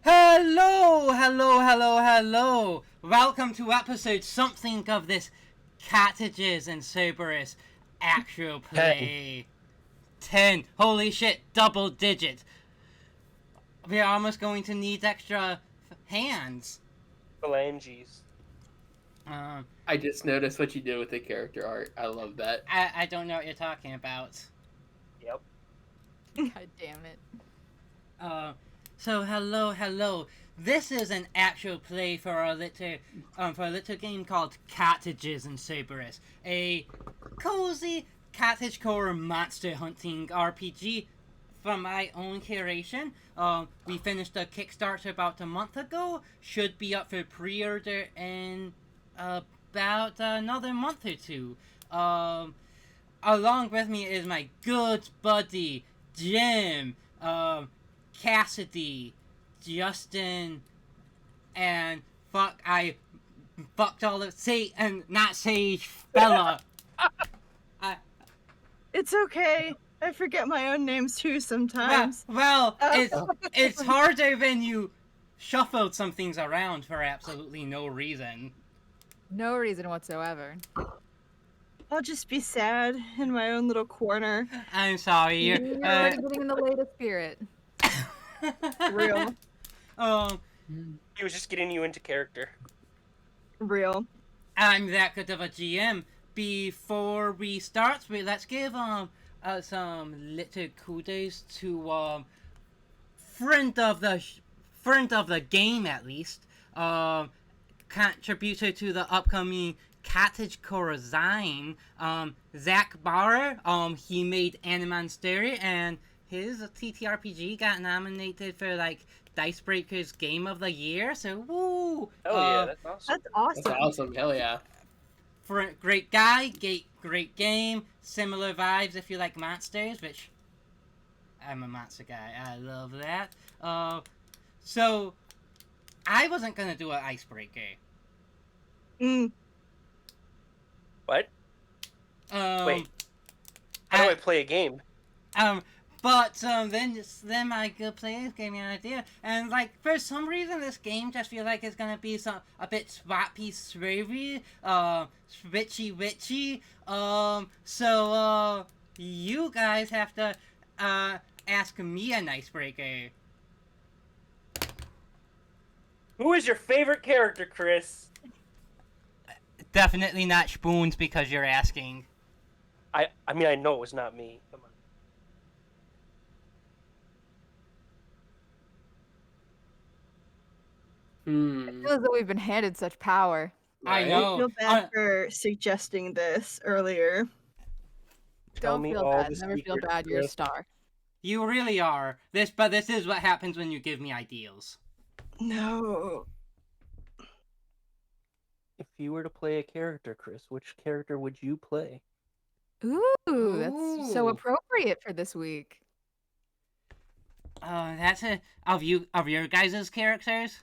Hello, hello, hello, hello. Welcome to episode something of this Cottages Cerberus actual play. 10. Holy shit, double digits. We're almost going to need extra hands. Phalanges. I just noticed what you did with the character art. I love that. I don't know what you're talking about. Yep. God damn it. So hello. This is an actual play for a little game called Cottages Cerberus, a cozy cottagecore monster hunting RPG from my own curation. We finished a Kickstarter about a month ago. Should be up for pre-order in about another month or two. Along with me is my good buddy Jim. Cassidy, Justin, and I fucked all of not Sage, Bella. It's okay. I forget my own names too sometimes. It's harder when you shuffled some things around for absolutely no reason. No reason whatsoever. I'll just be sad in my own little corner. I'm sorry. You're already getting in the latest spirit. Real. He was just getting you into character. Real. I'm that good of a GM. Before we start, let's give some little kudos to friend of the game at least. Contributor to the upcoming Cottagecore Design, Zach Barr. He made Animonsteria, and his TTRPG got nominated for Dicebreaker's Game of the Year. So woo! Oh yeah, that's awesome. That's awesome. That's awesome. Hell yeah. Great guy, great game. Similar vibes if you like monsters, which I'm a monster guy. I love that. So I wasn't gonna do an icebreaker. What? Wait. How do I play a game? But then my good players gave me an idea, and for some reason this game just feels like it's gonna be a bit swappy, swervy, switchy witchy. So you guys have to ask me an icebreaker. Who is your favorite character, Chris? Definitely not Spoons because you're asking. I mean I know it was not me. Come on. I feel as though we've been handed such power. I Right? know. I feel bad for suggesting this earlier. Tell Don't me feel all bad. the Never feel secrets, bad. You're a Chris. star. You really are. This is what happens when you give me ideals. No. If you were to play a character, Chris, which character would you play? Ooh, that's so Ooh. appropriate for this week. That's it. Of your guys' characters?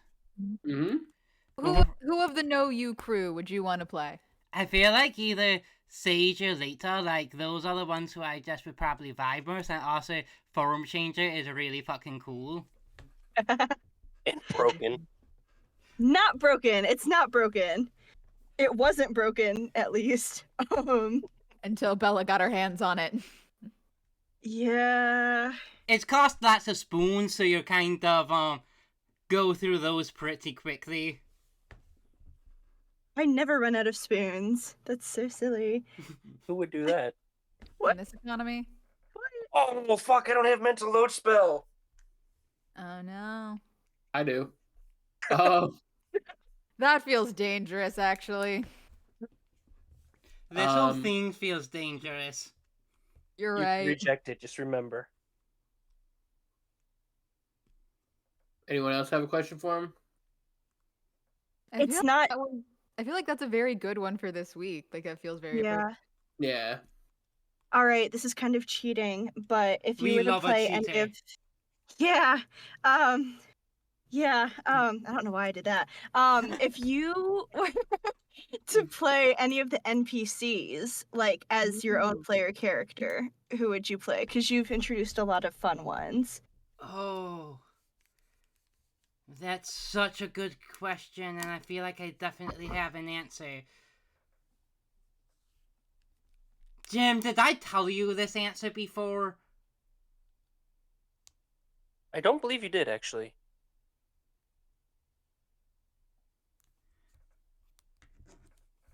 Mm-hmm. Who of the Know You crew would you want to play? I feel like either Sage or Lita, those are the ones who I just would probably vibe with, and also Forum Changer is really fucking cool. And broken. Not broken. It's not broken. It wasn't broken, at least. Until Bella got her hands on it. Yeah. It's cost lots of spoons, so you kind of go through those pretty quickly. I never run out of spoons. That's so silly. Who would do that? What? In this economy? Oh well, fuck! I don't have mental load spell. Oh no. I do. Oh. That feels dangerous, actually. This whole thing feels dangerous. You're You right. reject it. Just remember. Anyone else have a question for him? I It's feel not. I feel like that's a very good one for this week. Like, that feels very Yeah. appropriate. Yeah. All right, this is kind of cheating, but if you We were to love a play any cheater. of, I don't know why I did that. If you were to play any of the NPCs, as your own Ooh. player character, who would you play? Because you've introduced a lot of fun ones. Oh. That's such a good question, and I feel like I definitely have an answer. Jim, did I tell you this answer before? I don't believe you did, actually.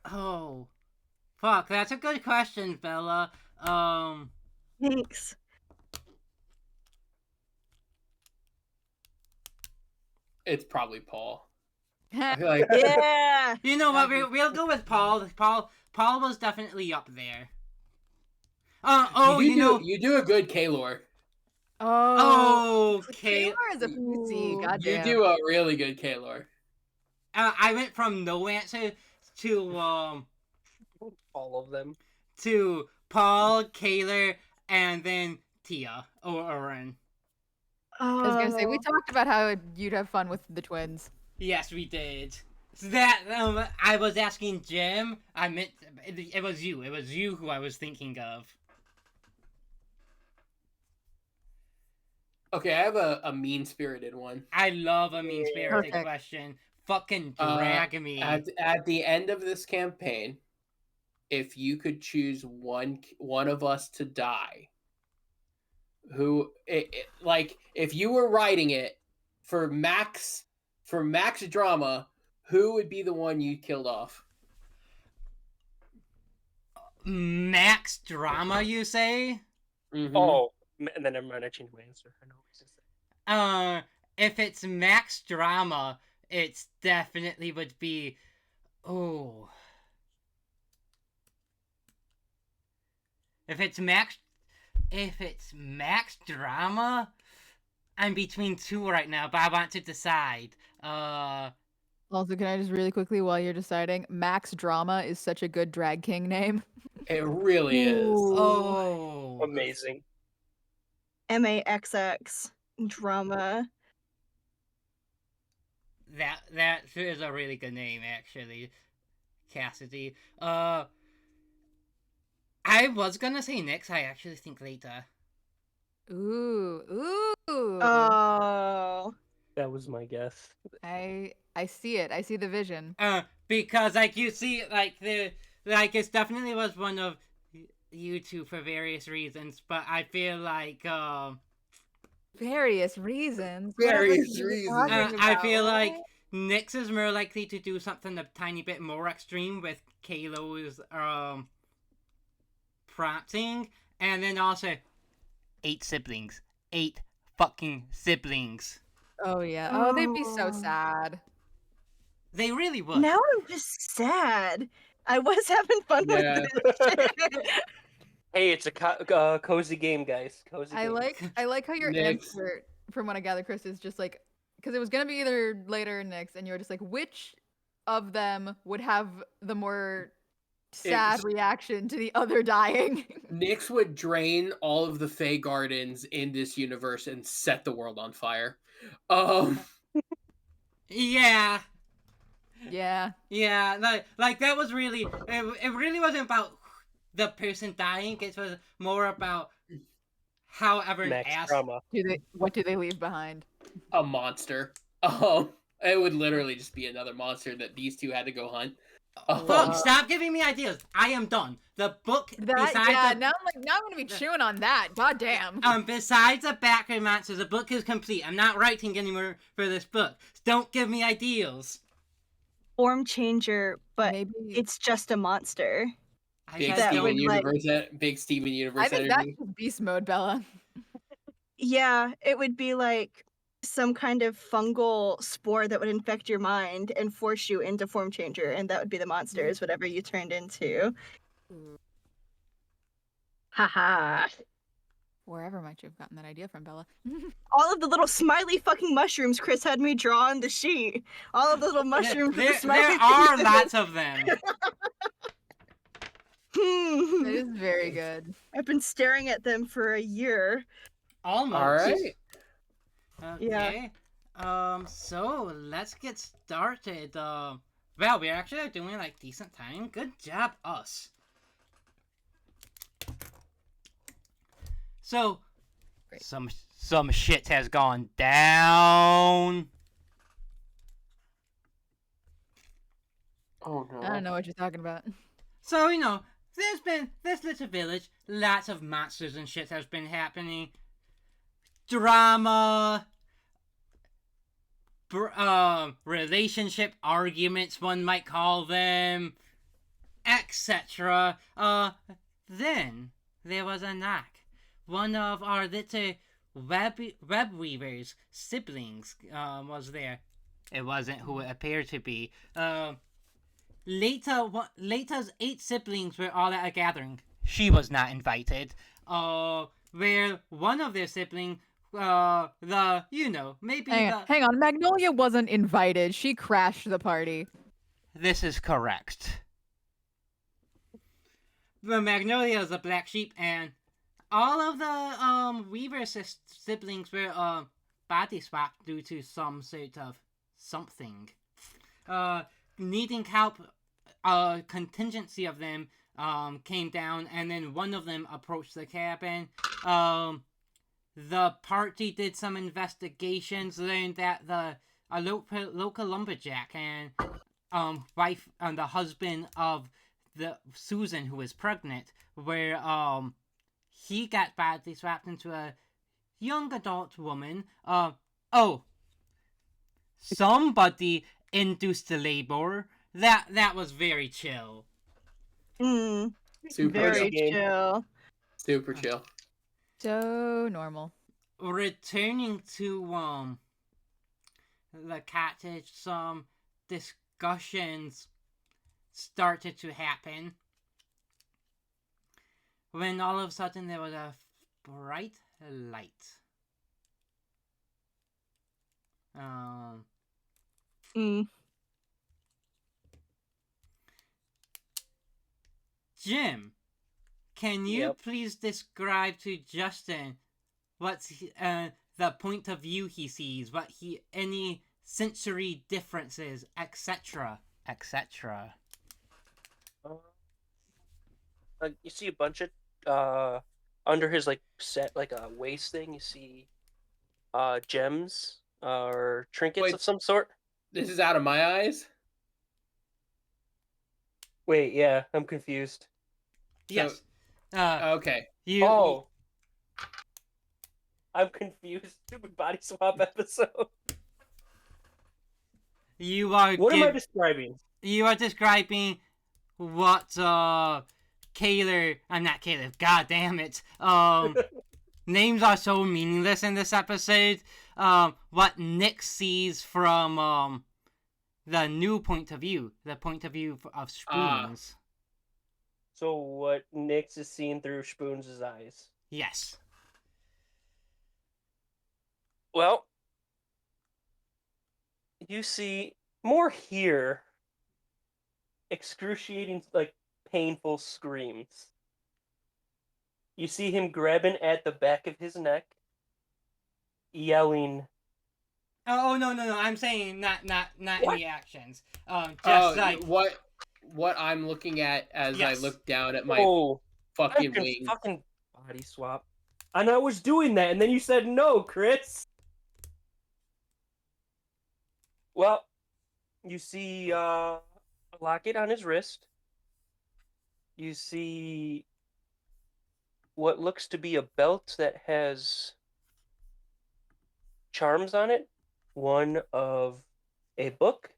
Oh. Fuck, that's a good question, Bella. Thanks. It's probably Paul. I feel like Yeah. You know what? We'll go with Paul. Paul was definitely up there. you do a good Kaylor. Oh, Okay. Kaylor is a pussy. Ooh. You Goddamn. do a really good Kaylor. I went from no answer to All of them. to Paul, Kaylor, and then Tia or Oren. I was gonna say we Oh. talked about how you'd have fun with the twins. Yes, we did. So that I was asking Jim. I meant it was you. It was you who I was thinking of. Okay, I have a mean-spirited one. I love a mean-spirited Perfect. question. Fucking drag me. At the end of this campaign, if you could choose one of us to die, who like if you were writing it for max drama, who would be the one you killed off? Max drama, you say? Mm-hmm. Oh, and then never mind. I changed my answer. I know what to say. If it's max drama, it's definitely would be. Oh. If it's max drama, I'm between two right now, but I want to decide. Also, can I just really quickly, while you're deciding, Max Drama is such a good drag king name. It really is. Oh. Amazing. MAXX drama. That is a really good name, actually. Cassidy. I was gonna say Nyx, I actually think later. Ooh. Oh. That was my guess. I see it. I see the vision. Because like you see, like it definitely was one of you two for various reasons, but I feel like Various reasons. Various reasons. I feel like Nyx is more likely to do something a tiny bit more extreme with Kalo's prompting, and then also 8 siblings. 8 fucking siblings. Oh yeah. Oh, they'd be so Oh. sad. They really would. Now I'm just sad. I was having fun Yeah. with this. Hey, it's a cozy game, guys. Cozy game. I like how your Nyx. answer, from what I gather, Chris, is just like, because it was gonna be either later or Nyx, and you were just like, which of them would have the more sad reaction to the other dying? Nyx would drain all of the Fey Gardens in this universe and set the world on fire. Yeah. Yeah. Yeah, like that was really it really wasn't about the person dying, it was more about how everyone Max asked. drama. What do they leave behind? A monster. It would literally just be another monster that these two had to go hunt. Fuck, stop giving me ideas. I am done. The book Now I'm gonna be chewing on that. God damn. Besides the background monsters, the book is complete. I'm not writing anymore for this book. Don't give me ideas. Form changer, but Maybe it's just a monster. Big that Steven would, Universe. Big Steven Universe I think energy. that's beast mode, Bella. Yeah, it would be like some kind of fungal spore that would infect your mind and force you into form changer, and that would be the monsters, whatever you turned into. Haha. Wherever might you have gotten that idea from, Bella? All of the little smiley fucking mushrooms Chris had me draw on the sheet. All of the little mushrooms with the smiley There are lots of them. That is very good. I've been staring at them for a year. Almost. All right. Okay. So let's get started. Well, we're actually doing like decent time. Good job, us. So, Great. some shit has gone down. Oh no. I don't know what you're talking about. So, there's been this little village, lots of monsters and shit has been happening. Drama, relationship arguments, one might call them, etc. Then there was a knock. One of our little web weaver's siblings was there. It wasn't who it appeared to be. Leta's 8 siblings were all at a gathering. She was not invited. Where one of their siblings, maybe Hang on. Magnolia wasn't invited. She crashed the party. This is correct. The Magnolia is a black sheep, and all of the Weaver siblings were body swapped due to some sort of something. Needing help, a contingency of them came down, and then one of them approached the cabin. The party did some investigations, learned that a local lumberjack and wife and the husband of the Susan, who was pregnant, where he got badly swapped into a young adult woman. Somebody induced the labor. That was very chill. Super Very chill. chill. Super chill. So normal. Returning to the cottage, some discussions started to happen when all of a sudden there was a bright light. Jim, can you please describe to Justin what's the point of view he sees, any sensory differences, etc., etc. You see a bunch of under his set a waist thing. You see gems or trinkets of some sort. This is out of my eyes. Wait, yeah, I'm confused. Yes. Okay. I'm confused. Stupid body swap episode. What am I describing? You are describing what Kaler. I'm not Kaler. God damn it. Names are so meaningless in this episode. What Nick sees from the new point of view, the point of view of Spoons. So what Nick's is seeing through Spoons' eyes. Yes. Well, you see more here. Excruciating, painful screams. You see him grabbing at the back of his neck, yelling. Oh no! I'm saying not any actions. Just what I'm looking at as I look down at my fucking wing. Fucking body swap. And I was doing that, and then you said no, Chris. Well, you see a locket on his wrist. You see what looks to be a belt that has charms on it. One of a book,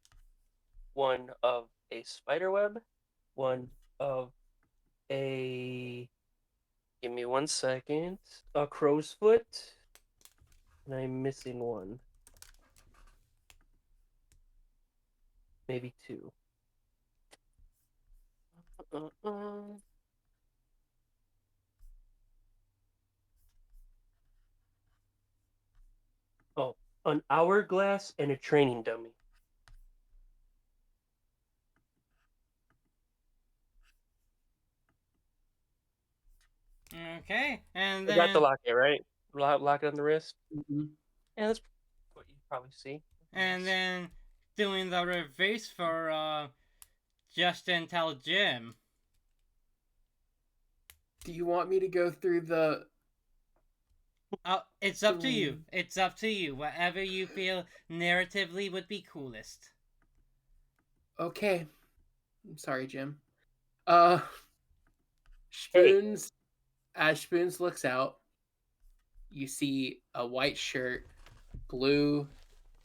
one of a spiderweb, one of a... Give me 1 second. A crow's foot. And I'm missing one. Maybe 2. Oh, an hourglass and a training dummy. Okay, and then... You got the locket, right? Locket on the wrist? Mm-hmm. Yeah, that's what you probably see. And then doing the reverse for Justin tell Jim. Do you want me to go through the... It's up to you. It's up to you. Whatever you feel narratively would be coolest. Okay. I'm sorry, Jim. Hey. Spoons. As Spoons looks out, you see a white shirt, blue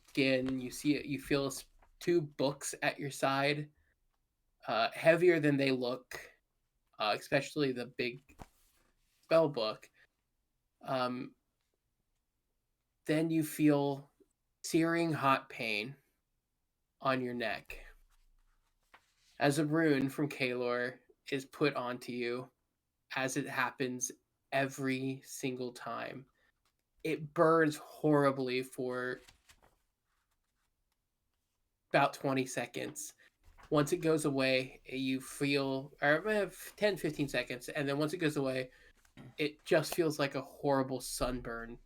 skin. You see it. You feel two books at your side, heavier than they look, especially the big spell book. Then you feel searing hot pain on your neck as a rune from Kalor is put onto you, as it happens every single time. It burns horribly for about 20 seconds. Once it goes away, you feel, or 10, 15 seconds, and then once it goes away, it just feels like a horrible sunburn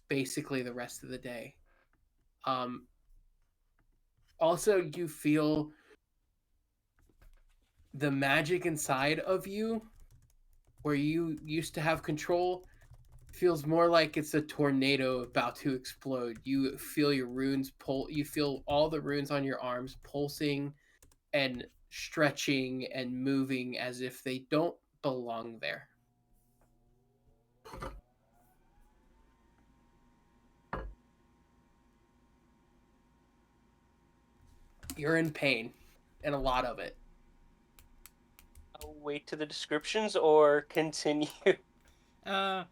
basically the rest of the day. Also, you feel the magic inside of you, where you used to have control, feels more like it's a tornado about to explode. You feel your runes you feel all the runes on your arms pulsing and stretching and moving as if they don't belong there. You're in pain, and a lot of it. I'll wait to the descriptions or continue. Well,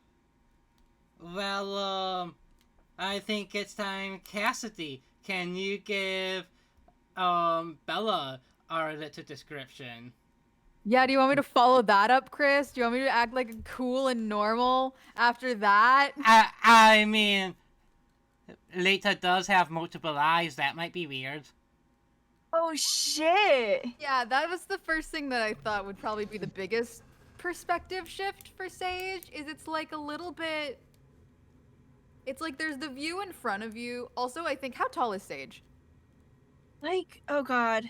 I think it's time. Cassidy, can you give Bella our little description? Yeah, do you want me to follow that up, Chris? Do you want me to act like cool and normal after that? I mean, Lita does have multiple eyes. That might be weird. Oh shit! Yeah, that was the first thing that I thought would probably be the biggest perspective shift for Sage, is it's like a little bit... It's like there's the view in front of you. Also, I think, how tall is Sage? Like, oh god.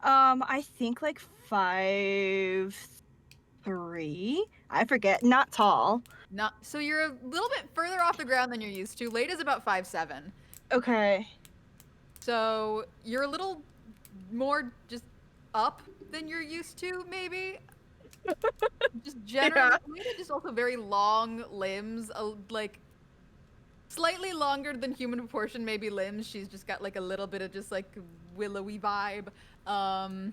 I think like 5'3". I forget. Not tall. Not so you're a little bit further off the ground than you're used to. Lita's about 5'7". Okay. So you're a little more just up than you're used to, maybe. Just generally, Lita just also very long limbs, like slightly longer than human proportion, maybe limbs. She's just got like a little bit of just like willowy vibe. And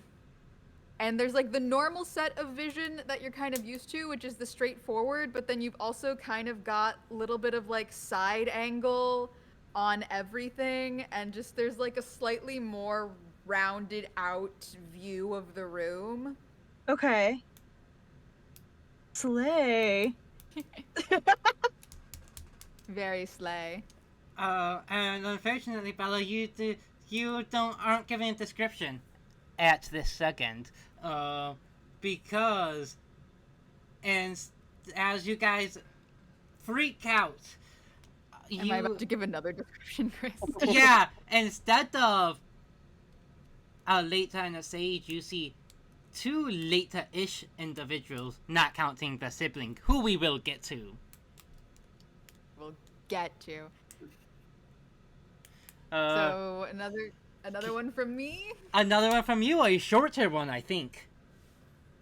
there's like the normal set of vision that you're kind of used to, which is the straightforward, but then you've also kind of got a little bit of like side angle on everything, and just there's like a slightly more rounded out view of the room. Okay. Slay. Very slay. And unfortunately, Bella, aren't giving a description at this second, because, and as you guys freak out, Am I about to give another description, Chris? Yeah, instead of a Lita and a Sage, you see two Lita-ish individuals, not counting the sibling, who we will get to. We'll get to. Uh, So another one from me. Another one from you, a shorter one, I think.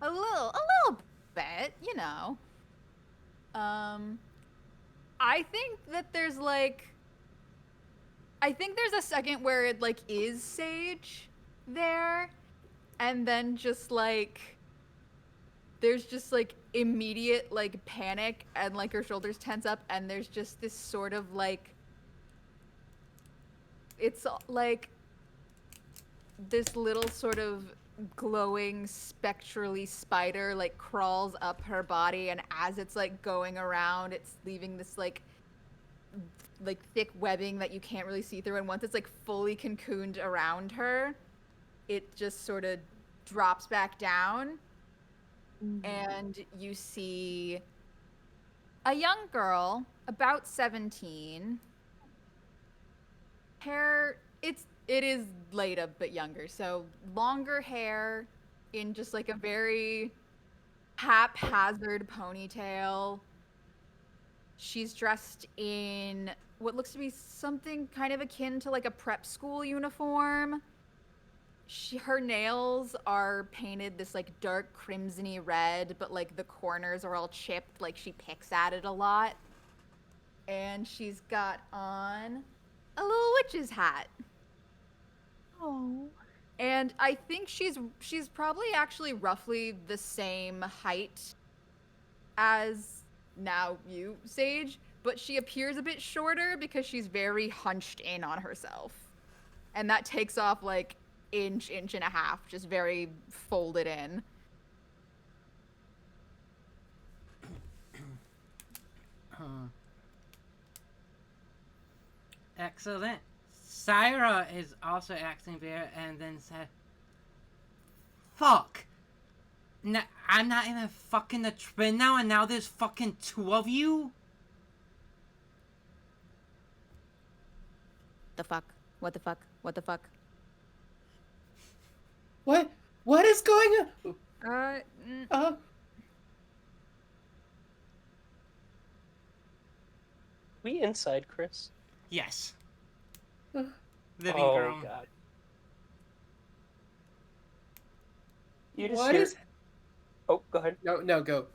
A little bit, you know. I think that there's a second where it like is Sage there, and then just like there's just like immediate like panic, and like her shoulders tense up, and there's just this sort of like, it's like this little sort of glowing spectrally spider like crawls up her body, and as it's like going around, it's leaving this like thick webbing that you can't really see through, and once it's like fully cocooned around her, it just sort of drops back down. And you see a young girl about 17, hair, it is Leda, but younger. So longer hair in just like a very haphazard ponytail. She's dressed in what looks to be something kind of akin to like a prep school uniform. her nails are painted this like dark crimsony red, but like the corners are all chipped, like she picks at it a lot. And she's got on a little witch's hat. Oh. And I think she's probably actually roughly the same height as now you, Sage, but she appears a bit shorter because she's very hunched in on herself. And that takes off like inch and a half, just very folded in. Excellent. Syra is also acting there and then said, fuck. I'm not even fucking the twin now, and now there's fucking two of you? The fuck? What the fuck? What the fuck? What? What is going on? We inside, Chris? Yes. Uh. Living Oh room. god. You just What hear... is? Oh, go ahead. No, go.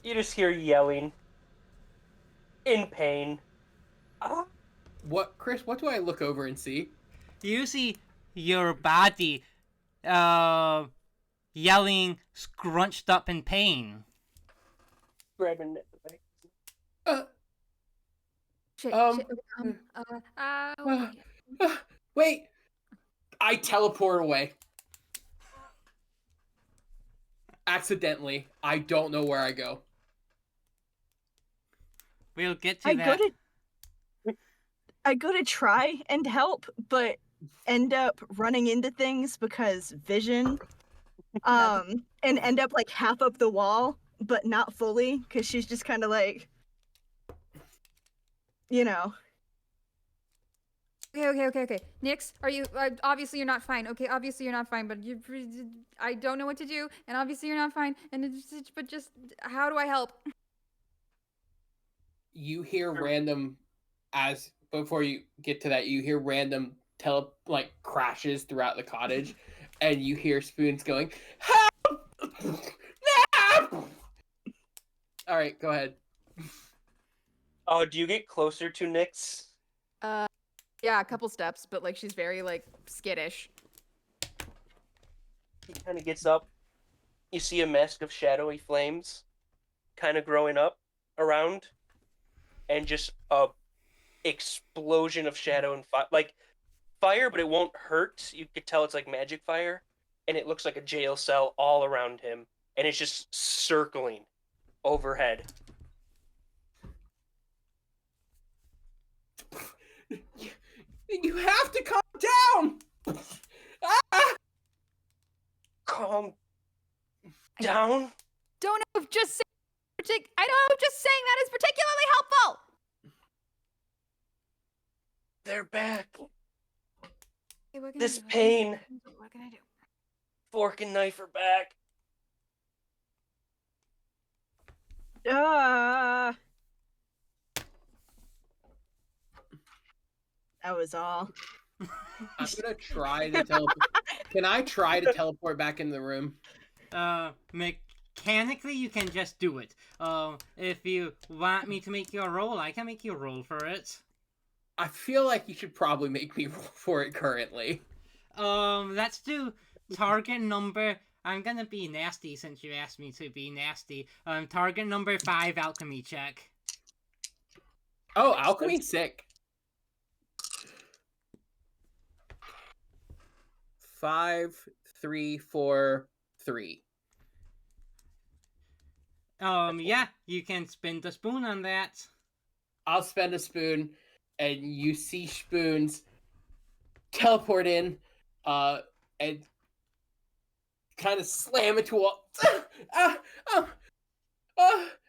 You just hear yelling. In pain. Ah. What, Chris? What do I look over and see? You see your body, yelling, scrunched up in pain. Grabbing it. Shit, Um, okay. Wait. I teleport away. Accidentally. I don't know where I go. We'll get to that. I go to try and help, but end up running into things because vision. And end up like half up the wall, but not fully, because she's just kind of like, you know. Okay. Nix, are you? Obviously, you're not fine. Okay, obviously you're not fine. But I don't know what to do, and obviously you're not fine. And but just, how do I help? You hear random, before you get to that, you hear random crashes throughout the cottage, and you hear Spoons going, "Help! Help!" All right, go ahead. Oh, do you get closer to Nyx? Yeah, a couple steps, but like she's very like skittish. He kind of gets up. You see a mask of shadowy flames kind of growing up around, and just a explosion of shadow and fire. Like fire, but it won't hurt. You could tell it's like magic fire, and it looks like a jail cell all around him, and it's just circling overhead. You have to calm down. Ah! Calm down. Don't know if just I don't know if just saying that is particularly helpful. They're back. Okay, what can This I do? pain. What can I do? Fork and knife are back. That was all. I'm gonna try to teleport. Can I try to teleport back in the room? Mechanically, you can just do it. If you want me to make you a roll, I can make you a roll for it. I feel like you should probably make me roll for it currently. Let's do target number. I'm gonna be nasty since you asked me to be nasty. Target number 5 alchemy check. Oh, alchemy, sick. 5, 3, 4, 3. Yeah, you can spin the spoon on that. I'll spend a spoon, and you see Spoons teleport in, and kind of slam into a wall.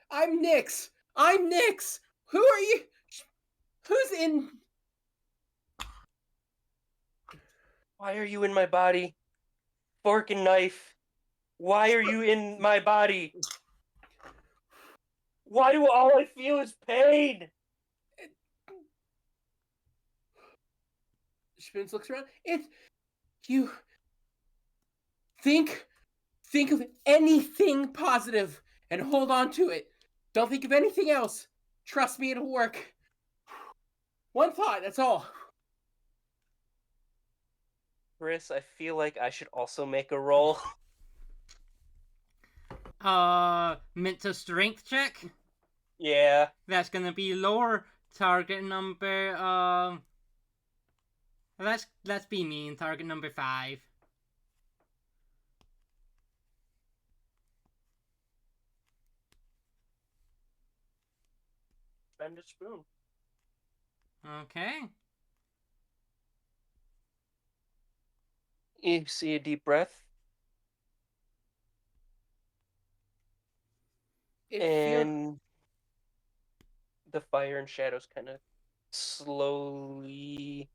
I'm Nyx. Who are you? Who's in? Why are you in my body? Fork and knife. Why are you in my body? Why do all I feel is pain? Spoons looks around. It's you. think of anything positive and hold on to it. Don't think of anything else. Trust me, it'll work. One thought, that's all. Chris, I feel like I should also make a roll. Mental strength check. Yeah. That's gonna be lower target number. Let's be mean. Target number 5. Bend a spoon. Okay. You see a deep breath. And the fire and shadows kind of slowly.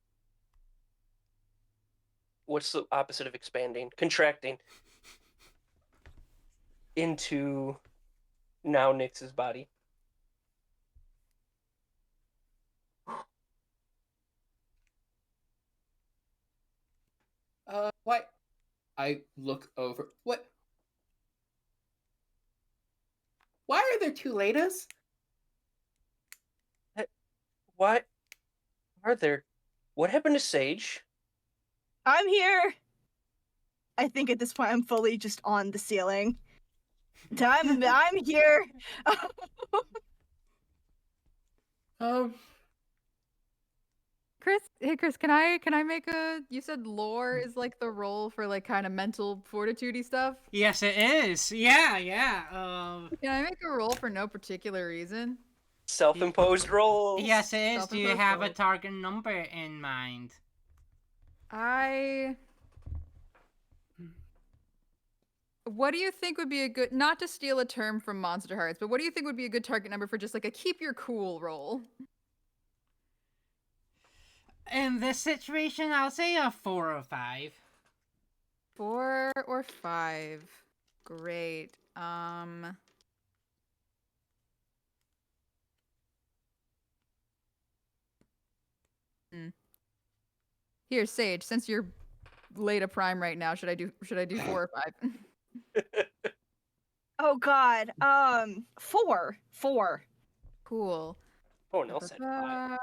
What's the opposite of expanding? Contracting. Into now Nyx's body. What? I look over. What? Why are there 2 Ladas? What are there? What happened to Sage? I'm here. I think at this point I'm fully just on the ceiling. I'm here. Chris, hey Chris, can I make a? You said lore is like the role for like kind of mental fortitude stuff. Yes, it is. Yeah. Can I make a roll for no particular reason? Self-imposed roles. Yes, it is. Do you Self-imposed have a roll. target number in mind? What do you think would be a good, not to steal a term from Monster Hearts, but what do you think would be a good target number for just like a keep your cool roll? In this situation, I'll say a 4 or 5. 4 or 5. Great. Here, Sage, since you're late a prime right now, should I do 4 or 5? Oh God. 4. Cool. Oh, no, said 5.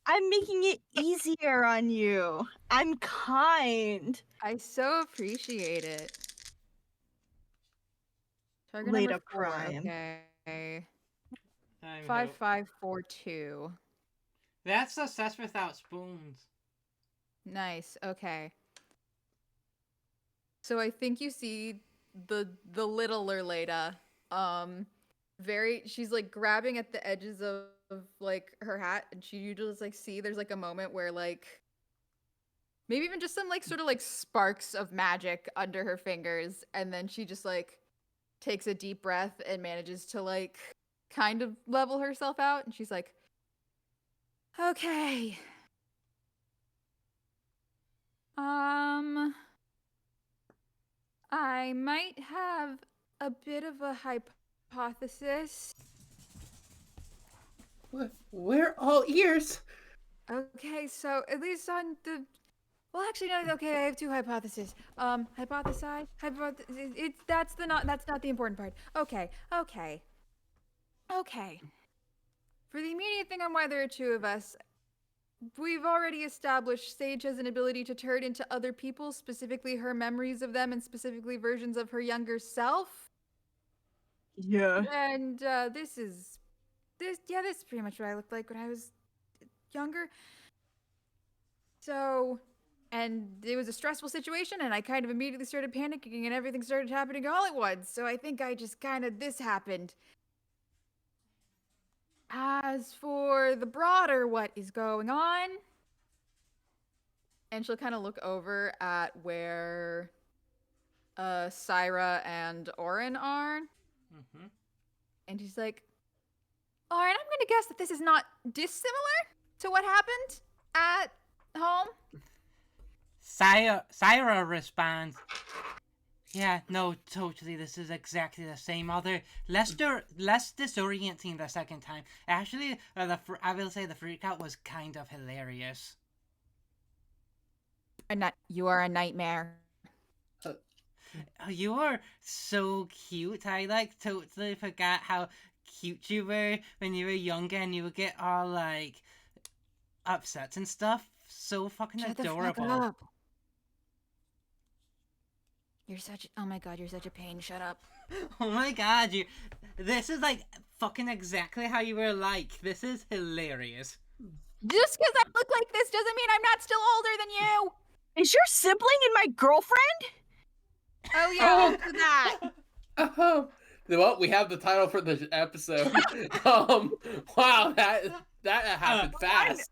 I'm making it easier on you. I'm kind. I so appreciate it. Target Late number a 4. prime. Okay. I hope. 5542. That's success without spoons. Nice. Okay. So I think you see the littler Leda, she's like grabbing at the edges of like her hat, and you just like see there's like a moment where like maybe even just some like sort of like sparks of magic under her fingers, and then she just like takes a deep breath and manages to like kind of level herself out, and she's like, okay. I might have a bit of a hypothesis. We're all ears. Okay, so at least on the, well, actually no. Okay, I have 2 hypotheses. That's not the important part. Okay. For the immediate thing on why there are 2 of us, we've already established Sage has an ability to turn into other people, specifically her memories of them and specifically versions of her younger self. Yeah. And this is pretty much what I looked like when I was younger. So, and it was a stressful situation, and I kind of immediately started panicking, and everything started happening all at once. So I think I just this happened. As for the broader what is going on, and she'll kind of look over at where Syra and Orin are. Mm-hmm. And she's like, Orin, I'm going to guess that this is not dissimilar to what happened at home. Syra responds, yeah, no, totally, this is exactly the same, although less disorienting the second time. Actually, I will say the freak out was kind of hilarious. You are a nightmare. You are so cute. I like totally forgot how cute you were when you were younger and you would get all like upset and stuff. So fucking Shut the fuck adorable. up. You're such. Oh my god, you're such a pain. Shut up. Oh my god, you. This is like fucking exactly how you were like. This is hilarious. Just because I look like this doesn't mean I'm not still older than you. Is your sibling and my girlfriend? Oh yeah, also that. Well, we have the title for the episode. Wow, that happened fast.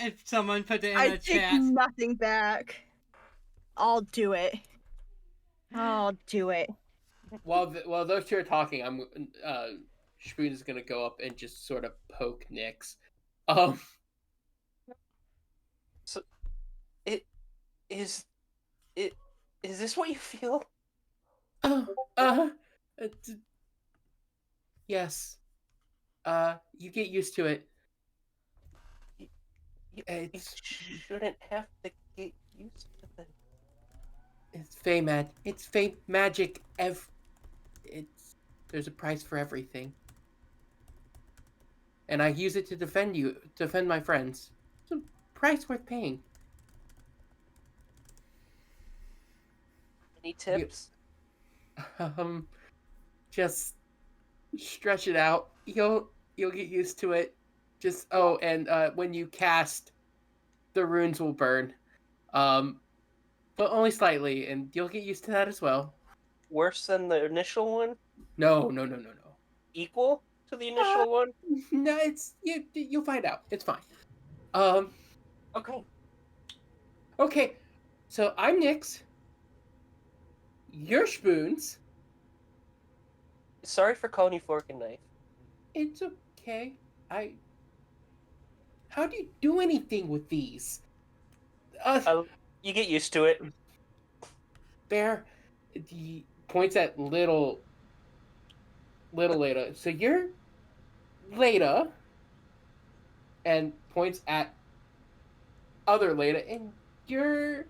If someone put it in I the take chat. nothing back. I'll do it. I'll do it. While those two are talking, Spoon is gonna go up and just sort of poke Nyx. So, is this what you feel? Yes. You get used to it. You It's shouldn't have to get used to this. it's It's Fey magic. There's a price for everything, and I use it to defend my friends. It's a price worth paying. Any tips? Just stretch it out. You'll get used to it. And when you cast, the runes will burn, but only slightly, and you'll get used to that as well. Worse than the initial one? No. Equal to the initial one? No, you'll find out. It's fine. Okay. Okay. So I'm Nyx. You're Spoons. Sorry for calling you fork and knife. It's okay. How do you do anything with these? You get used to it. Bear, he points at little Leda. So you're Leda, and points at other Leda, and you're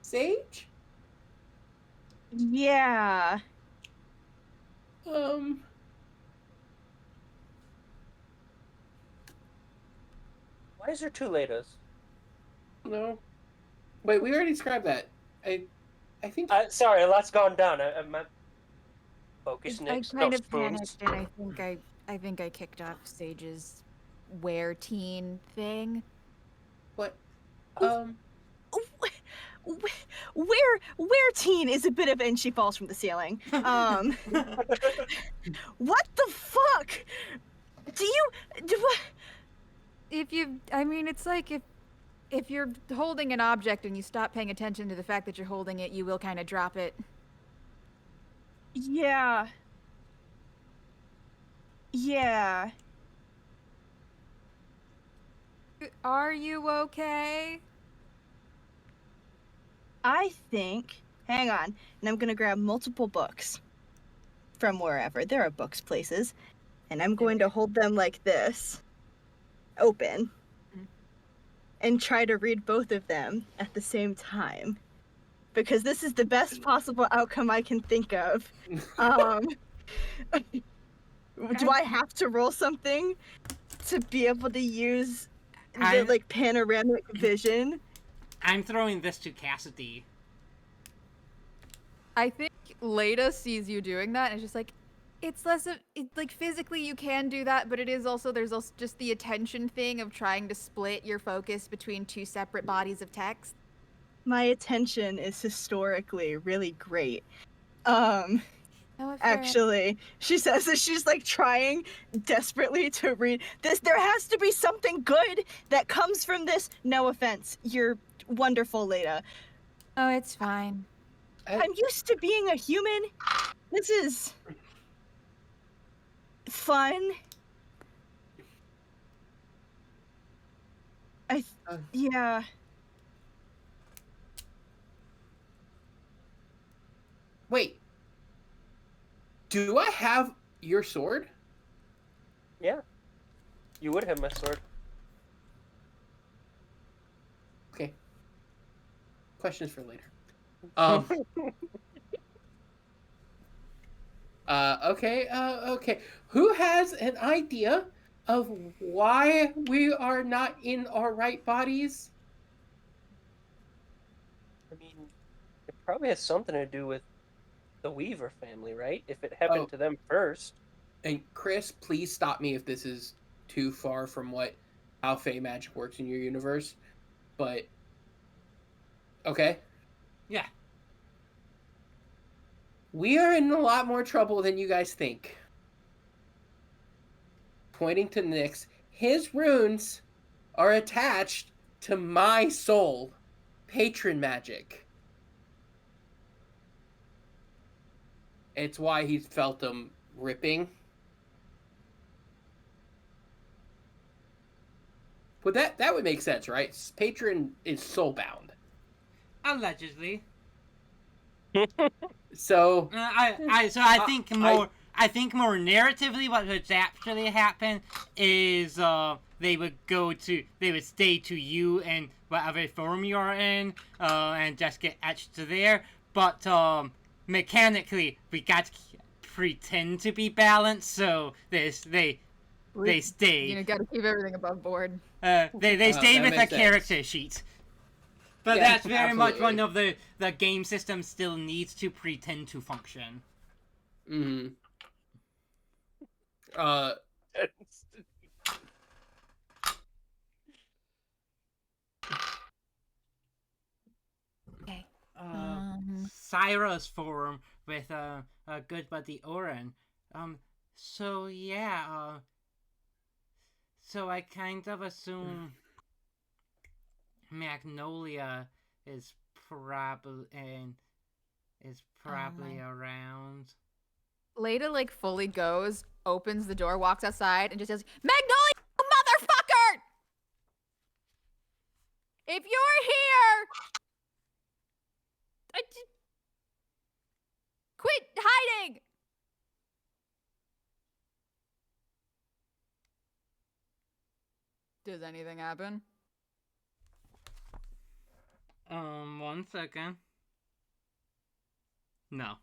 Sage. Yeah. Why is there two Ladas? No. Wait, we already described that. I think. Sorry, a lot's gone down. I meant focus I Nyx, kind no of Spoons. panicked, and I think I kicked off Sage's wear teen thing. What? Where teen is a bit of, and she falls from the ceiling. What the fuck? It's like if you're holding an object and you stop paying attention to the fact that you're holding it, you will kind of drop it. Yeah. Are you okay? I think. Hang on. And I'm gonna grab multiple books from wherever. There are books places. And I'm going to hold them like this, open, and try to read both of them at the same time. Because this is the best possible outcome I can think of. Do I have to roll something to be able to use the panoramic vision? I'm throwing this to Cassidy. I think Leda sees you doing that and is just like, it's less of, like, physically you can do that, but there's also just the attention thing of trying to split your focus between two separate bodies of text. My attention is historically really great. Actually, she says that she's like trying desperately to read this. There has to be something good that comes from this. No offense, you're wonderful, Leda. Oh, it's fine. I'm used to being a human. This is fun. Yeah. Wait. Do I have your sword? Yeah. You would have my sword. Okay. Questions for later. Um. Okay. Okay. Who has an idea of why we are not in our right bodies? I mean, it probably has something to do with the Weaver family, right? If it happened Oh, to them first. and Chris, please stop me if this is too far from how Fey magic works in your universe. But okay, Yeah. we are in a lot more trouble than you guys think. Pointing to Nyx, his runes are attached to my soul, patron magic. It's why he's felt them ripping. But that would make sense, right? Patron is soul bound. Allegedly. So I think more. I think more narratively, what would actually happen is they would stay to you in whatever form you are in, and just get etched to there. But mechanically, we got to pretend to be balanced, so they stay. You gotta keep everything above board. They stay that with a makes sense. character sheet. But Yeah, that's very much absolutely. one of the game system still needs to pretend to function. Mm-hmm. Okay. Syra's form with a good buddy Oren. So yeah, so I kind of assume Magnolia is probably around. Leda like fully goes, opens the door, walks outside, and just says, "Magnolia, you motherfucker! If you're here, quit hiding." Does anything happen? 1 second. No.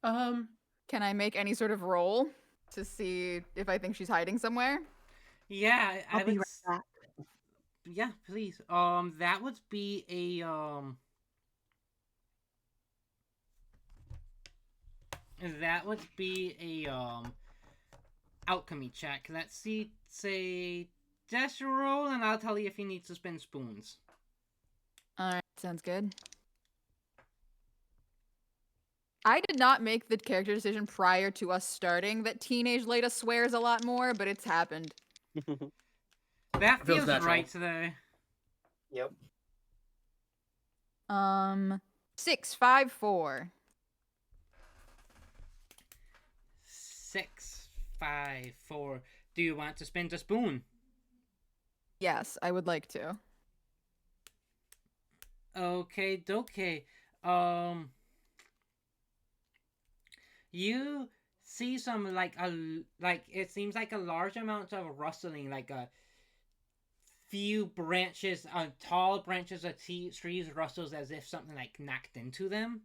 Can I make any sort of roll to see if I think she's hiding somewhere? Yeah, I'll be right back. Yeah, please. That would be a alchemy check. Let's see. Say just roll, and I'll tell you if you need to spin spoons. All right, sounds good. I did not make the character decision prior to us starting that teenage Leda swears a lot more, but it's happened. That Feels feels natural. right today. Yep. 6, 5, 4. 6, 5, 4. Do you want to spin the spoon? Yes, I would like to. Okay. You see some it seems like a large amount of rustling, like a few branches, tall branches of trees rustles as if something like knocked into them.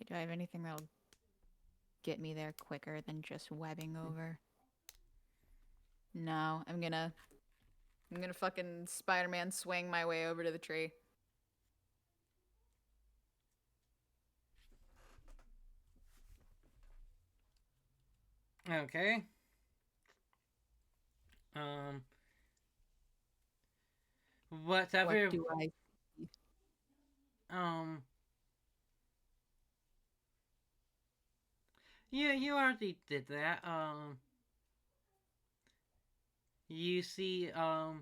Do I have anything that'll get me there quicker than just webbing over? No, I'm gonna fucking Spider-Man swing my way over to the tree. Okay. Whatever. What do I? You already did that. You see a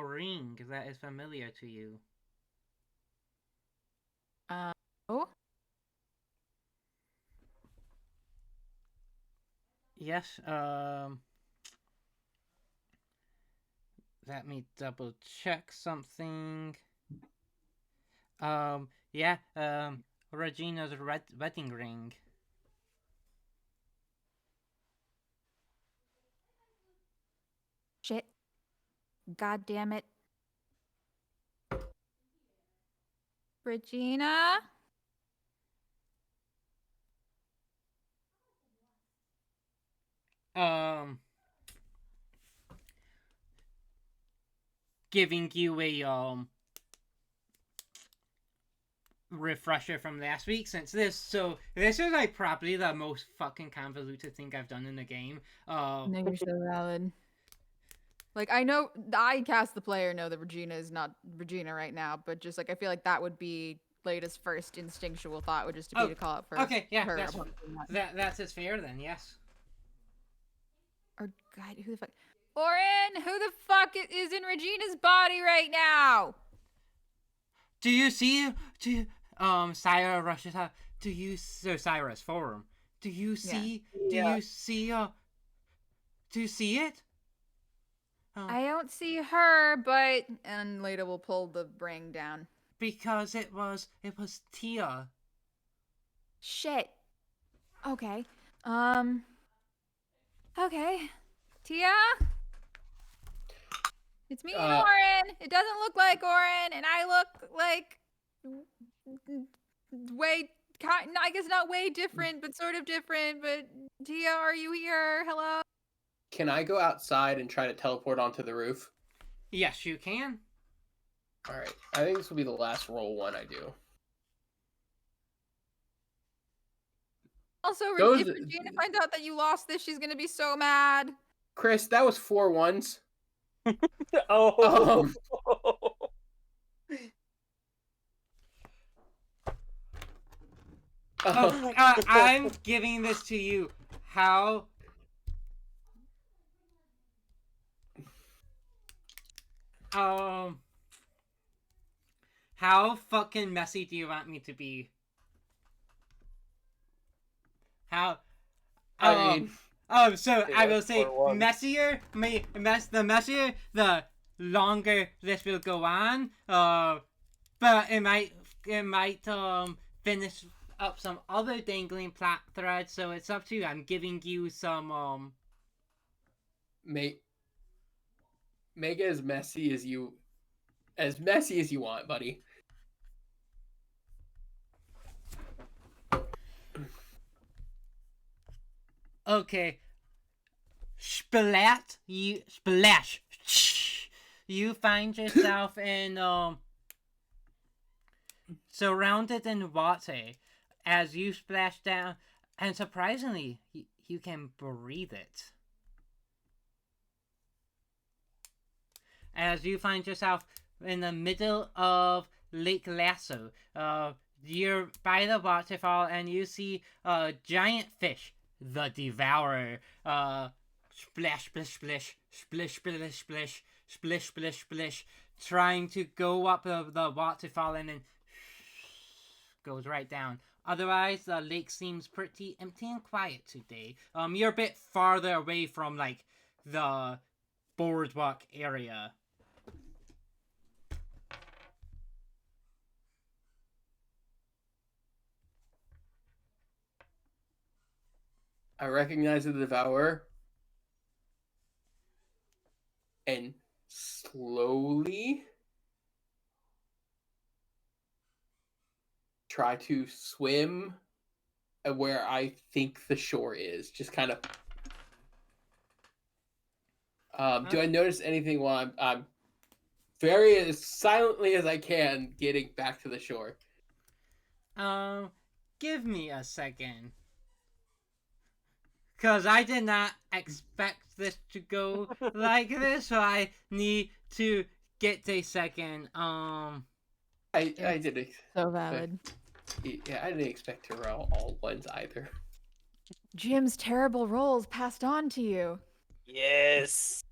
ring that is familiar to you. Oh. Yes. Let me double check something. Yeah. Regina's wedding ring. Shit. God damn it. Regina? Giving you a refresher from last week, since this is like probably the most fucking convoluted thing I've done in the game. No, you're so valid. Like, I know I cast the player know that Regina is not Regina right now, but just like I feel like that would be Lada's first instinctual thought would just to be to call it for okay, yeah, her. that's as fair then, yes. Or God, who the fuck? Orin, who the fuck is in Regina's body right now? Do you see? Syra rushes out. Do you? So Syra's forum. Do you see? Yeah. Do you see? Do you see it? I don't see her, but and Lada will pull the ring down. Because it was Tia. Shit. Okay. Okay. Tia? It's me and Orin. It doesn't look like Orin, and I look like way, I guess not way different, but sort of different. But Tia, are you here? Hello? Can I go outside and try to teleport onto the roof? Yes, you can. All right. I think this will be the last roll one I do. Also, Those- if Regina finds out that you lost this, she's gonna be so mad. Chris, that was 4 ones. Oh. I'm giving this to you. How fucking messy do you want me to be? How? I mean, So I will say or one. messier. The messier, the longer this will go on. But it might finish up some other dangling plot threads. So it's up to you. I'm giving you some make it as messy as you want, buddy. Okay. Splash. You find yourself in surrounded in water as you splash down, and surprisingly, you can breathe it. As you find yourself in the middle of Lake Lasso, you're by the waterfall, and you see a giant fish, the Devourer. Splash, splish, splish, splish, splish, splish, splish, splish, splish, trying to go up the waterfall, and then goes right down. Otherwise, the lake seems pretty empty and quiet today. You're a bit farther away from like the boardwalk area. I recognize the Devourer and slowly try to swim where I think the shore is. Just kind of. Do I notice anything while I'm very as silently as I can getting back to the shore? Give me a second. Because I did not expect this to go like this, so I need to get a second. I didn't. So valid. Yeah, I didn't expect to roll all ones either. Jim's terrible rolls passed on to you. Yes.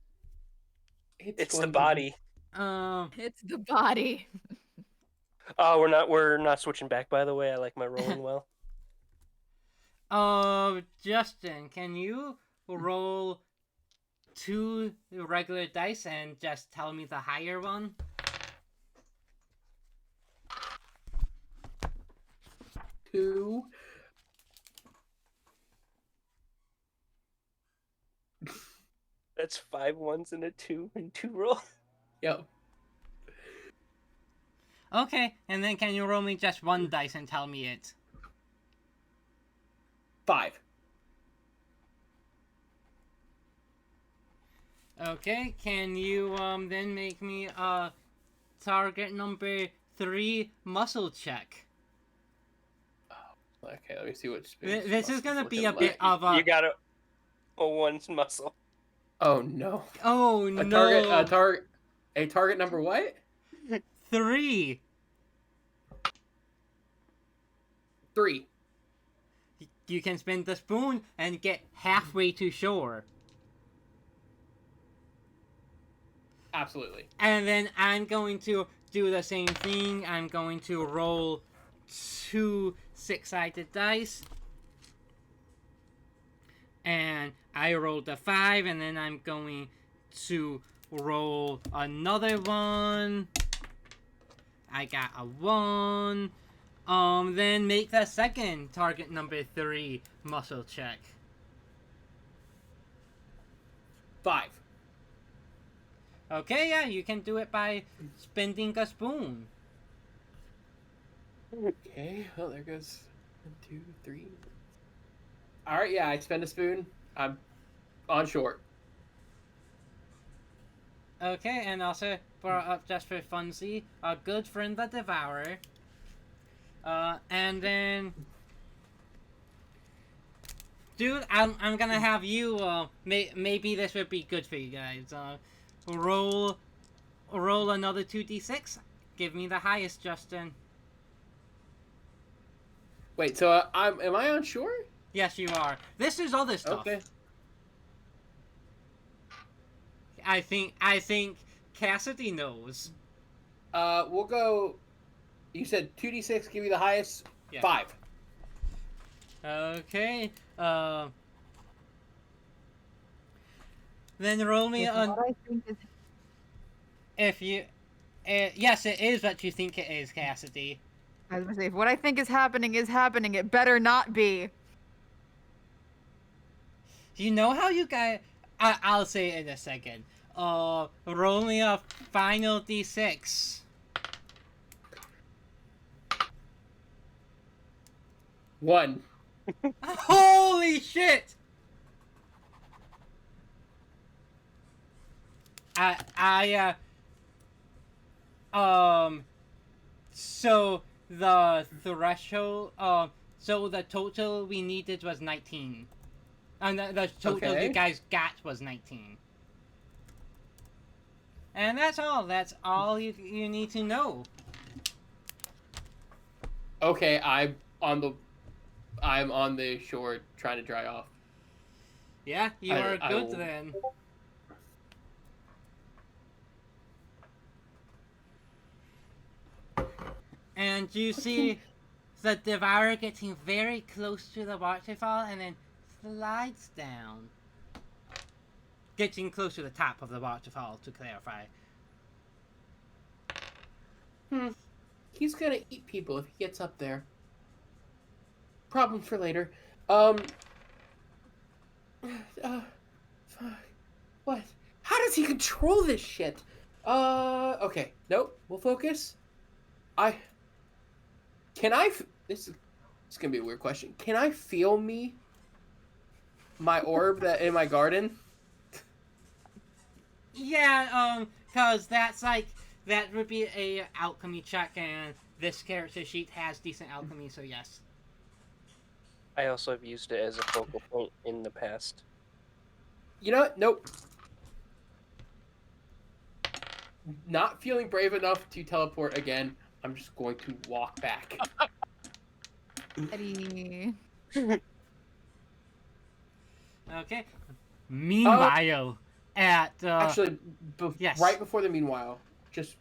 It's the going to body. It's the body. Oh, we're not switching back, by the way. I like my rolling well. Justin, can you roll 2 regular dice and just tell me the higher one? Two. That's 5 ones and a 2 and 2 rolls. Yep. Okay, and then can you roll me just one dice and tell me it? 5. Okay, can you then make me a target number 3 muscle check? Okay, let me see what This is gonna be a bit of a. You got a one's muscle. Oh no. Oh A no! target number what? 3. 3. You can spin the spoon and get halfway to shore. Absolutely. And then I'm going to do the same thing. I'm going to roll 2 6-sided dice. And I rolled a 5, and then I'm going to roll another one. I got a 1. Then make the second target number 3 muscle check. 5. Okay, yeah, you can do it by spending a spoon. Okay, well there goes 1, 2, 3. All right, yeah, I spend a spoon. I'm on short. Okay, and also for just for funsy, a good friend the devourer. And then, dude, I'm gonna have you. Maybe this would be good for you guys. Roll another 2d6. Give me the highest, Justin. Wait, so am I on shore? Yes, you are. This is other stuff. Okay. I think Cassidy knows. We'll go. You said 2d6. Give me the highest. Yeah. 5. Okay. Then roll me on. What I think is If you, yes, it is what you think it is, Cassidy. I was gonna say, if what I think is happening, it better not be. You know how you guys. I'll say it in a second. Roll me a final d6. 1. Holy shit! So the threshold, so the total we needed was 19. And the total Okay. you guys got was 19. And that's all. That's all you need to know. Okay, I'm on the shore trying to dry off. Yeah, you I are good will- then. And you see the devourer getting very close to the waterfall and then slides down. Getting close to the top of the waterfall, to clarify. He's gonna eat people if he gets up there. Problem for later. Fuck. What? How does he control this shit? Okay. Nope. We'll focus. This is gonna be a weird question. Can I feel my orb that in my garden? Yeah, cause that's like, that would be a alchemy check, and this character sheet has decent alchemy, so yes. I also have used it as a focal point in the past. You know what? Nope. Not feeling brave enough to teleport again. I'm just going to walk back. Eddie. Okay. Meanwhile, at Actually, yes. right before the meanwhile, just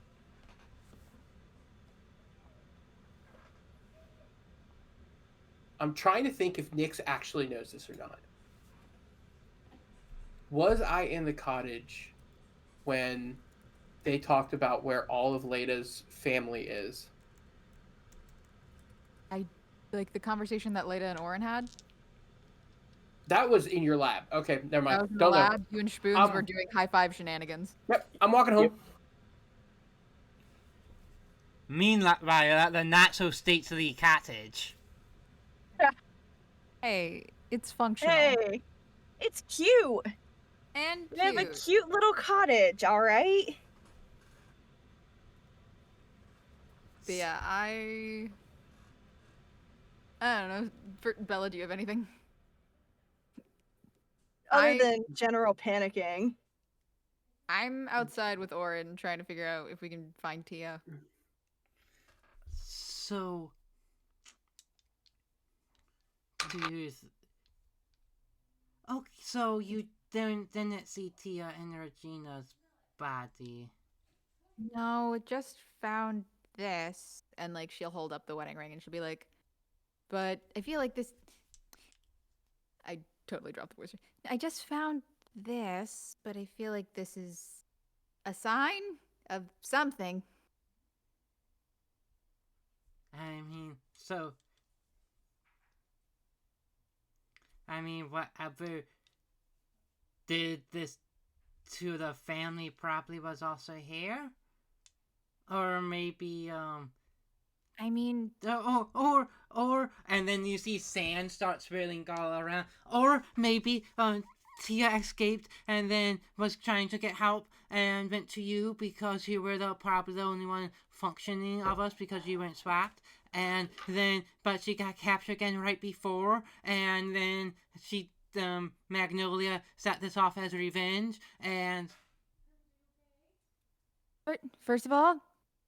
I'm trying to think if Nyx actually knows this or not. Was I in the cottage when they talked about where all of Leda's family is? Like the conversation that Leda and Oren had. That was in your lab. Okay, never mind. That was in the Don't know. lab. You and Spoons were doing high five shenanigans. Yep, I'm walking home. Yep. Meanwhile, at the not-so-states of the cottage. Hey, it's functional. Hey, it's cute. And We have a cute. cute little cottage, all right? But yeah, I don't know. Bella, do you have anything? Other than general panicking. I'm outside with Orin trying to figure out if we can find Tia. So, so you didn't see Tia in Regina's body. No, just found this. And like she'll hold up the wedding ring and she'll be like, but I feel like this. I totally dropped the voice. I just found this, but I feel like this is a sign of something. I mean, whatever did this to the family probably was also here? Or maybe, I mean, or, and then you see sand start swirling all around. Or maybe, Tia escaped and then was trying to get help and went to you because you were probably the only one functioning of us because you weren't swapped. And then, but she got captured again right before, and then Magnolia set this off as revenge, and... First of all,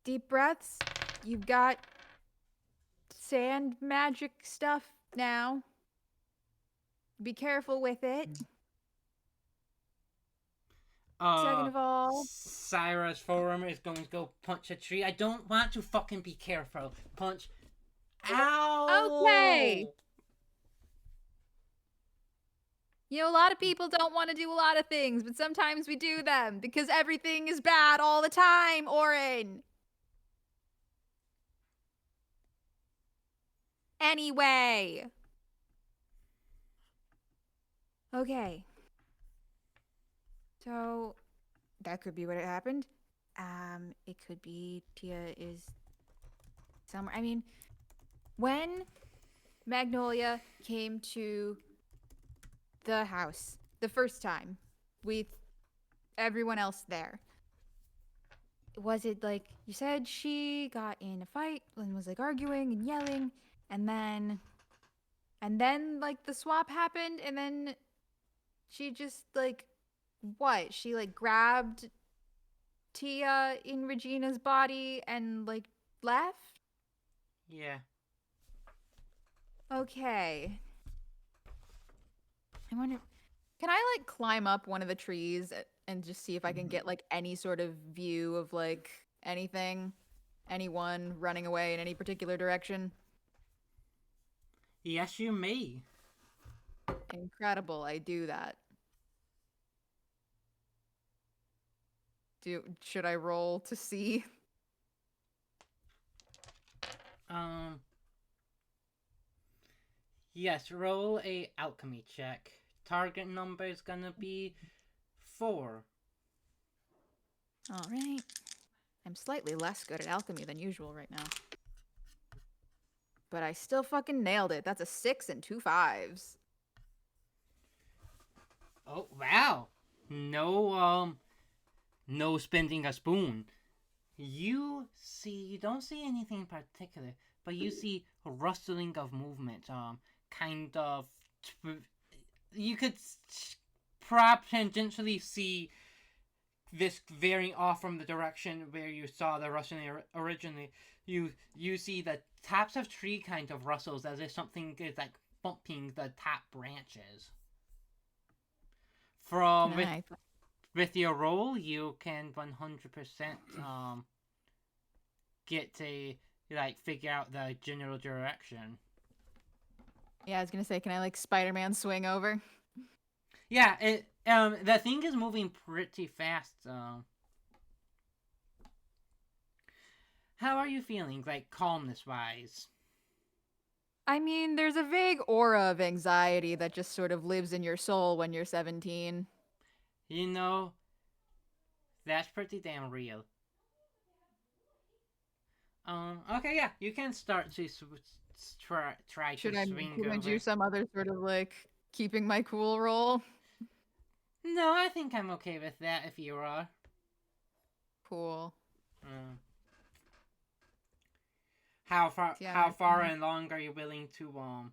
deep breaths. You've got sand magic stuff now. Be careful with it. Second of all, Cyrus Forum is going to go punch a tree. I don't want to fucking be careful. Punch. Ow! Okay. You know, a lot of people don't want to do a lot of things, but sometimes we do them because everything is bad all the time, Orin. Anyway. Okay. So, that could be what happened. It could be Tia is somewhere. I mean, when Magnolia came to the house the first time with everyone else there, was it like you said she got in a fight and was like arguing and yelling, and then like the swap happened, and then she just like what? She like grabbed Tia in Regina's body and like left? Yeah. Okay. I wonder, can I like climb up one of the trees and just see if I can get like any sort of view of like anything, anyone running away in any particular direction? Yes, you may. Incredible, I do that. Should I roll to see? Yes, roll a alchemy check. Target number is gonna be 4. All right. I'm slightly less good at alchemy than usual right now. But I still fucking nailed it. That's a 6 and 2 5s. Oh, wow. No spending a spoon. You don't see anything in particular, but you see a rustling of movement, kind of, you could perhaps tangentially see this veering off from the direction where you saw the rustling originally. You see the tops of tree kind of rustles as if something is like bumping the top branches. With your roll, you can 100% get to like figure out the general direction. Yeah, I was gonna say, can I like Spider-Man swing over? Yeah, the thing is moving pretty fast. How are you feeling, like calmness-wise? I mean, there's a vague aura of anxiety that just sort of lives in your soul when you're 17. You know, that's pretty damn real. Okay, yeah, you can start to try Should to I swing should I over. do some other sort of like keeping my cool roll? No, I think I'm okay with that if you are. Cool. Um, how far? Yeah, How far I- and long are you willing to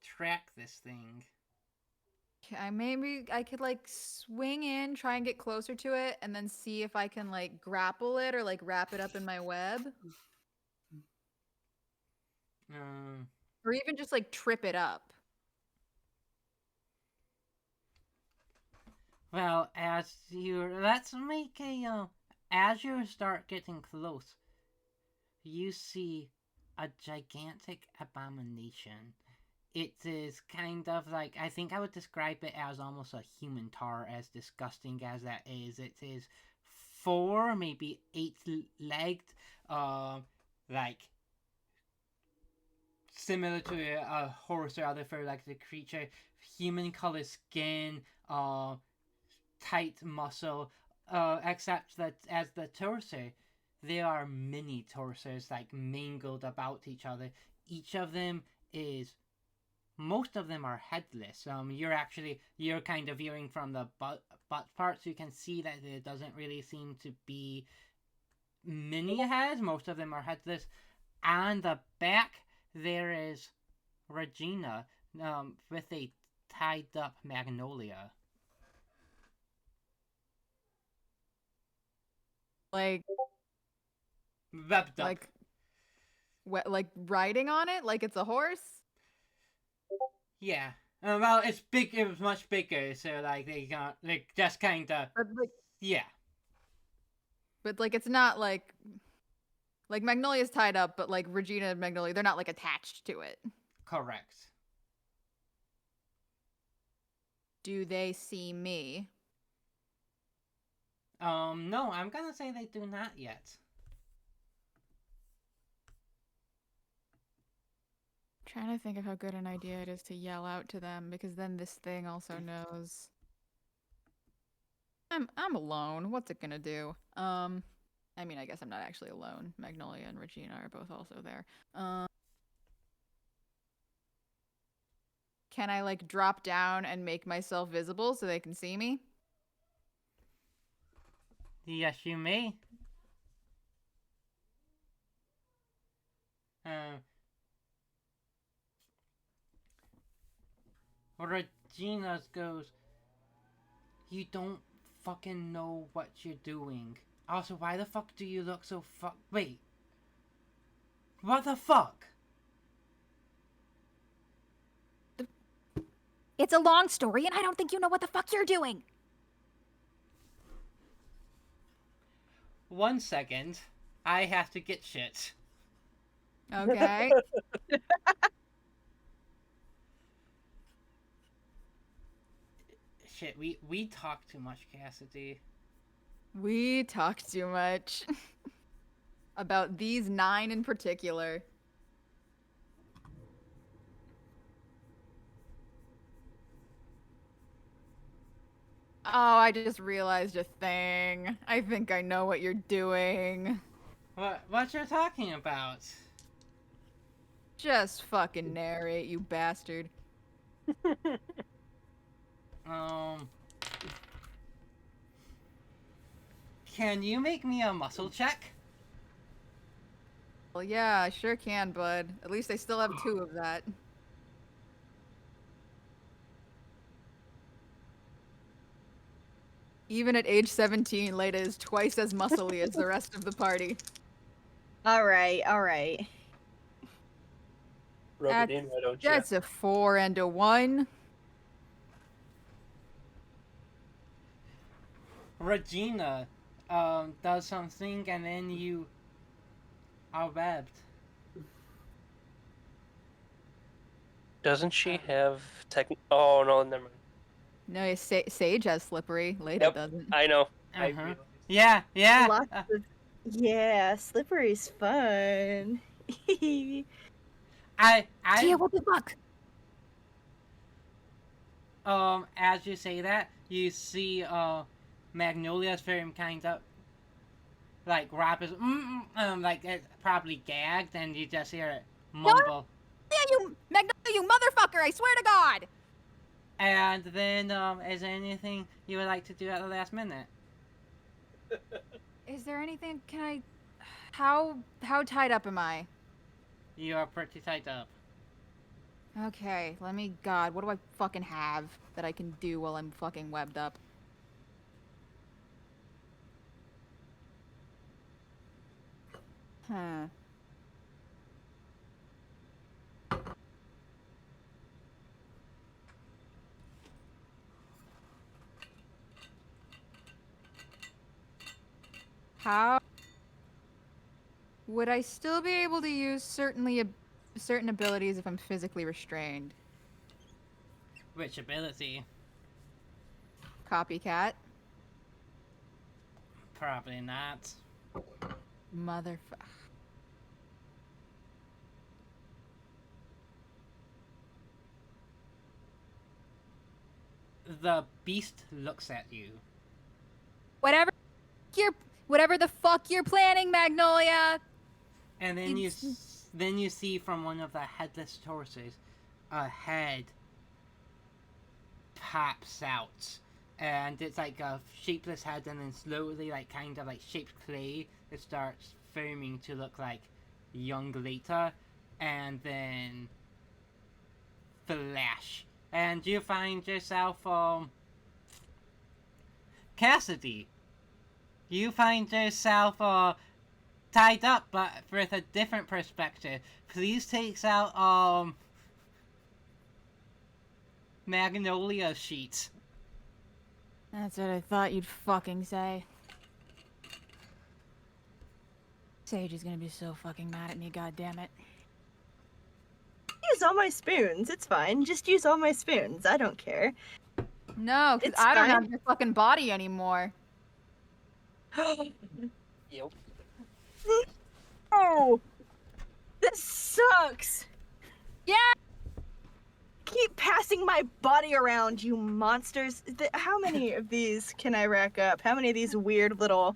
track this thing? Maybe I could like swing in, try and get closer to it, and then see if I can like grapple it or like wrap it up in my web, Um, or even just like trip it up. well, let's make a as you start getting close, you see a gigantic abomination. It is kind of like, I think I would describe it as almost a human tar, as disgusting as that is. It is 4, maybe 8-legged, like similar to a horse or other fur-like the creature, human color skin, tight muscle, except that as the torso, there are many torsos like mingled about each other. Each of them is Most of them are headless. You're kind of viewing from the butt part, so you can see that there doesn't really seem to be many heads. Most of them are headless. And the back, there is Regina, with a tied up Magnolia. Like Webbed up. like riding on it like it's a horse. Yeah. Well, it's big. It was much bigger, so like they got like just kind of. Yeah. But like it's not like Magnolia's tied up, but like Regina and Magnolia, they're not like attached to it. Correct. Do they see me? No, I'm gonna say they do not yet. Trying to think of how good an idea it is to yell out to them, because then this thing also knows I'm alone. What's it gonna do? I mean, I guess I'm not actually alone. Magnolia and Regina are both also there. Can I like drop down and make myself visible so they can see me? Yes, you may. Regina goes, "You don't fucking know what you're doing. Also, why the fuck do you look so Wait. What the fuck?" It's a long story, and I don't think you know what the fuck you're doing. 1 second. I have to get shit. Okay. Shit, we talk too much, Cassidy. We talk too much. About these 9 in particular. Oh, I just realized a thing. I think I know what you're doing. What you're talking about? Just fucking narrate, you bastard. Can you make me a muscle check? Well, yeah, I sure can, bud. At least I still have 2 of that. Even at age 17, Leda is twice as muscly as the rest of the party. All right, all right. Rub it in, why don't you? That's a 4 and a 1. Regina, does something and then you are webbed. Doesn't she have Oh no, never mind. No, Sage has slippery. Leda Yep. doesn't. I know. I Uh-huh. realized. Yeah. Lots of... Yeah, slippery's fun. Tia, what the fuck? As you say that, you see Magnolia's very kind of like rappers, like it's probably gagged, and you just hear it mumble. Yeah, you Magnolia, you motherfucker! I swear to God. And then, is there anything you would like to do at the last minute? Is there anything? Can I? How tied up am I? You are pretty tight up. Okay, let me. God, what do I fucking have that I can do while I'm fucking webbed up? Huh. How would I still be able to use certain abilities if I'm physically restrained? Which ability? Copycat. Probably not. Motherfucker. The beast looks at you. Whatever the fuck you're planning, Magnolia. And then then you see from one of the headless torsos, a head pops out, and it's like a shapeless head, and then slowly, like kind of like shaped clay, it starts forming to look like young Lita, and then flash, and you find yourself Cassidy. You find yourself tied up, but with a different perspective. Please takes out Magnolia sheet. That's what I thought you'd fucking say. Sage is gonna be so fucking mad at me, goddammit. Use all my spoons. It's fine. Just use all my spoons. I don't care. No, because It's I don't fine. have your fucking body anymore. Yep. Oh, this sucks. Yeah. Keep passing my body around, you monsters. How many of these can I rack up? How many of these weird little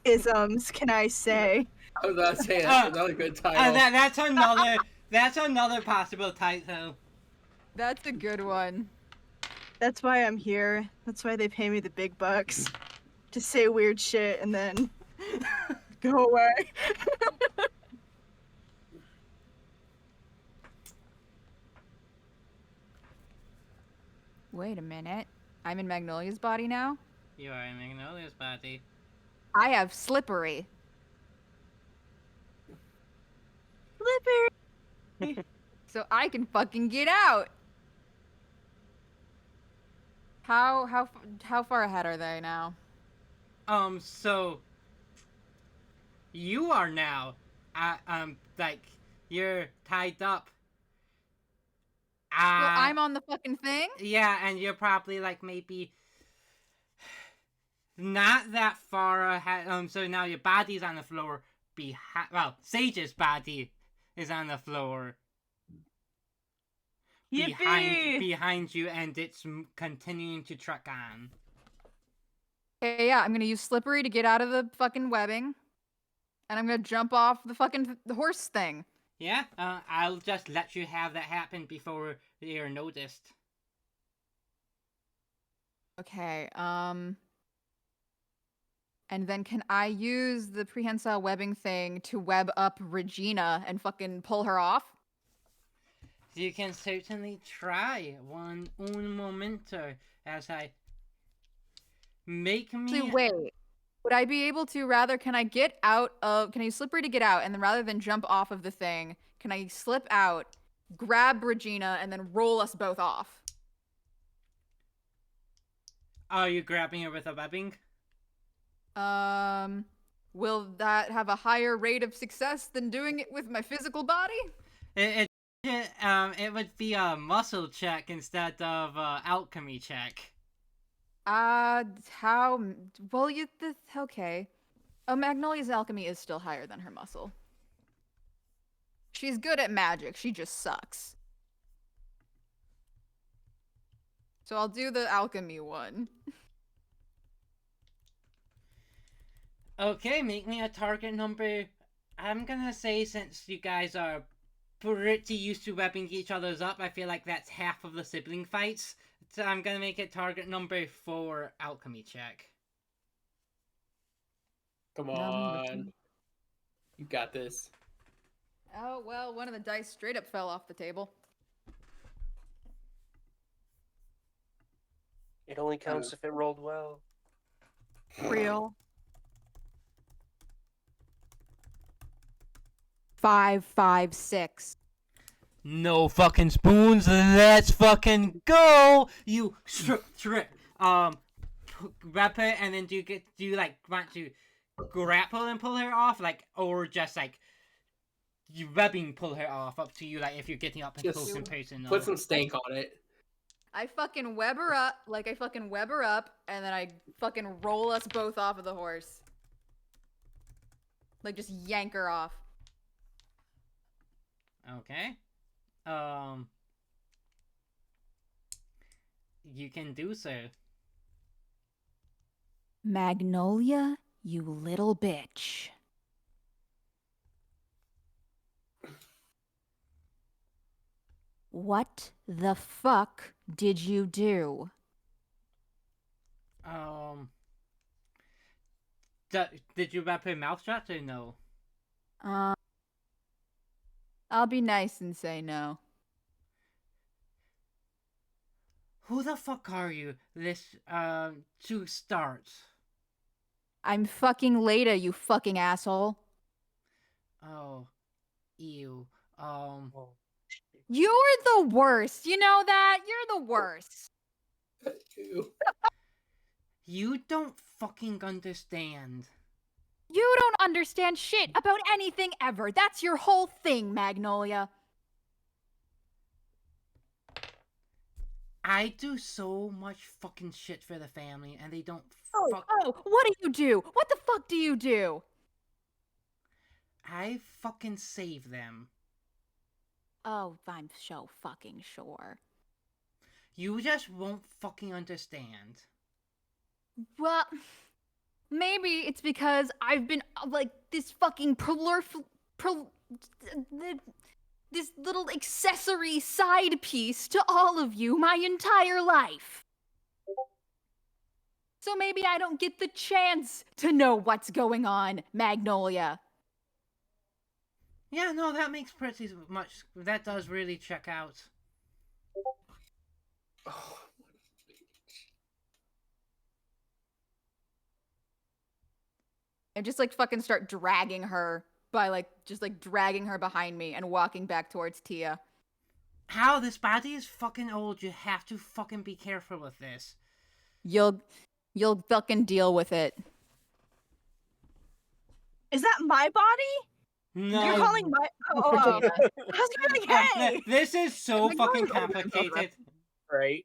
isms can I say? I was about to say that's another good title. That's another possible title. That's a good one. That's why I'm here. That's why they pay me the big bucks. To say weird shit and then go away. Wait a minute. I'm in Magnolia's body now? You are in Magnolia's body. I have slippery. Slippery. So I can fucking get out. How far ahead are they now? So you are now, like you're tied up. Well, I'm on the fucking thing? Yeah, and you're probably like maybe not that far ahead. So now your body's on the floor behind. Well, Sage's body is on the floor Yippee! behind you, and it's continuing to truck on. Okay, yeah, I'm gonna use slippery to get out of the fucking webbing. And I'm gonna jump off the fucking horse thing. Yeah, I'll just let you have that happen before you're noticed. Okay, and then can I use the prehensile webbing thing to web up Regina and fucking pull her off? You can certainly try. Un momento as I make me. So wait, would I be able to can I get out of, can I use slippery to get out, and then rather than jump off of the thing, can I slip out, grab Regina, and then roll us both off? Are you grabbing her with a webbing? Will that have a higher rate of success than doing it with my physical body? It would be a muscle check instead of alchemy check. Okay. Oh, Magnolia's alchemy is still higher than her muscle. She's good at magic, she just sucks. So I'll do the alchemy one. Okay, make me a target number. I'm gonna say since you guys are pretty used to webbing each other's up, I feel like that's half of the sibling fights. So I'm gonna make it target number 4 alchemy check. Come Number on. You got this. Oh, well, one of the dice straight up fell off the table. It only counts if it rolled well. Real. 5, 5, 6. No fucking spoons, let's fucking go! You grab her, and then do you like want to grapple and pull her off, like, or just like you webbing pull her off? Up to you, like if you're getting up and Just close in person. Put some stank on it. I fucking web her up, and then I fucking roll us both off of the horse. Like, just yank her off. Okay. You can do so. Magnolia, you little bitch. What the fuck did you do? Did you wrap her mouth shut or no? I'll be nice and say no. Who the fuck are you? To start. I'm fucking Leda, you fucking asshole. Oh, ew. Oh, You're the worst. You know that? You're the worst. Ew. You don't fucking understand. You don't understand shit about anything ever. That's your whole thing, Magnolia. I do so much fucking shit for the family, and they don't fuck. Oh, what do you do? What the fuck do you do? I fucking save them. Oh, I'm so fucking sure. You just won't fucking understand. Well, maybe it's because I've been like this fucking this little accessory side piece to all of you my entire life. So maybe I don't get the chance to know what's going on, Magnolia. Yeah, no, that makes pretty much. That does really check out. Oh, And just like fucking start dragging her by like just like dragging her behind me and walking back towards Tia. How this body is fucking old. You have to fucking be careful with this. You'll fucking deal with it. Is that my body? No. You're calling my. Oh. I was gonna be like, hey! This is so Like, fucking going over complicated. right.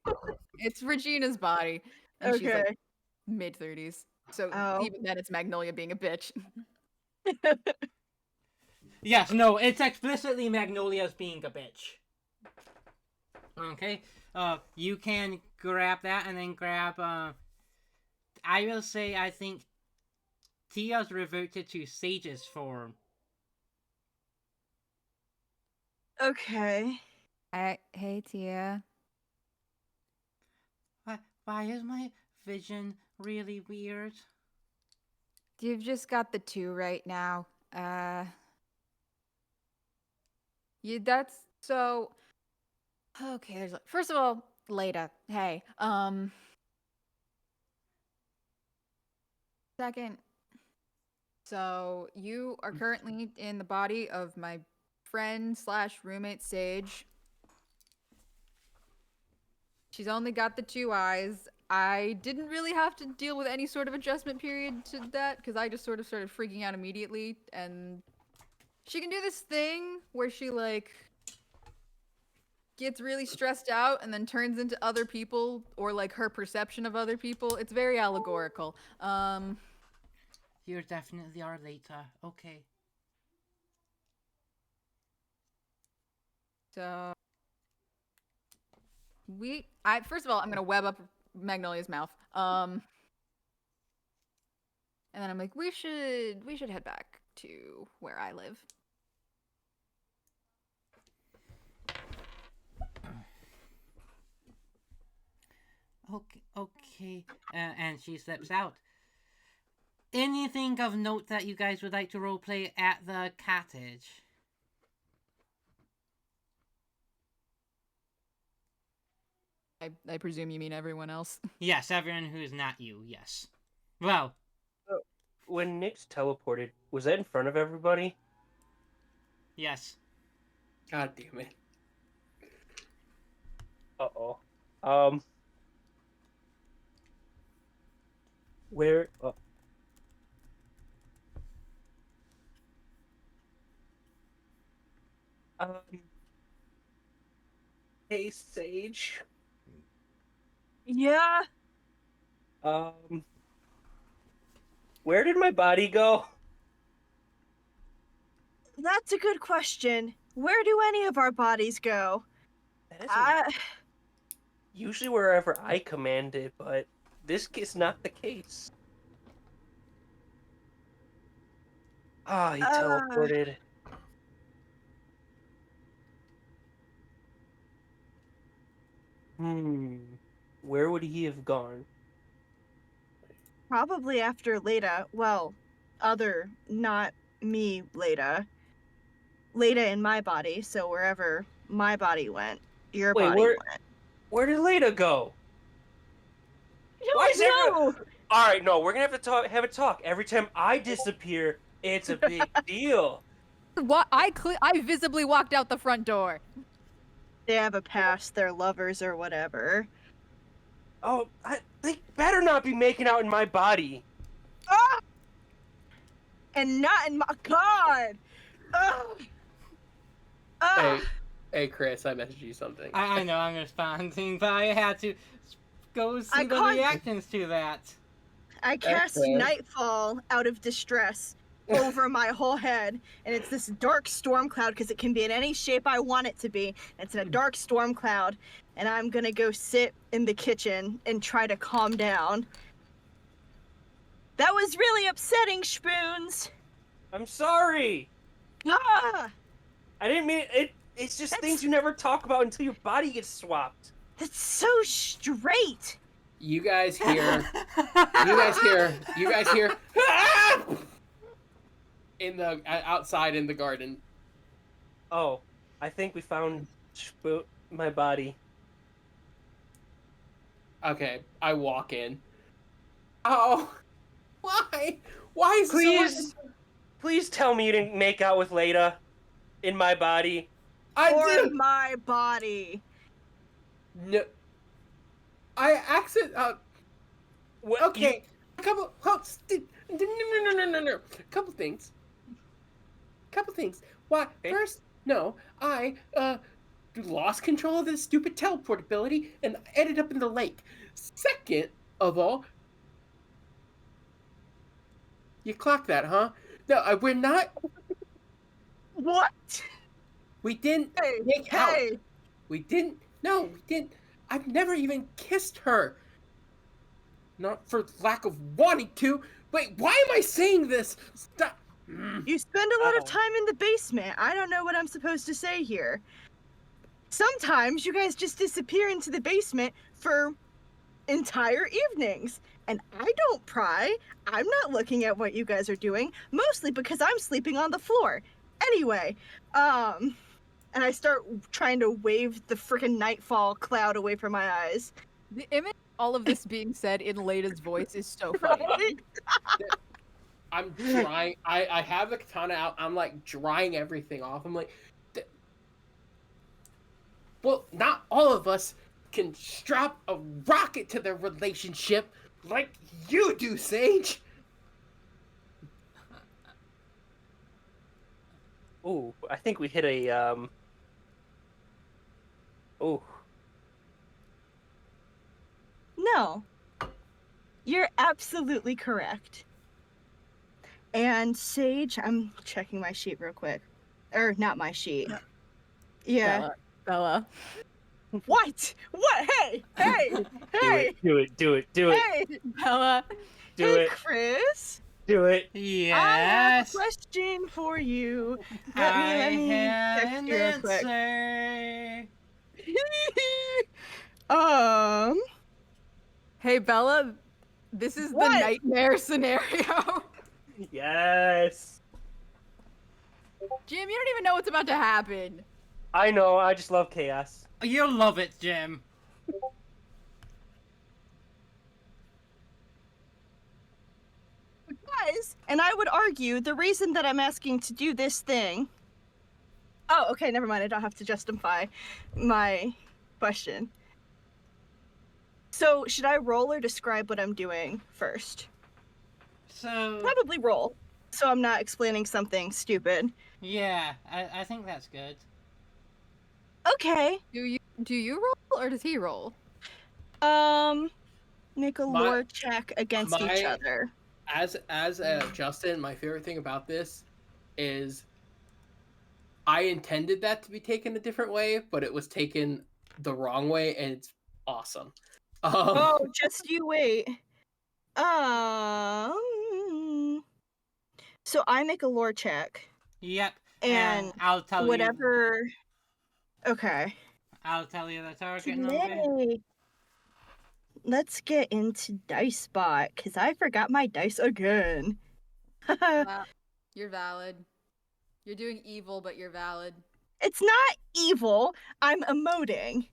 It's Regina's body. And she's Okay. like mid-30s. So Oh. even then it's Magnolia being a bitch. Yes, no, it's explicitly Magnolia's being a bitch. Okay, you can grab that and then grab, I will say I think Tia's reverted to Sage's form. Okay. Hey Tia. Why is my vision really weird? You've just got the 2 right now. That's so okay, there's first of all, Leda, hey. Second, so you are currently in the body of my friend / roommate Sage. She's only got the 2 eyes. I didn't really have to deal with any sort of adjustment period to that because I just sort of started freaking out immediately. And she can do this thing where she like gets really stressed out and then turns into other people or like her perception of other people. It's very allegorical. You definitely are later. Okay. So first of all, I'm gonna web up Magnolia's mouth. And And then I'm like, we should head back to where I live. Okay. And she slips out. Anything of note that you guys would like to roleplay at the cottage? I presume you mean everyone else. Yes, everyone who is not you, yes. Well, When Nyx teleported, was that in front of everybody? yes. God damn it. Uh-oh. Where... Hey, Sage. Yeah. Where did my body go? That's a good question. Where do any of our bodies go? That isn't usually wherever I command it, but this is not the case. Ah, he teleported. Where would he have gone? Probably after Leda. Well, not me, Leda. Leda in my body, so wherever my body went, your body went. Where did Leda go? I don't know! All right, no, we're gonna have a talk. Every time I disappear, it's a big deal. What I visibly walked out the front door. They have a past, they're lovers or whatever. Oh, they better not be making out in my body. Ah! And not in my God! Hey, Chris, I messaged you something. I know I'm responding, but I had to go see the reactions to that. I cast Nightfall out of distress over my whole head, and it's this dark storm cloud because it can be in any shape I want it to be. It's in a dark storm cloud, and I'm gonna go sit in the kitchen and try to calm down. That was really upsetting, Spoons. I'm sorry. Ah! I didn't mean it. It's just things you never talk about until your body gets swapped. That's so straight. You guys hear in the outside in the garden. Oh, I think we found my body. Okay, I walk in. Oh, why? Why is Please tell me you didn't make out with Leda in my body. I did. My body. No. I okay. A couple. No. Couple things. Why? Okay. First, no. I lost control of this stupid teleportability and ended up in the lake. Second of all, you clocked that, huh? No, we're not. What? We didn't make out. We didn't. No, we didn't. I've never even kissed her. Not for lack of wanting to. Wait, why am I saying this? Stop. You spend a lot of time in the basement. I don't know what I'm supposed to say here. Sometimes you guys just disappear into the basement for entire evenings. And I don't pry. I'm not looking at what you guys are doing, mostly because I'm sleeping on the floor. Anyway, and I start trying to wave the freaking nightfall cloud away from my eyes. The image, all of this being said in Leda's voice, is so funny. I'm drying. I have the katana out. I'm like drying everything off. I'm like, well, not all of us can strap a rocket to their relationship like you do, Sage. Ooh, I think we hit a Ooh. No. You're absolutely correct. And Sage, I'm checking my sheet real quick. Or not my sheet. Yeah. Bella. What? What? Hey! Do it. Hey, Bella. Do hey, it. Chris. Do it. I have a Yes. question for you. I Let me have text an you real quick. answer. Hey Bella, this is What? the nightmare scenario. Yes. Jim, you don't even know what's about to happen. I know. I just love chaos. You'll love it, Jim. Guys, and I would argue the reason that I'm asking to do this thing. Oh, okay, never mind. I don't have to justify my question. So, should I roll or describe what I'm doing first? So, Probably roll, so I'm not explaining something stupid. yeah, I think that's good. Okay. Do you roll or does he roll? Make a My- lore check against each my- other. As Justin, my favorite thing about this is I intended that to be taken a different way, but it was taken the wrong way, and it's awesome. Oh, just you wait. So I make a lore check, Yep. and I'll tell you. whatever. Okay. I'll tell you the target number. Today, let's get into dice bot because I forgot my dice again. You're valid. You're doing evil, but you're valid. It's not evil. I'm emoting.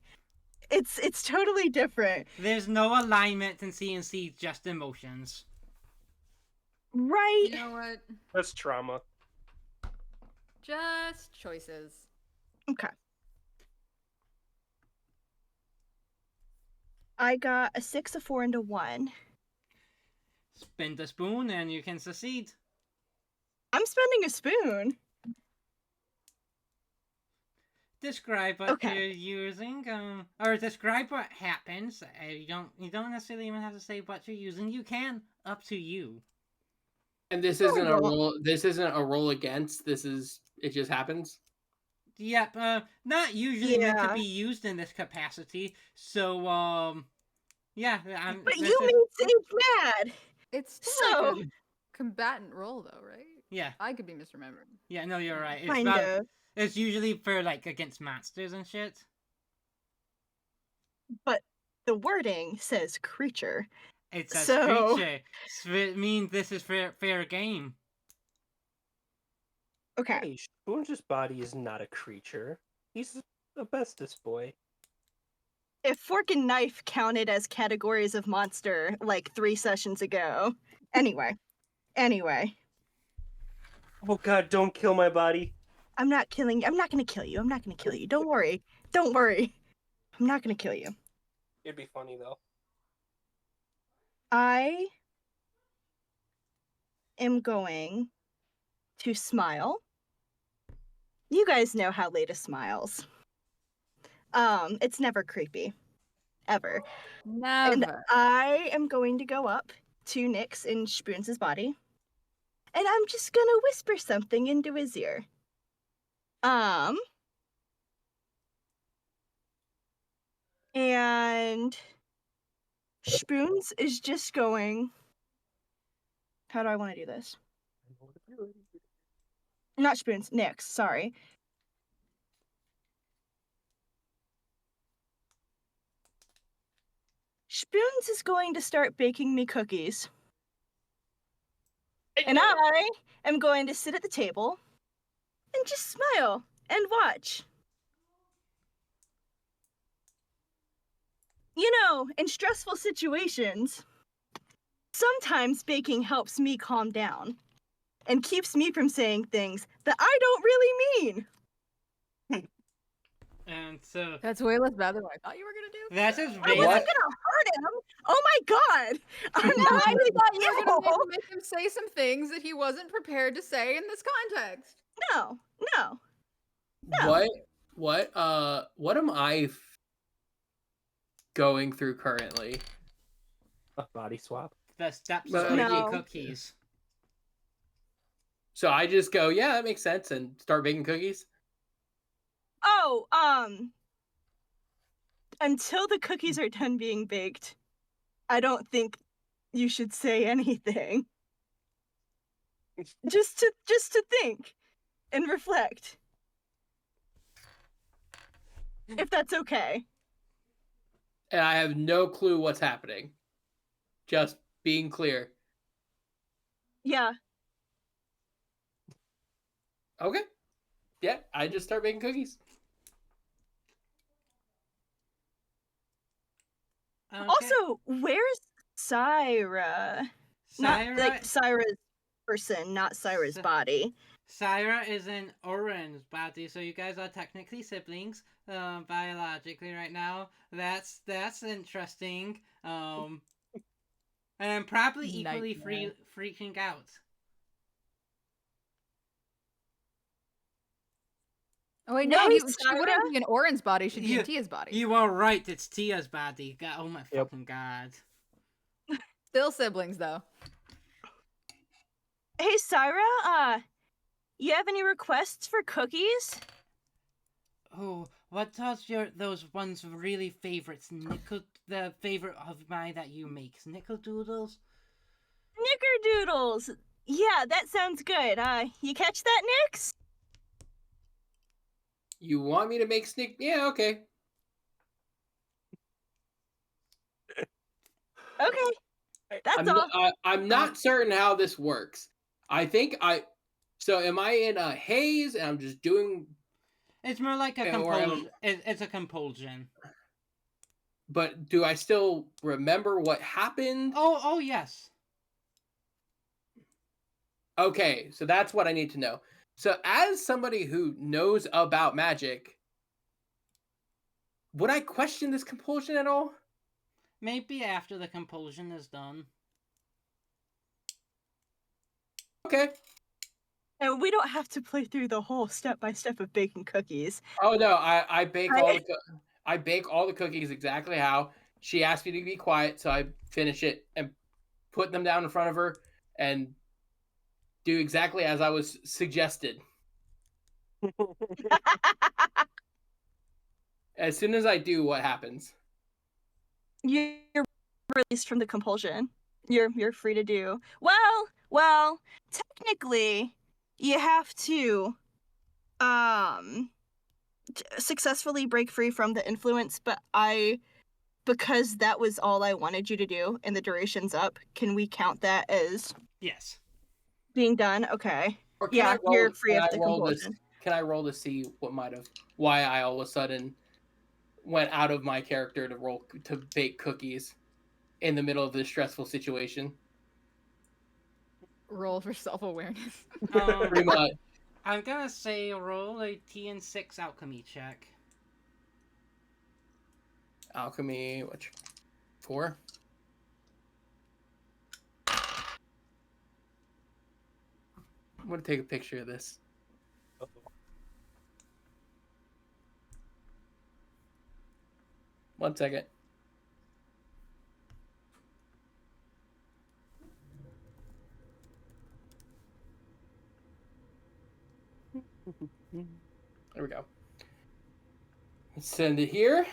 It's totally different. There's no alignment in CNC, just emotions. Right? You know what? That's trauma. Just choices. Okay. I got a 6, a 4, and a 1. Spin the spoon and you can succeed. I'm spending a spoon. Describe what Okay. you're using, or describe what happens. You don't necessarily even have to say what you're using. You can, up to you. And this isn't a roll. This isn't a roll against. This is it. Just happens. Yep. Not usually meant to Yeah. be used in this capacity. So, yeah. But you made Sage mad. It's still like So, a combatant roll, though, right? Yeah. I could be misremembering. Yeah. No, you're right. kind of. It's usually for like against monsters and shit. But the wording says creature. It's a So- creature. It means this is fair game. Okay. Hey, Spoon's body is not a creature. He's a bestest boy. If fork and knife counted as categories of monster like 3 sessions ago. Anyway. Oh god, don't kill my body. I'm not gonna kill you. Don't worry. I'm not gonna kill you. It'd be funny though. I am going to smile. You guys know how Leda smiles. It's never creepy. Ever. And Never. I am going to go up to Nyx in Spoons' body. And I'm just gonna whisper something into his ear. And Spoons is just going. How do I want to do this? Not Spoons, Nyx, sorry. Spoons is going to start baking me cookies. And I am going to sit at the table and just smile and watch. You know, in stressful situations, sometimes baking helps me calm down and keeps me from saying things that I don't really mean. And so That's way less bad than what I thought you were gonna do. that's just I basic. wasn't gonna hurt him. Oh my god! I'm No, not I even thought you were gonna evil. make him say some things that he wasn't prepared to say in this context. No. No. What am I going through currently? A body swap. The steps No. of making No. cookies. So I just go, yeah, that makes sense, and start baking cookies. Oh, until the cookies are done being baked, I don't think you should say anything. just to think and reflect. If that's okay. And I have no clue what's happening. Just being clear. Yeah. Okay. Yeah, I just start making cookies. Okay. Also, where's Syra? Not Syra, like Syra's person, not Syra's body. Syra is an orange body, so you guys are technically siblings, biologically right now. That's interesting. And I'm probably equally Nightmare. freaking out. Oh wait, No, no, she Sarah? wouldn't be an Orin's body. She'd be You- in Tia's body. You are right. It's Tia's body. God, oh my Yep. fucking god. Still siblings though. Hey, Syra, you have any requests for cookies? Oh, what are those ones really favorites? The favorite of mine that you make, Snickerdoodles? Snickerdoodles! Yeah, that sounds good. You catch that, Nix? You want me to make snick? Yeah, okay. Okay. That's all. I'm not certain how this works. I think So am I in a haze and I'm just doing? It's more like a Yeah, or compulsion. It's a compulsion. But do I still remember what happened? Oh yes. Okay, so that's what I need to know. So as somebody who knows about magic, would I question this compulsion at all? Maybe after the compulsion is done. Okay. And we don't have to play through the whole step-by-step of baking cookies. Oh no, I bake I bake all the cookies exactly how she asked me to be quiet, so I finish it and put them down in front of her and do exactly as I was suggested. As soon as I do, what happens? You're released from the compulsion. You're free to do. Well, technically, you have to successfully break free from the influence, but because that was all I wanted you to do and the duration's up, can we count that as Yes. being done? Okay. Or can Yeah, I roll, you're free can of I the roll this? compulsion. Can I roll to see why I all of a sudden went out of my character to bake cookies in the middle of this stressful situation? Roll for self-awareness. Pretty much. I'm gonna say roll a TN6 alchemy check. Alchemy, 4? I'm gonna take a picture of this. One second. There we go. Let's send it here.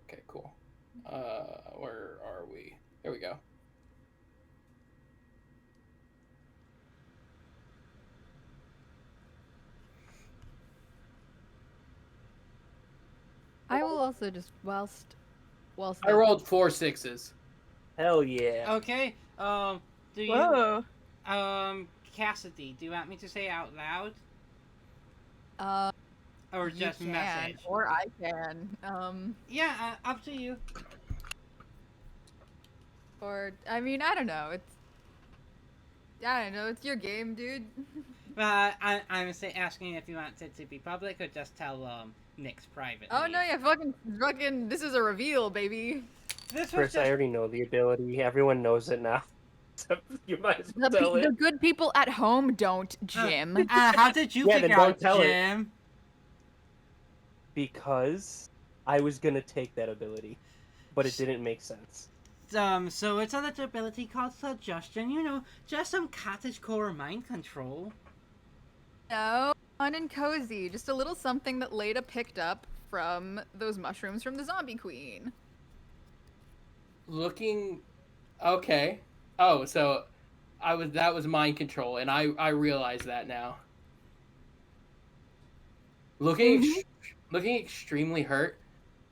Okay, cool. Where are we? There we go. I will also just whilst I rolled 4 6s. Hell yeah. Okay. Do you? Whoa. Cassidy, do you want me to say out loud or you just can, message? or I can. Yeah, up to you. Or I mean, I don't know. It's your game, dude. I'm asking if you want it to be public or just tell Nick's privately. Oh no, yeah, fucking. This is a reveal, baby. This was Chris, I just... already know the ability. Everyone knows it now. So you might as well The, tell the it. good people at home don't, Jim. How did you Yeah, figure then don't out, tell it. Jim? Because I was gonna take that ability, but it didn't make sense. So it's a little ability called Suggestion. You know, just some cottagecore mind control. No, fun and cozy. Just a little something that Leda picked up from those mushrooms from the Zombie Queen. looking. Okay. Oh, so that was mind control, and I realize that now. Looking Mhm. looking extremely hurt.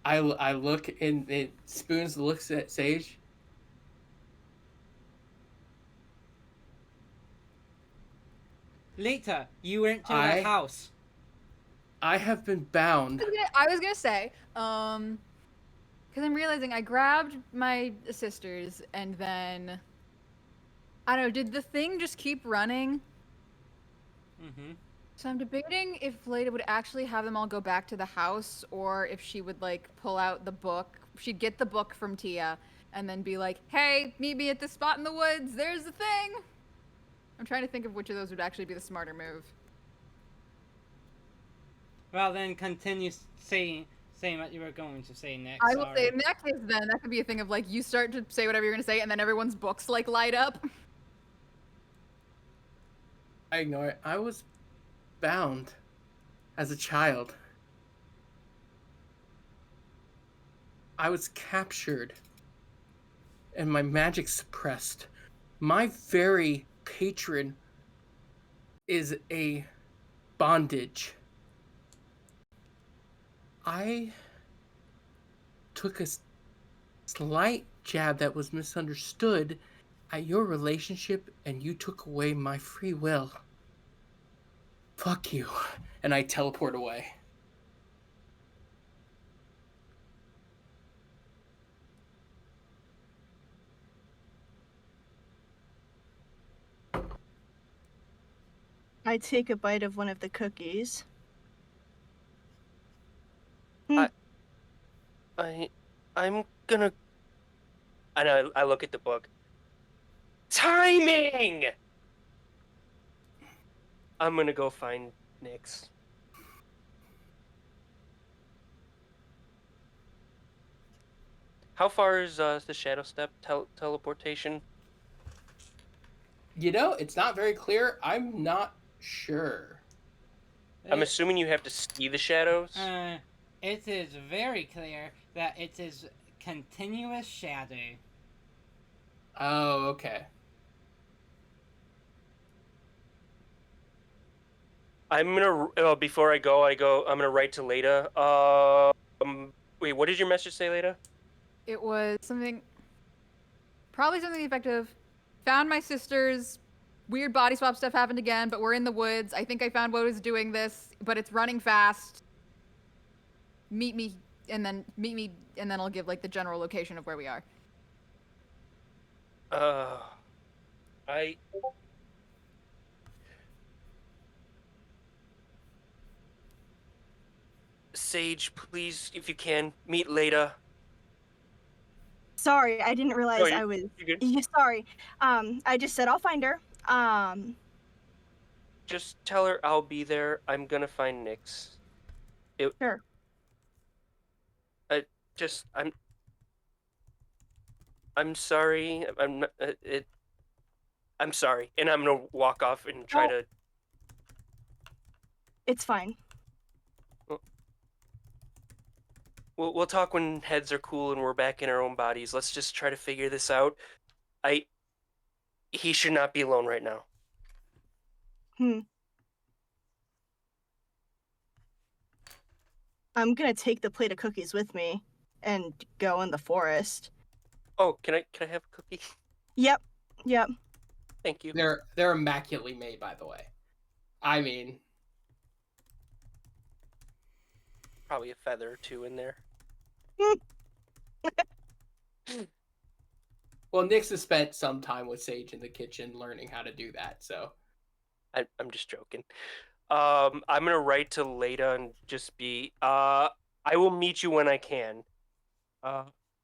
I look and Spoons looks at Sage. Later, you went to the I house. I have been bound. I was gonna say, because I'm realizing I grabbed my sisters and then I don't know. Did the thing just keep running? Mm-hmm. So I'm debating if Leda would actually have them all go back to the house, or if she would like pull out the book. She'd get the book from Tia, and then be like, "Hey, meet me at this spot in the woods. There's the thing." I'm trying to think of which of those would actually be the smarter move. Well, then continue saying what you were going to say next. I will Sorry. say in that case, then that could be a thing of like you start to say whatever you're gonna say, and then everyone's books like light up. I ignore it. I was bound as a child. I was captured and my magic suppressed. My very patron is a bondage. I took a slight jab that was misunderstood at your relationship, and you took away my free will. Fuck you. And I teleport away. I take a bite of one of the cookies. I'm gonna. And I look at the book. Timing! I'm gonna go find Nyx. How far is the Shadow Step teleportation? You know, it's not very clear. I'm not sure. I'm assuming you have to see the shadows. It is very clear that it is continuous shadow. Oh, okay. I'm gonna before I go. I'm gonna write to Leda. Wait, what did your message say, Leda? It was something, probably something effective. Found my sisters. Weird body swap stuff happened again, but we're in the woods. I think I found what was doing this, but it's running fast. Meet me, and then I'll give like the general location of where we are. I. Sage, please, if you can, meet Leda. Sorry, I didn't realize I was. You're good. Yeah, sorry. I just said I'll find her. Just tell her I'll be there. I'm gonna find Nyx. Sure. I'm sorry. I'm not, I'm sorry, and I'm gonna walk off and try to. It's fine. We'll talk when heads are cool and we're back in our own bodies. Let's just try to figure this out. He should not be alone right now. I'm gonna take the plate of cookies with me and go in the forest. Oh, can I have a cookie? Yep. Thank you. They're immaculately made, by the way. I mean, probably a feather or two in there. Well, Nyx has spent some time with Sage in the kitchen learning how to do that, so. I'm just joking. I'm gonna write to Leda and just be, I will meet you when I can.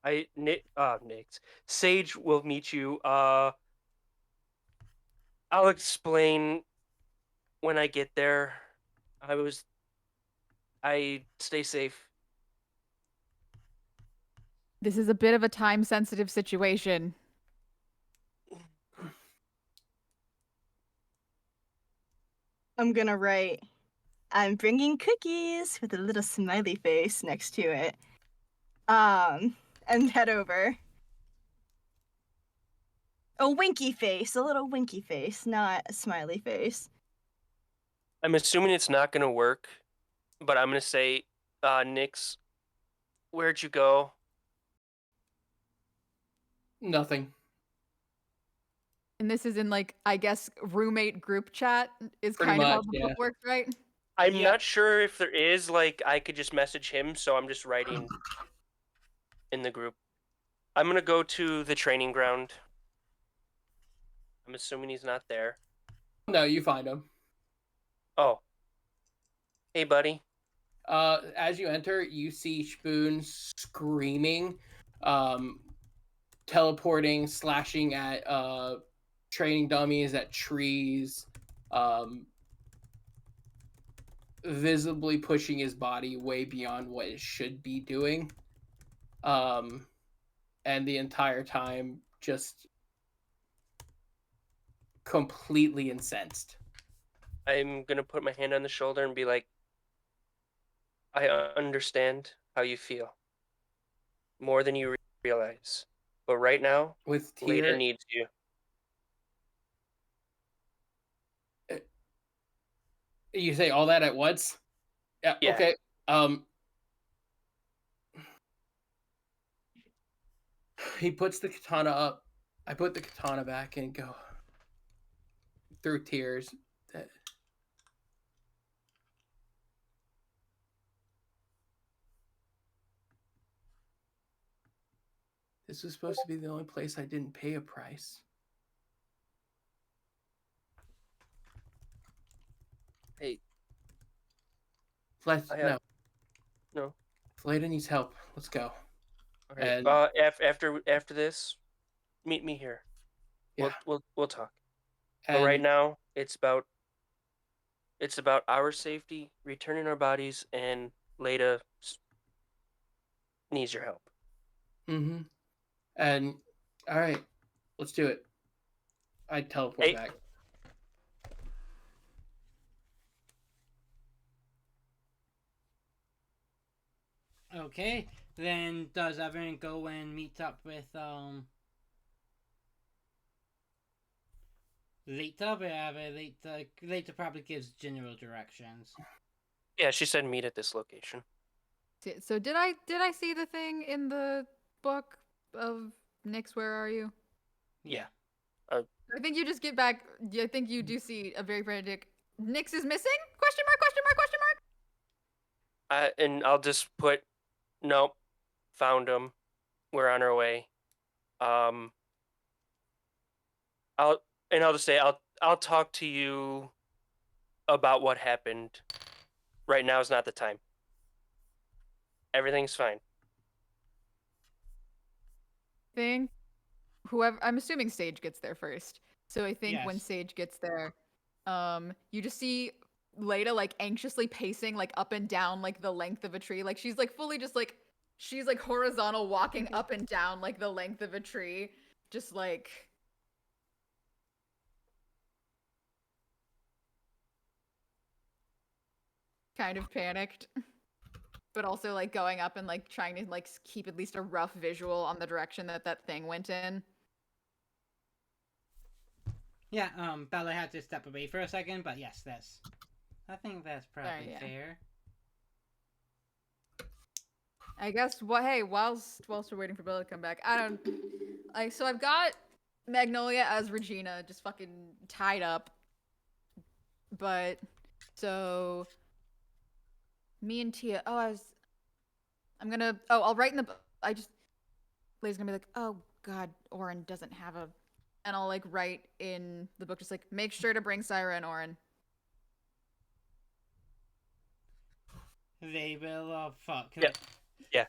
Nyx. Sage will meet you. I'll explain when I get there. I stay safe. This is a bit of a time-sensitive situation. I'm gonna write, I'm bringing cookies with a little smiley face next to it. And head over. A winky face, a little winky face, not a smiley face. I'm assuming it's not gonna work, but I'm gonna say, Nix, where'd you go? Nothing. And this is in like, I guess, roommate group chat is Pretty kind of how much, the yeah. book works, right? I'm Yeah. not sure if there is, like, I could just message him, so I'm just writing in the group. I'm gonna go to the training ground. I'm assuming he's not there. No, you find him. Oh. Hey, buddy. As you enter, you see Spoon screaming, teleporting, slashing at training dummies, at trees, visibly pushing his body way beyond what it should be doing. And the entire time just completely incensed. I'm gonna put my hand on the shoulder and be like, I understand how you feel. More than you realize. But right now, With Leda tear, needs you. you say all that at once? Yeah. Yeah. Okay. He puts the katana up. I put the katana back and go through tears. This was supposed to be the only place I didn't pay a price. Hey, Let's I have- no. no. Leda needs help. Let's go. Okay. And After this, meet me here. yeah. We'll talk. And But right now, it's about our safety, returning our bodies, and Leda needs your help. Mm-hmm. And all right, let's do it. I teleport Hey. back. Okay, then does everyone go and meet up with Lita? Lita probably gives general directions. Yeah, she said meet at this location. So did I see the thing in the book of Nyx? Where are you? Yeah. I think you just get back. I think you do see a very frantic. Nyx is missing? Question mark? Question mark? Question mark? And I'll just put, nope, found him. We're on our way. I'll just say I'll talk to you about what happened. Right now is not the time. Everything's fine. Think whoever, I'm assuming Sage gets there first. So I think when Yes. Sage gets there, you just see Leda like anxiously pacing like up and down like the length of a tree. Like she's like fully just like she's like horizontal walking up and down like the length of a tree. Just like kind of panicked. But also like going up and like trying to like keep at least a rough visual on the direction that that thing went in. Yeah, Bella had to step away for a second, but yes, I think that's probably yeah. fair. I guess whilst we're waiting for Bella to come back, so I've got Magnolia as Regina just fucking tied up. But so me and Tia, I'll write in the Blaze's gonna be like, oh god, Orin doesn't have a, and I'll like write in the book just like, make sure to bring Syra and Orin. They will, fuck. Yeah. Yeah.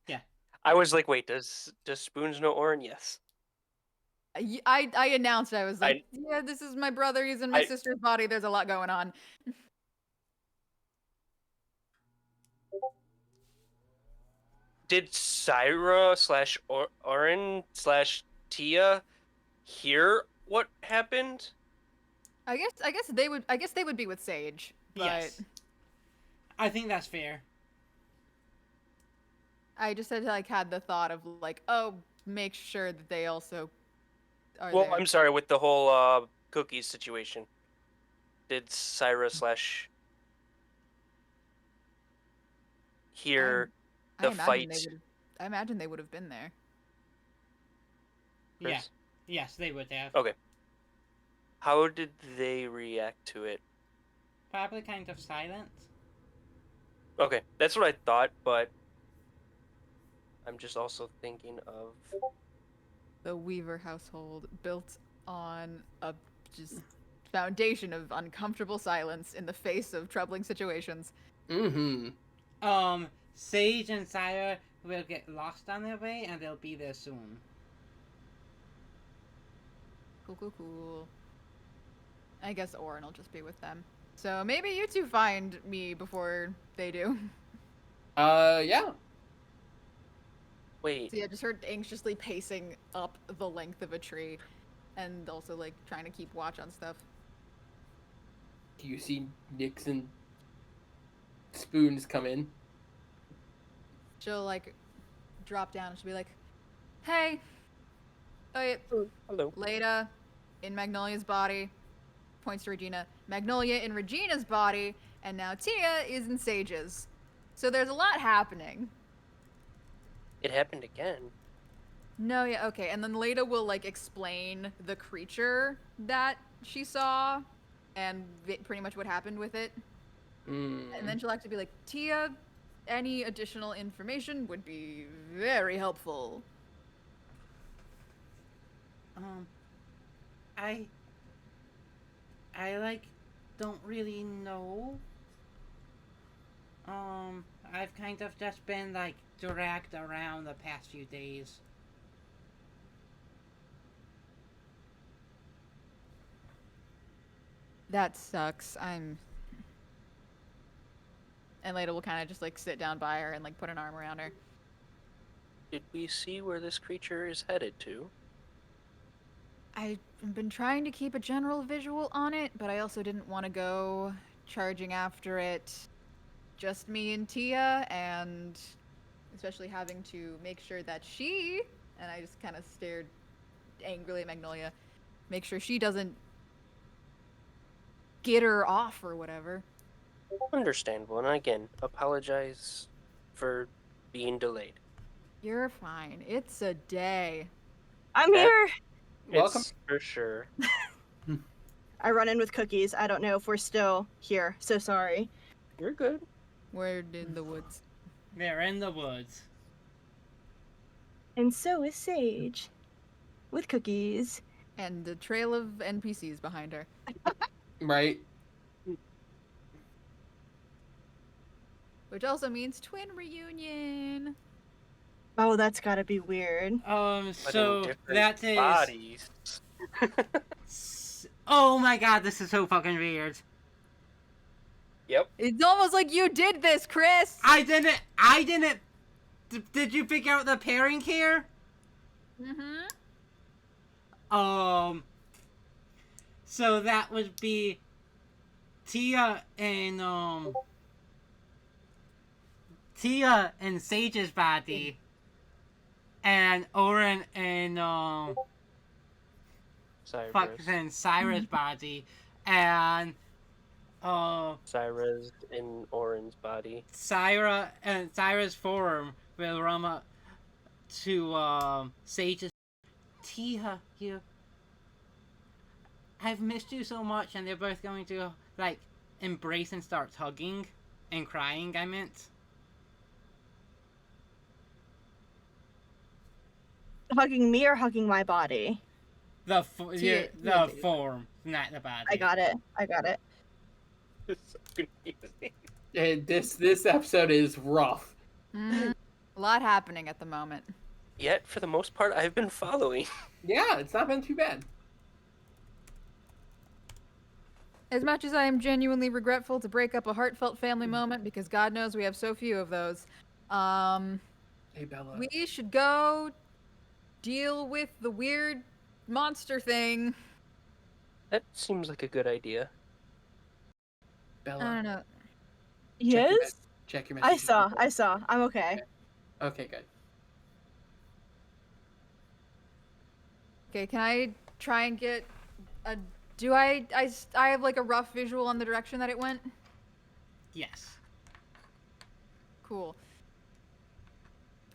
Yeah. I was like, wait, does Spoons know Orin? Yes. I announced, I was like, yeah, this is my brother, he's in my sister's body, there's a lot going on. Did Syra / Orin / Tia hear what happened? I guess they would be with Sage, but Yes. I think that's fair. I just had the thought of like, oh, make sure that they also are Well, there. I'm sorry, with the whole cookies situation. Did Syra slash hear I the imagine fight? I imagine they would have been there. Yeah. Chris? Yes, they would have. Okay. How did they react to it? Probably kind of silent. Okay, that's what I thought, but I'm just also thinking of The Weaver household built on a just foundation of uncomfortable silence in the face of troubling situations. Mm-hmm. Sage and Syra will get lost on their way, and they'll be there soon. Cool. I guess Orin will just be with them. So maybe you two find me before they do. Yeah. wait. So yeah, just her anxiously pacing up the length of a tree, and also like trying to keep watch on stuff. Do you see Nix and Spoons come in? She'll like drop down and she'll be like, "Hey, wait, Hello. Leda in Magnolia's body," points to Regina. Magnolia in Regina's body, and now Tia is in Sage's. So there's a lot happening. It happened again. No, yeah, okay. And then Leda will like explain the creature that she saw and pretty much what happened with it. And then she'll actually be like, "Tia, any additional information would be very helpful." I like don't really know. I've kind of just been like dragged around the past few days. That sucks. And Leda will kind of just like sit down by her and like put an arm around her. Did we see where this creature is headed to? I've been trying to keep a general visual on it, but I also didn't want to go charging after it. Just me and Tia, and especially having to make sure that she, and I just kind of stared angrily at Magnolia, make sure she doesn't get her off or whatever. Understandable, and again, apologize for being delayed. You're fine. It's a day. I'm That- here. Welcome. It's for sure. I run in with cookies. I don't know if we're still here, so sorry. You're good. We're in the woods. They're in the woods. And so is Sage. With cookies. And a trail of NPCs behind her. Right. Which also means twin reunion. Oh, that's gotta be weird. But in So different that is. bodies. Oh my god, this is so fucking weird. Yep. It's almost like you did this, Chris! I didn't. Did you figure out the pairing here? Mm-hmm. So that would be Tia and Sage's body, and Oren and fucking Syra's body, and Syra's in Oren's body. Syra and Syra's form will run up to Sage's. Tia, I've missed you so much, and they're both going to like embrace and start hugging and crying. I meant. Hugging me or hugging my body? The Tia, the form, not the body. I got it. It's so confusing. And this episode is rough. A lot happening at the moment. Yet, for the most part, I've been following. Yeah, it's not been too bad. As much as I am genuinely regretful to break up a heartfelt family moment, because God knows we have so few of those, Hey, Bella. we should go deal with the weird monster thing. That seems like a good idea. Bella. I don't know. Yes? Check your message. I saw. I'm okay. Okay, good. Okay, can I try and get a. Do I have like a rough visual on the direction that it went? Yes. Cool.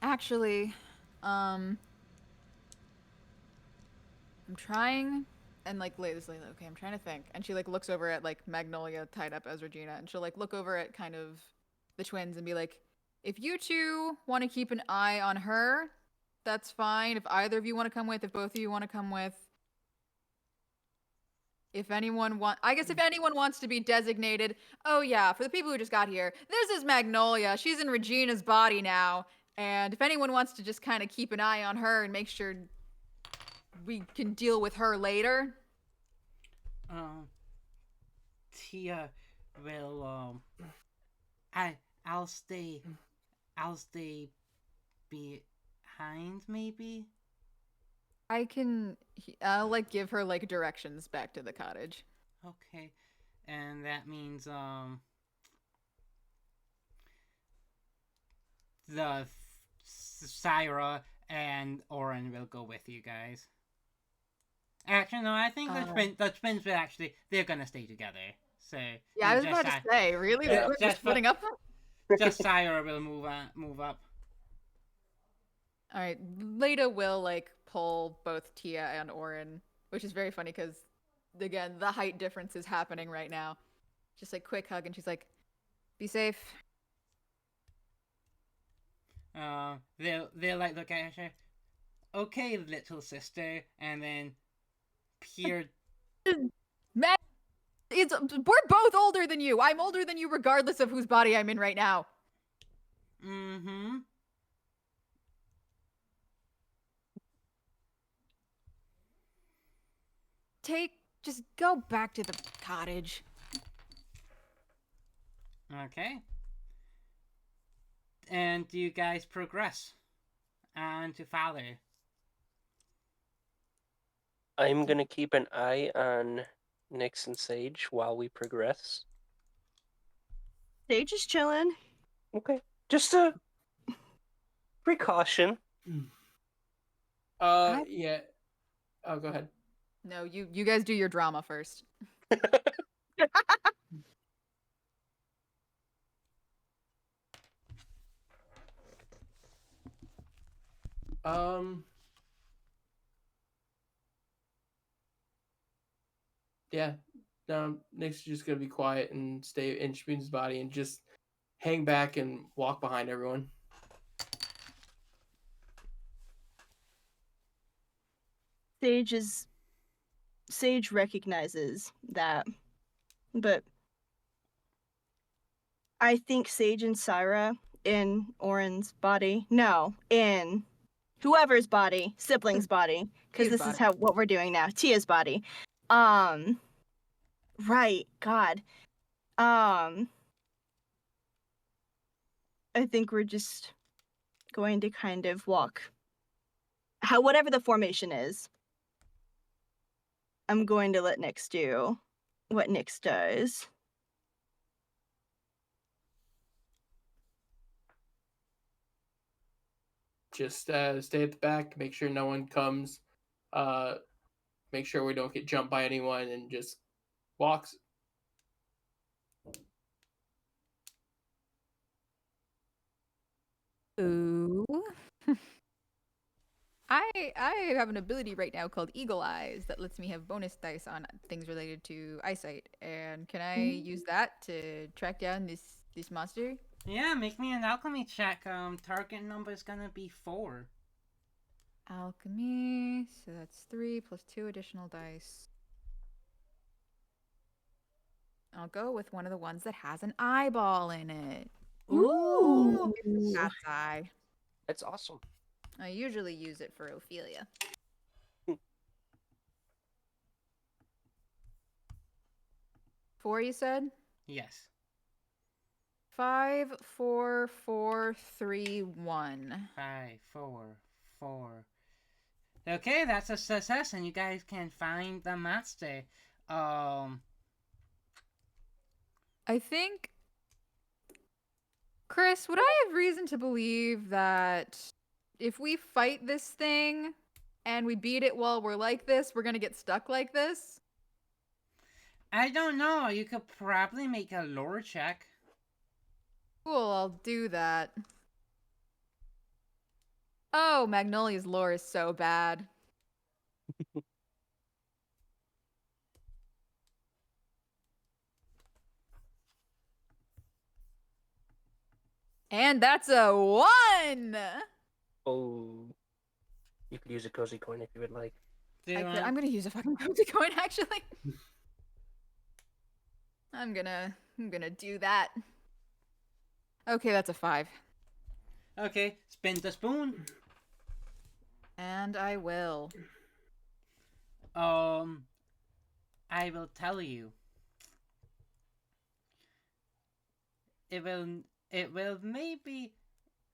Actually, I'm trying and like Layla's like, okay, I'm trying to think. And she like looks over at like Magnolia tied up as Regina, and she'll like look over at kind of the twins and be like, if you two want to keep an eye on her, that's fine. If either of you want to come with, if both of you want to come with, if anyone wants to be designated, oh yeah, for the people who just got here, this is Magnolia. She's in Regina's body now. And if anyone wants to just kind of keep an eye on her and make sure we can deal with her later. Tia will, I'll stay behind, maybe? I'll like give her like directions back to the cottage. Okay. And that means, the Syra and Oren will go with you guys. Actually, no, I think the twins will actually, they're gonna stay together. So yeah, I was about to say, really, Yeah. we're just splitting up. just Syra will move up. All right, Leda will like pull both Tia and Oren, which is very funny because again, the height difference is happening right now. Just like quick hug, and she's like, "Be safe." They'll like look at her. Okay, little sister, and then peer. Matt, we're both older than you. I'm older than you, regardless of whose body I'm in right now. Mm-hmm. Just go back to the cottage. Okay. And do you guys progress? And to follow? I'm gonna keep an eye on Nyx and Sage while we progress. Sage is chilling. Okay. Just a precaution. Yeah. Oh, go ahead. No, you guys do your drama first. Yeah. No, Nick's just gonna be quiet and stay in Spoon's body and just hang back and walk behind everyone. Sage recognizes that, but I think Sage and Syra in Oren's body, no, in whoever's body, sibling's body, because Tia's this is body. what we're doing now. Tia's body. Right, God. I think we're just going to kind of walk. Whatever the formation is, I'm going to let Nyx do what Nyx does. Just stay at the back, make sure no one comes, make sure we don't get jumped by anyone, and just walks. Ooh. I have an ability right now called Eagle Eyes that lets me have bonus dice on things related to eyesight. And can I use that to track down this monster? Yeah, make me an alchemy check. Target number is gonna be 4. Alchemy, so that's 3 plus 2 additional dice. I'll go with one of the ones that has an eyeball in it. Ooh. Cat's eye. That's awesome. I usually use it for Ophelia. 4, you said? Yes. 5, 4, 4, 3, 1. 5, 4, 4. Okay, that's a success, and you guys can find the monster. I think, Chris, would I have reason to believe that if we fight this thing, and we beat it while we're like this, we're gonna get stuck like this? I don't know. You could probably make a lore check. Cool, I'll do that. Oh, Magnolia's lore is so bad. And that's a 1! Oh, you could use a cozy coin if you would like. I'm gonna use a fucking cozy coin, actually. I'm gonna do that. Okay, that's a 5. Okay, spin the spoon. And I will. I will tell you. It will maybe,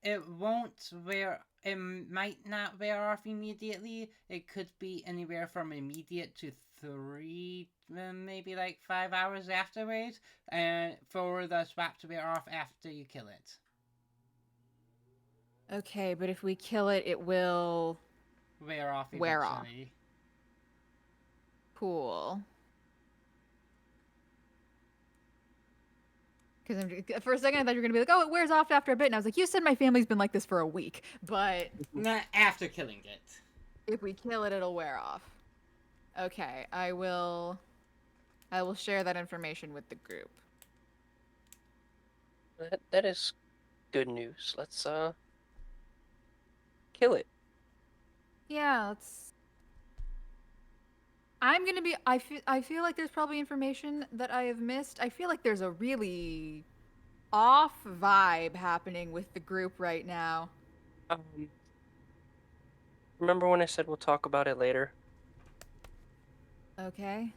it won't wear, it might not wear off immediately. It could be anywhere from immediate to 3, maybe like 5 hours afterwards, for the swap to wear off after you kill it. Okay, but if we kill it, it will Wear off Wear off. eventually. Cool. Because for a second I thought you were gonna be like, oh, it wears off after a bit, and I was like, you said my family's been like this for a week, but Not after killing it. if we kill it, it'll wear off. Okay, I will share that information with the group. That is good news. Let's kill it. Yeah, let's. I feel like there's probably information that I have missed. I feel like there's a really off vibe happening with the group right now. Remember when I said we'll talk about it later? Okay.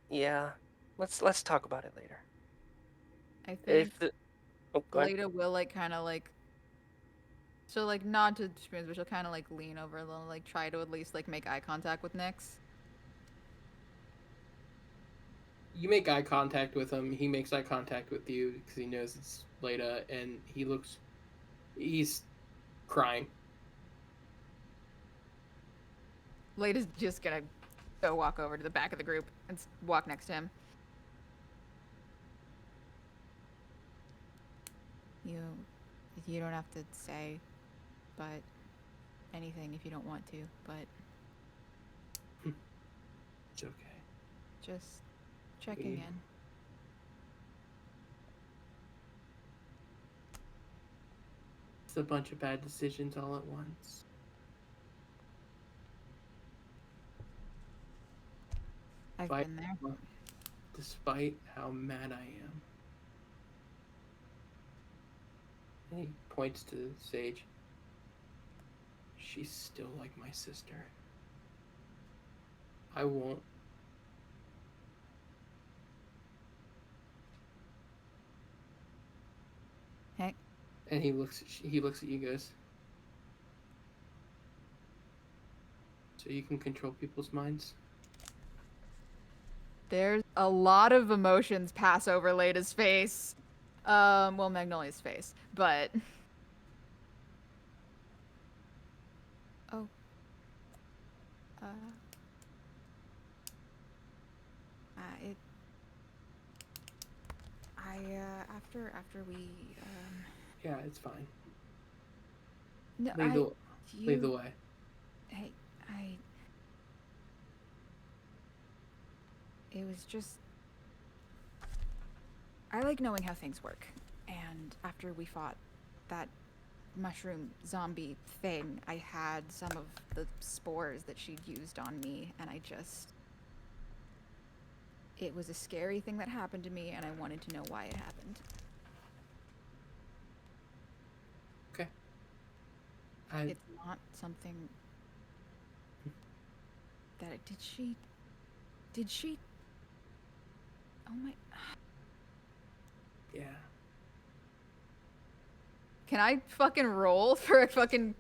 Yeah, let's talk about it later. I think Go ahead. Leda will kind of she'll nod to Spoons, but she'll kind of lean over a little, try to at least make eye contact with Nyx. You make eye contact with him. He makes eye contact with you because he knows it's Leda, and he's crying. Leda's just gonna go walk over to the back of the group and walk next to him. You don't have to say, but anything if you don't want to, but It's okay. just checking in. It's a bunch of bad decisions all at once. I've been there. Despite how mad I am. And he points to Sage. She's still like my sister. I won't. Hey. And he looks at you and goes, so you can control people's minds? There's a lot of emotions pass over Leda's face. Well, Magnolia's face, but... Oh. After we, Yeah, it's fine. No, Lead the way. Hey, it was just... I like knowing how things work. And after we fought that mushroom zombie thing, I had some of the spores that she'd used on me, and it was a scary thing that happened to me, and I wanted to know why it happened. Okay. It's not something that did she oh my... Yeah. Can I fucking roll for fucking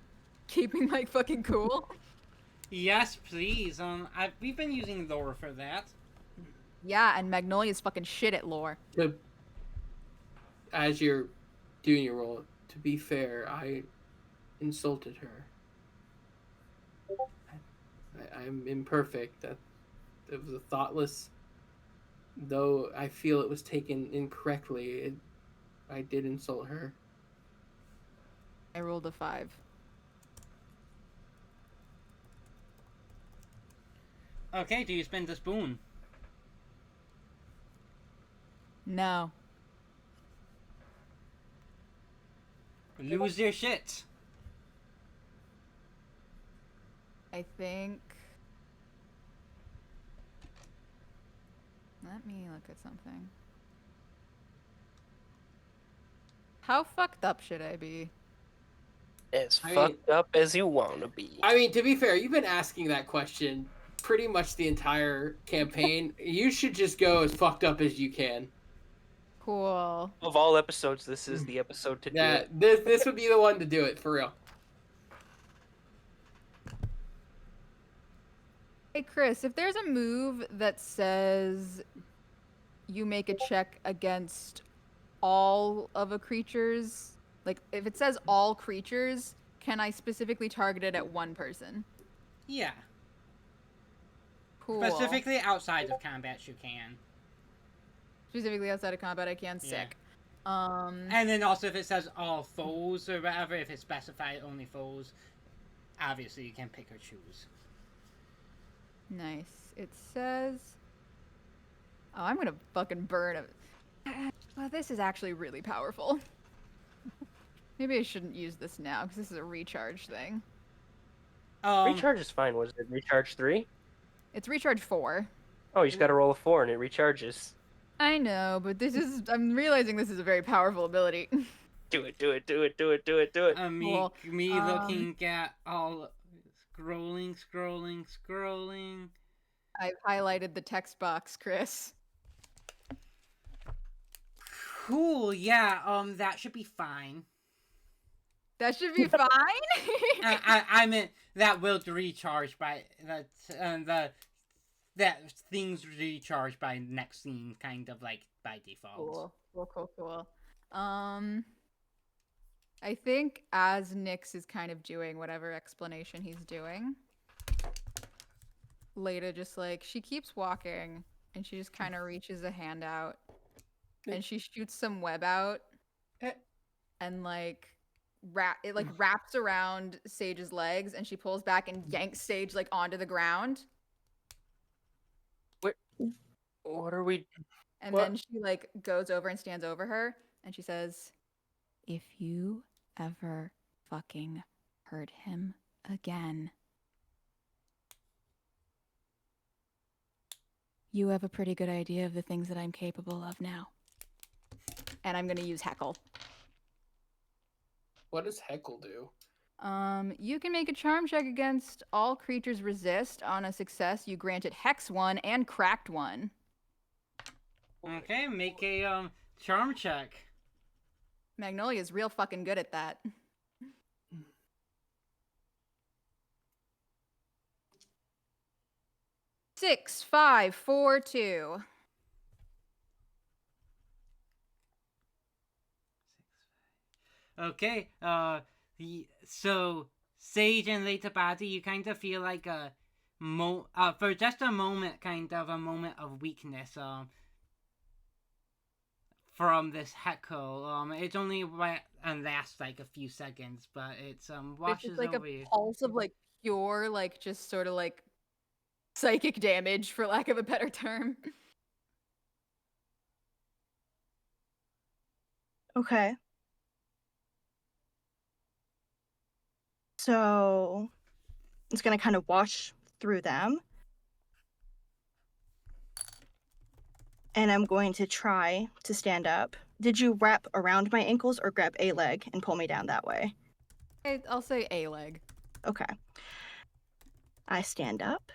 keeping my fucking cool? Yes, please. We've been using lore for that. Yeah, and Magnolia's fucking shit at lore. As you're doing your role, to be fair, I insulted her. I'm imperfect. That it was a thoughtless. Though I feel it was taken incorrectly, I did insult her. I rolled a 5. Okay, do you spend the spoon? No. Lose your shit. I think. Let me look at something. How fucked up should I be? As I fucked up as you want to be. I mean, to be fair, you've been asking that question pretty much the entire campaign. You should just go as fucked up as you can. Cool. Of all episodes, this is the episode to do Yeah, it. this would be the one to do it, for real. Hey, Chris, if there's a move that says you make a check against all of a creature's, like if it says all creatures, can I specifically target it at one person? Yeah. Cool. Specifically outside of combat, you can. Specifically outside of combat, I can. Yeah. Sick. And then also if it says all foes or whatever, if it's specified only foes, obviously you can pick or choose. Nice. It says. Oh, I'm gonna fucking burn it. Well, this is actually really powerful. Maybe I shouldn't use this now because this is a recharge thing. Recharge is fine. Was it recharge 3? It's recharge 4. Oh, you just gotta roll a 4 and it recharges. I know, but this is. I'm realizing this is a very powerful ability. Do it, do it, do it, do it, do it, do it. Cool. Me looking at all scrolling. I've highlighted the text box, Chris. Cool, yeah, that should be fine. That should be fine. I meant that will recharge by that things recharge by next scene, kind of like by default. Cool. I think as Nyx is kind of doing whatever explanation he's doing, Leda just like she keeps walking and she just kind of reaches a hand out and she shoots some web out and like it like wraps around Sage's legs and she pulls back and yanks Sage like onto the ground. What are we? And then she like goes over and stands over her and she says, "If you ever fucking hurt him again, you have a pretty good idea of the things that I'm capable of now." And I'm gonna use Heckle. What does Heckle do? You can make a charm check against all creatures resist. On a success, you grant it Hex 1 and Cracked 1. Okay, make a charm check. Magnolia's real fucking good at that. Six, 5, 4, 2. Okay, so Sage and Leta Badi, you kind of feel like for just a moment, kind of a moment of weakness, from this heckle. It's only and lasts like a few seconds, but it's washes It's like over a you. pulse of like pure, like just sort of like psychic damage, for lack of a better term. Okay. So it's going to kind of wash through them. And I'm going to try to stand up. Did you wrap around my ankles or grab a leg and pull me down that way? I'll say a leg. Okay. I stand up.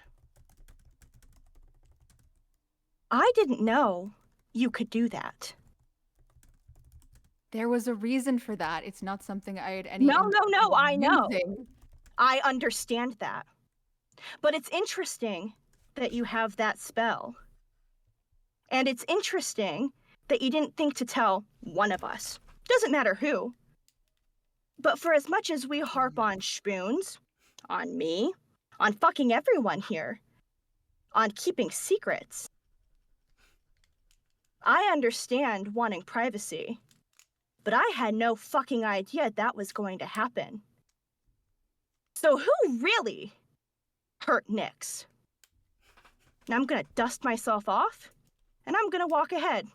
I didn't know you could do that. There was a reason for that. It's not something I had any. No, I know. using. I understand that. But it's interesting that you have that spell. And it's interesting that you didn't think to tell one of us. Doesn't matter who. But for as much as we harp on spoons, on me, on fucking everyone here, on keeping secrets. I understand wanting privacy, but I had no fucking idea that was going to happen. So who really hurt Nyx? And I'm gonna dust myself off, and I'm gonna walk ahead.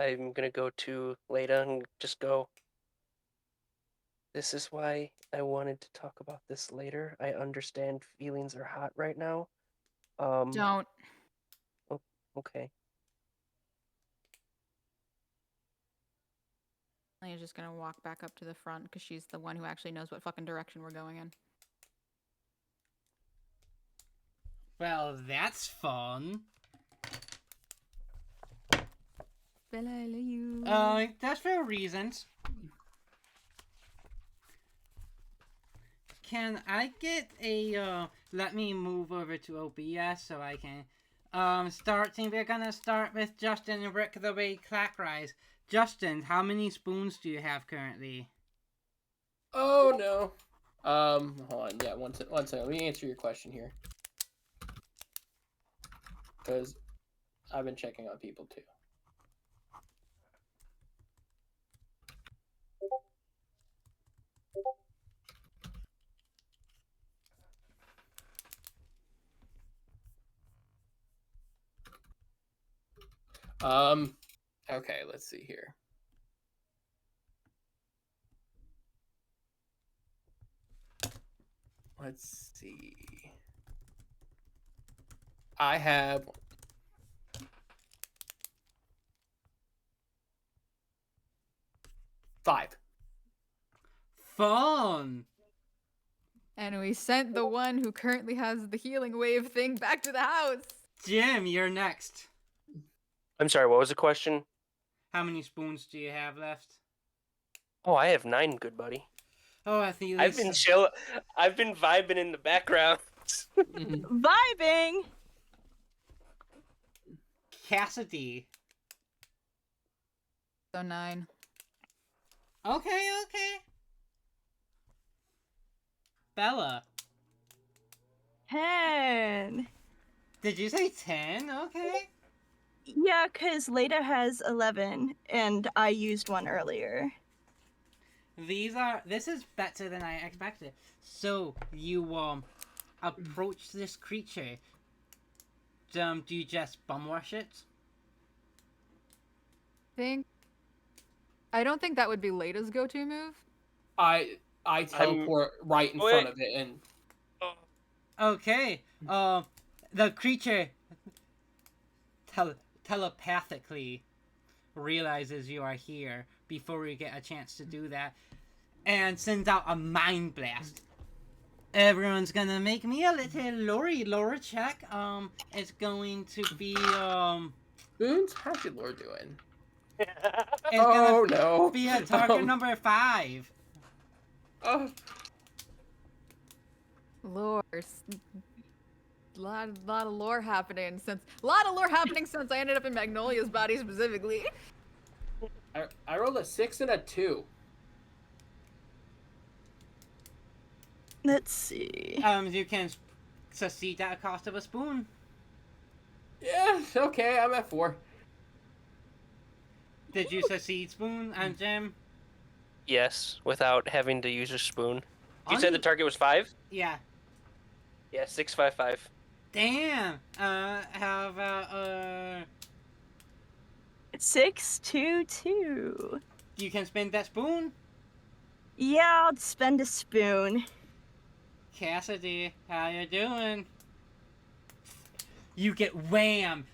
I'm gonna go to Leda and just go. This is why I wanted to talk about this later. I understand feelings are hot right now. Don't. Okay. Lena's just gonna walk back up to the front because she's the one who actually knows what fucking direction we're going in. Well, that's fun. That's for reasons. Can I get a, let me move over to OBS so I can, we're gonna start with Justin and work the way clockwise. Justin, how many spoons do you have currently? Oh no. Hold on. Yeah, one second. Let me answer your question here. Because I've been checking on people too. Okay, let's see here. Let's see. I have 5. Fun! And we sent the one who currently has the healing wave thing back to the house. Jim, you're next. I'm sorry, what was the question? How many spoons do you have left? Oh, I have 9, good buddy. Oh, I think I've been chill. I've been vibing in the background. Vibing! Cassidy. So 9. Okay. Bella. 10. Did you say 10? Okay. Yeah, because Leda has 11, and I used one earlier. This is better than I expected. So, you, approach this creature. Do you just bum rush it? I don't think that would be Leda's go-to move. I teleport right in front of it and. Okay. The creature telepathically realizes you are here before you get a chance to do that, and sends out a mind blast. Everyone's gonna make me a little lore check. It's going to be Boons, how's your lore doing? It's Oh gonna no! be a target number 5. Oh. Lore. Lot of lore happening since I ended up in Magnolia's body specifically. I rolled a 6 and a 2. Let's see. You can succeed at a cost of a spoon. Yeah, okay, I'm at 4. Did you succeed, Spoon and Jim? Yes, without having to use a spoon. You said the target was 5? Yeah. Yeah, 6, 5, 5. Damn. How about 6, 2, 2. you can spend that spoon? Yeah, I'll spend a spoon. Cassidy, how you doing? You get wham!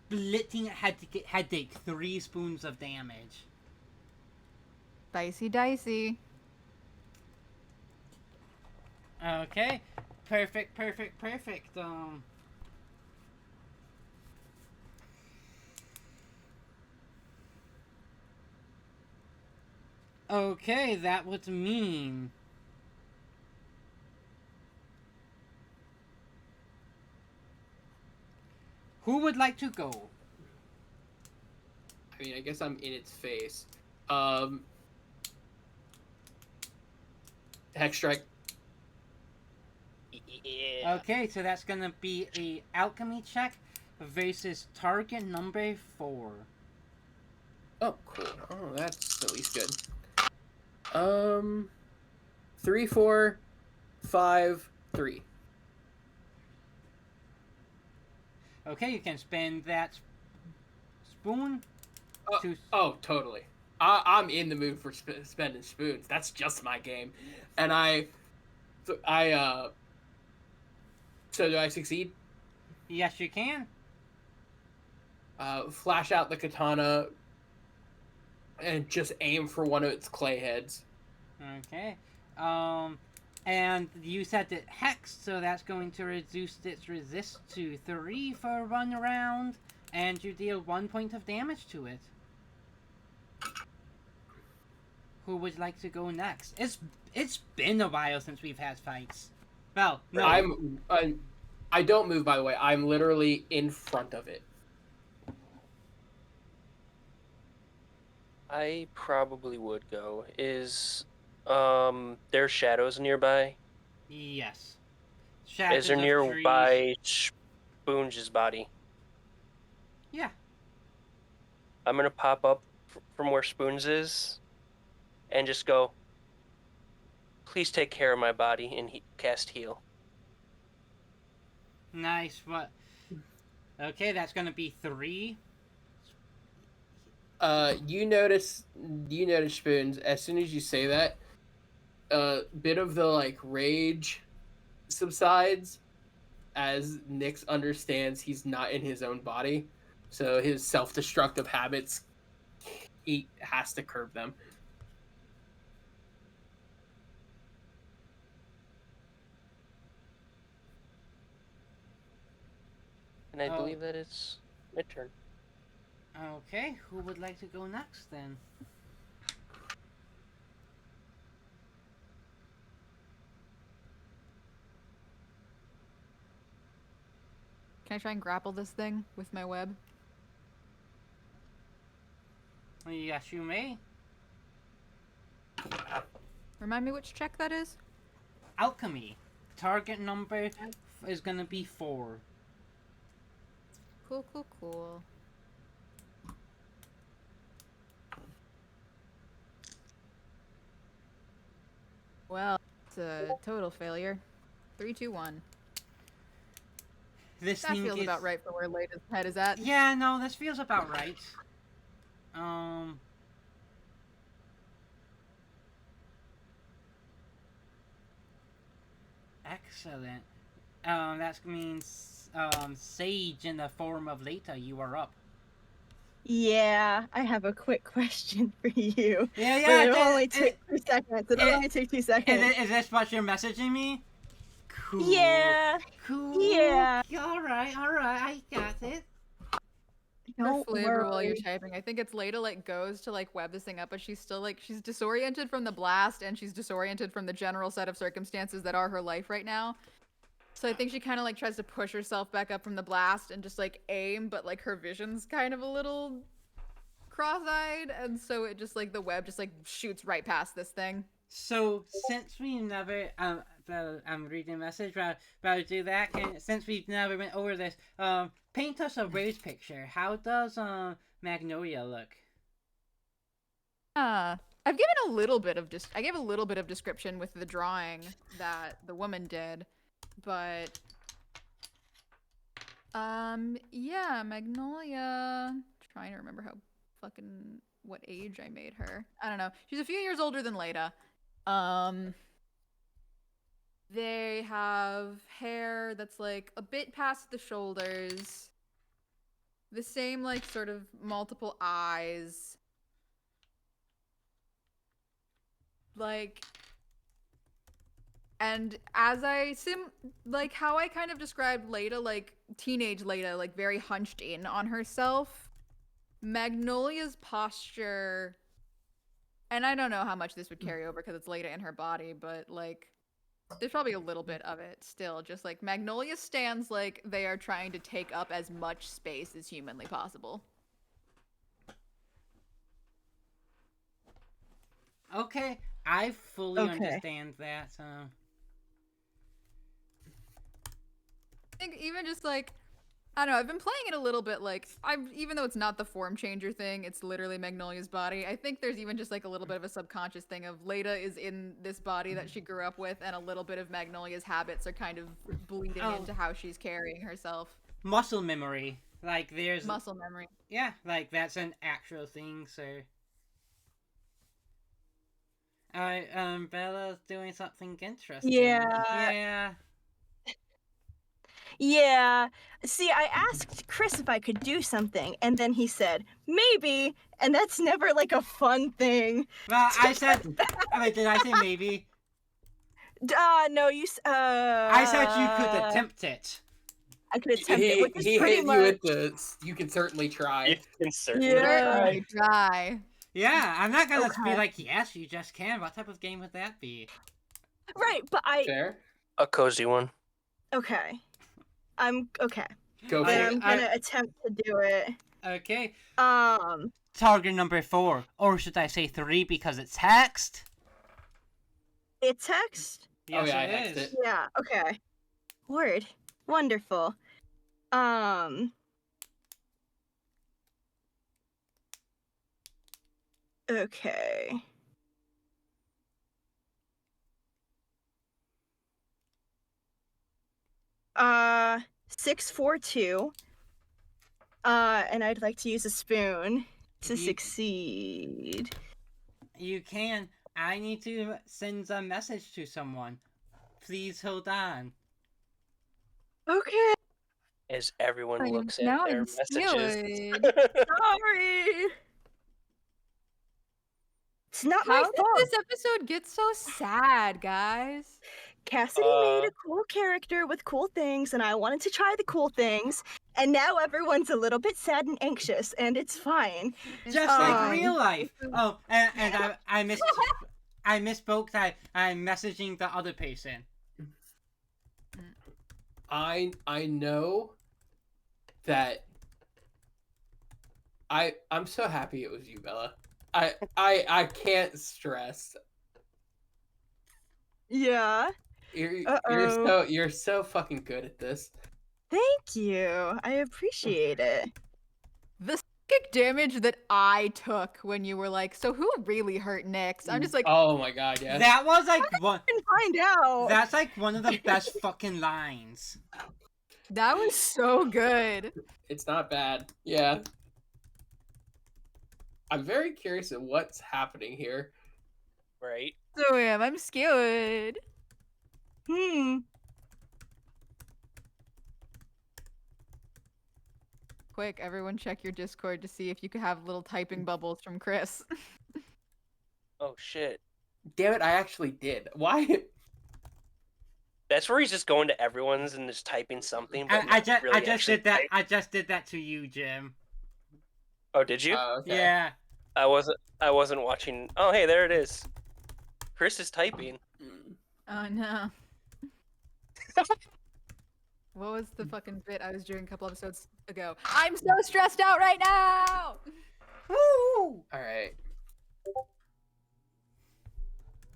Splitting headache, 3 spoons of damage. Dicey. Okay. Perfect. Okay, that would mean who would like to go? I mean, I guess I'm in its face. Hex strike. Yeah. Okay, so that's gonna be a alchemy check versus target number 4. Oh, cool. Oh, that's at least good. 3, 4, 5, 3. Okay, you can spend that spoon to. Oh, totally. I'm in the mood for spending spoons. That's just my game. And so do I succeed? Yes, you can. Flash out the katana and just aim for one of its clay heads. Okay. And you set it hex, so that's going to reduce its resist to 3 for 1 round, and you deal 1 point of damage to it. Who would like to go next? It's been a while since we've had fights. Well, no. I don't move, by the way. I'm literally in front of it. I probably would go. Is there shadows nearby? Yes. Is there nearby Spoonge's body? Yeah. I'm gonna pop up from where Spoons is, and just go. Please take care of my body and cast heal. Nice. What? Okay, that's gonna be 3. You notice Spoons, as soon as you say that, a bit of the like rage subsides as Nyx understands he's not in his own body, so his self-destructive habits, he has to curb them. And I believe that it's my turn. Okay, who would like to go next then? Can I try and grapple this thing with my web? Yes, you may. Remind me which check that is? Alchemy. Target number is gonna be 4. Cool, cool, cool. Well, it's a total failure. 3, 2, 1. This That thing feels is... about right for where Lada's head is at. Yeah, no, this feels about right. Excellent. That means, Sage in the form of Leta, you are up. Yeah, I have a quick question for you. Yeah, But it'll only take 2 seconds. It'll only take 2 seconds. Is this what you're messaging me? Cool. Yeah. Cool. Yeah. Alright, I got it. For Don't flavor while you're worry. typing. I think it's Leda like goes to like web this thing up, but she's still like she's disoriented from the blast and she's disoriented from the general set of circumstances that are her life right now. So I think she kind of like tries to push herself back up from the blast and just like aim, but like her vision's kind of a little cross-eyed, and so it just like the web just like shoots right past this thing. So since we never I'm reading a message rather do that, and since we've never went over this, paint us a rose picture. How does Magnolia look? I've given a little bit of I gave a little bit of description with the drawing that the woman did, but yeah, Magnolia, trying to remember how fucking what age I made her. I don't know. She's a few years older than Leda. They have hair that's like a bit past the shoulders. The same like sort of multiple eyes. Like, and as I like how I kind of described Leda, like teenage Leda, like very hunched in on herself, Magnolia's posture, and I don't know how much this would carry over because it's Leda in her body, but like there's probably a little bit of it still. Just like Magnolia stands like they are trying to take up as much space as humanly possible. Okay, I fully Okay. understand that. I think even just like, I don't know, I've been playing it a little bit like, even though it's not the form changer thing, it's literally Magnolia's body. I think there's even just like a little bit of a subconscious thing of Leda is in this body that she grew up with, and a little bit of Magnolia's habits are kind of bleeding Oh. into how she's carrying herself. Muscle memory. Like, there's... Muscle memory. Yeah, like, that's an actual thing, so... Alright, Bella's doing something interesting. Yeah. Yeah. See, I asked Chris if I could do something, and then he said, maybe, and that's never like a fun thing. Well, I said... Wait, did I say maybe? No, I said you could attempt it. I could attempt it, which is He pretty hit much... you with the. You can certainly try. You can certainly Yeah. try. Try. Yeah, I'm not gonna be Okay. like, yes, you just can. What type of game would that be? Right, but I... Fair. A cozy one. Okay. Okay. Go for Then it. I'm gonna attempt to do it. Okay. Um, Target number 4. Or should I say 3 because it's hexed? it's text? Yes, yeah, I it hexed is. it. Yeah, okay. Word. Wonderful. Okay. 642. And I'd like to use a spoon to You- succeed. You can. I need to send a message to someone. Please hold on. Okay, As everyone I'm looks at now their in messages. Skilled. sorry. It's not How my did fault. this episode get so sad, guys? Cassidy made a cool character with cool things, and I wanted to try the cool things. And now everyone's a little bit sad and anxious, and it's fine. Just like Um, real life. Oh, and I misspoke. I'm messaging the other person. I know that I'm so happy it was you, Bella. I can't stress. Yeah. You're so fucking good at this. Thank you. I appreciate it. The psychic damage that I took when you were like, so who really hurt Nyx? I'm just like, Oh my god, yeah. That was like one. I can find out. That's like one of the best fucking lines. that was so good. It's not bad. Yeah. I'm very curious at what's happening here. Right? So I'm scared. Quick, everyone check your Discord to see if you could have little typing bubbles from Chris. Oh shit. Damn it, I actually did. Why? That's where he's just going to everyone's and just typing something. But I just really I just actually did that. type. I just did that to you, Jim. Oh, did you? Okay. Yeah. I wasn't watching. Oh, hey, there it is. Chris is typing. Oh no. What was the fucking bit I was doing a couple episodes ago? I'm so stressed out right now! Woo! All right.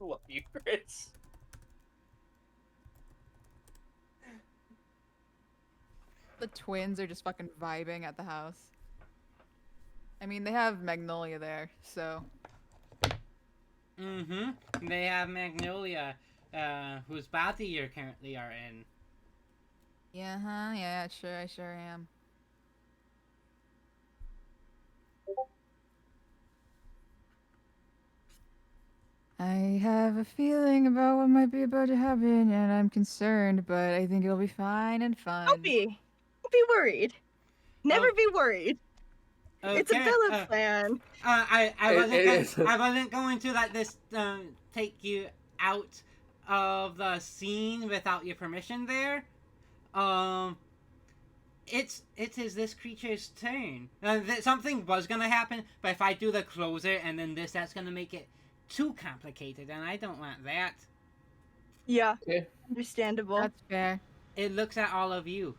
Love you, Chris. The twins are just fucking vibing at the house. I mean, they have Magnolia there, so. Mm-hmm. They have Magnolia, whose body you currently are in. Yeah, sure, I sure am. I have a feeling about what might be about to happen, and I'm concerned, but I think it'll be fine and fun. Don't be worried. Never Oh. be worried. It's a Okay, Bella plan. I It is. wasn't going to let this take you out of the scene without your permission there. It is this creature's turn. Something was gonna happen, but if I do the closer and then that's gonna make it too complicated, and I don't want that. Yeah. Okay. Understandable. That's fair. It looks at all of you.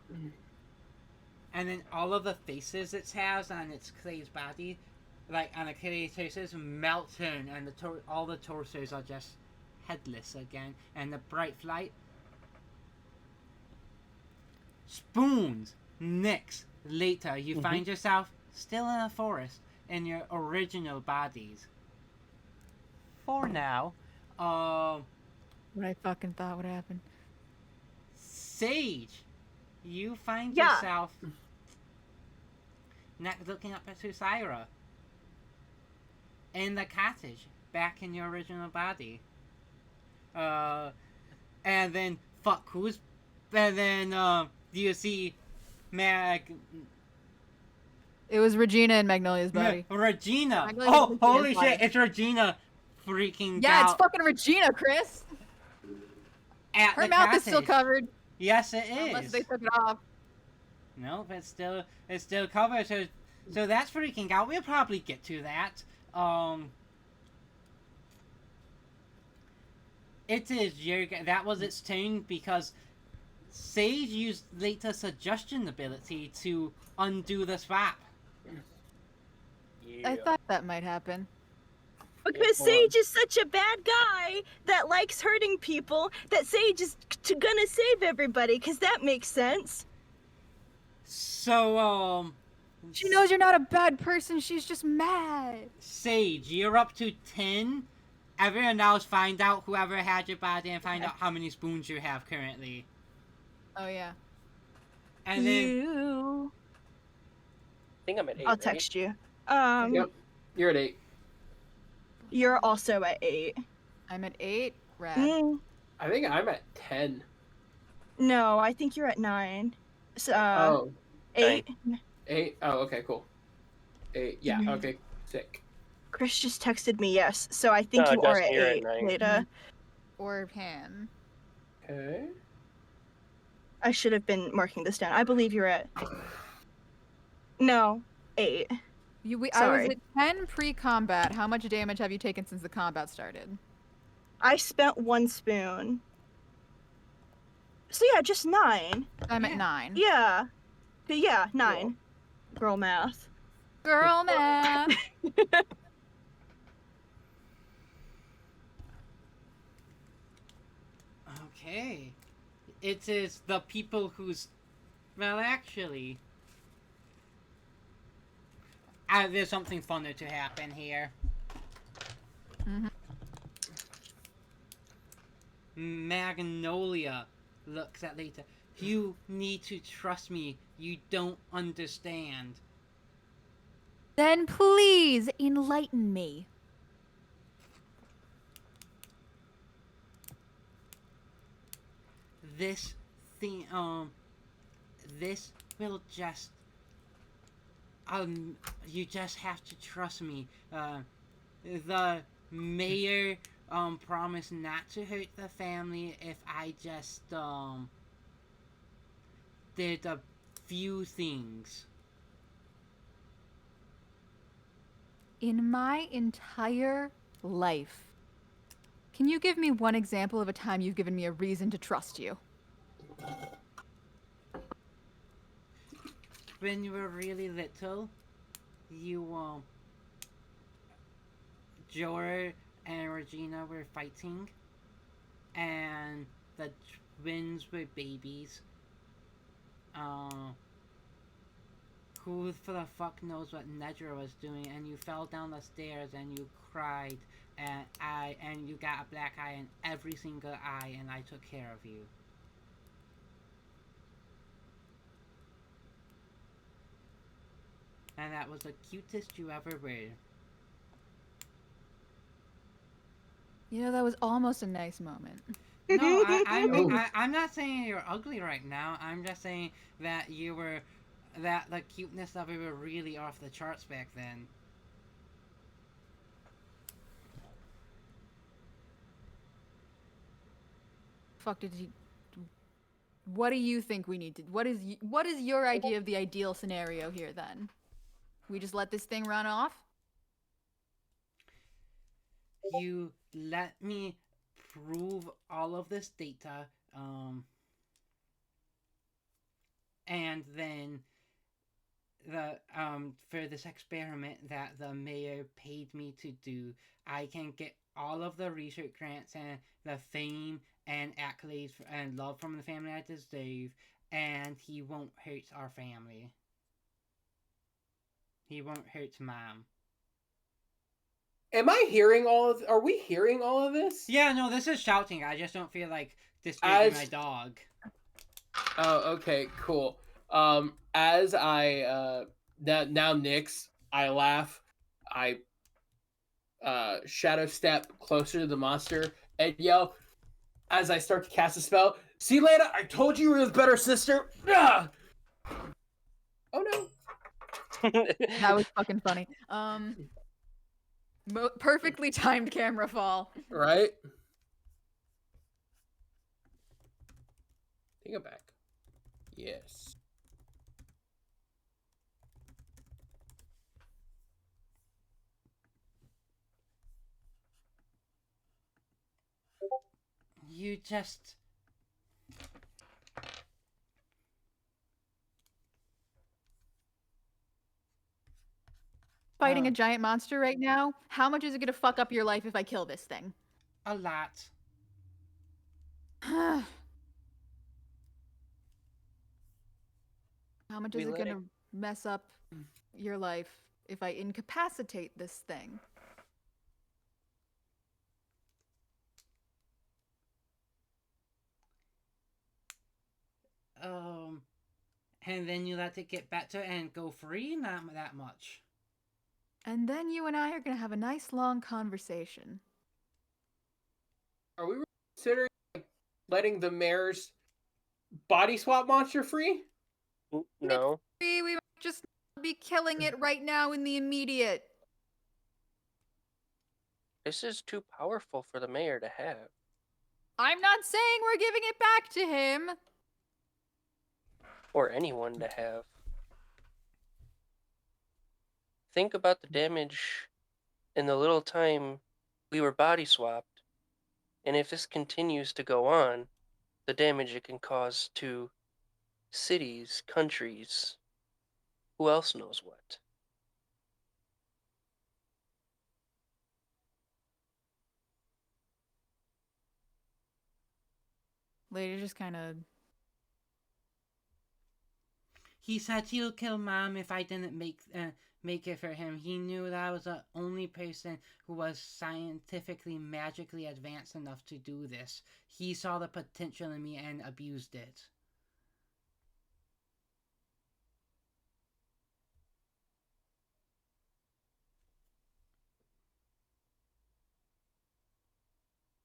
And then all of the faces it has on its clay's body and the Cottages melting, and all the torsos are just headless again, and the bright light. Spoons, Nix, later, you find yourself still in a forest in your original bodies. For now, What I fucking thought would happen. Sage, you find Yeah. yourself looking up at Syra in the cottage, back in your original body. And then you see Mag. It was Regina and Magnolia's body. Regina. Magnolia Oh, was holy Regina's shit! body. It's Regina, freaking Yeah, out. it's fucking Regina, Chris. At Her the mouth is still cottage. covered. Yes, it is. Unless they took it off. No, but it's still covered. So that's freaking out. We'll probably get to that. It is that was its turn because Sage used later suggestion ability to undo the swap. Yeah. I thought that might happen. Because hold on. Sage is such a bad guy that likes hurting people, that Sage is gonna save everybody, because that makes sense. So She knows you're not a bad person. She's just mad. Sage, you're up to 10. Everyone else find out whoever had your body and find out how many spoons you have currently. Oh, yeah. And then You. I think I'm at 8. I'll right? text you. Yep. You're at 8. You're also at 8. I'm at 8. Rad. Mm, I think I'm at 10. no, I think you're at 9. So, Oh, 8. 8? Oh, okay, cool. 8. Yeah, Mhm. okay. Sick. Chris just texted me yes, so I think No, you are Dustin, at you're at 8, 9. Leda. Or him. Okay. I should have been marking this down. I believe you're at. No, 8. I was Sorry. at 10 pre-combat. How much damage have you taken since the combat started? I spent 1 spoon. So yeah, just 9. I'm at 9. Yeah. Yeah, 9. Girl math. Girl math. okay, it is the people who's well actually. There's something funner to happen here. Mhm. Magnolia looks at Lita. You need to trust me. You don't understand. Then please enlighten me. This thing, this will just, you just have to trust me. The mayor, promised not to hurt the family if I just, did a few things. In my entire life, can you give me one example of a time you've given me a reason to trust you? When you were really little, you, Joe and Regina were fighting, and the twins were babies. Who the fuck knows what Nedra was doing, and you fell down the stairs and you cried, and you got a black eye in every single eye, and I took care of you. And that was the cutest you ever were. You know, that was almost a nice moment. No, Oh. I'm not saying you're ugly right now. I'm just saying that that the cuteness of it were really off the charts back then. Fuck did you? What do you think we need to? What is your idea of the ideal scenario here? Then, we just let this thing run off. You let me prove all of this data, and then for this experiment that the mayor paid me to do, I can get all of the research grants and the fame and accolades and love from the family I deserve, and he won't hurt our family. He won't hurt Mom. Am I hearing all of? Are we hearing all of this? Yeah, no, this is shouting. I just don't feel like disturbing my dog. Oh, okay, cool. As I now Nyx, I laugh, I shadow step closer to the monster and yell as I start to cast a spell. See, Lana, I told you were the better sister. Ah! Oh no. That was fucking funny. Perfectly timed camera fall. Right? Take it back. Yes. You just... Fighting a giant monster right now. How much is it gonna fuck up your life if I kill this thing? A lot. How much We is it let gonna mess up your life if I incapacitate this thing? And then you let it get better and go free? Not that much. And then you and I are gonna have a nice long conversation. Are we considering letting the mayor's body swap monster free? No. We might just be killing it right now in the immediate. This is too powerful for the mayor to have. I'm not saying we're giving it back to him. Or anyone to have. Think about the damage in the little time we were body swapped, and if this continues to go on, the damage it can cause to cities, countries, who else knows what. Lady just kind of... He said he'll kill Mom if I didn't make it for him. He knew that I was the only person who was scientifically, magically advanced enough to do this. He saw the potential in me and abused it.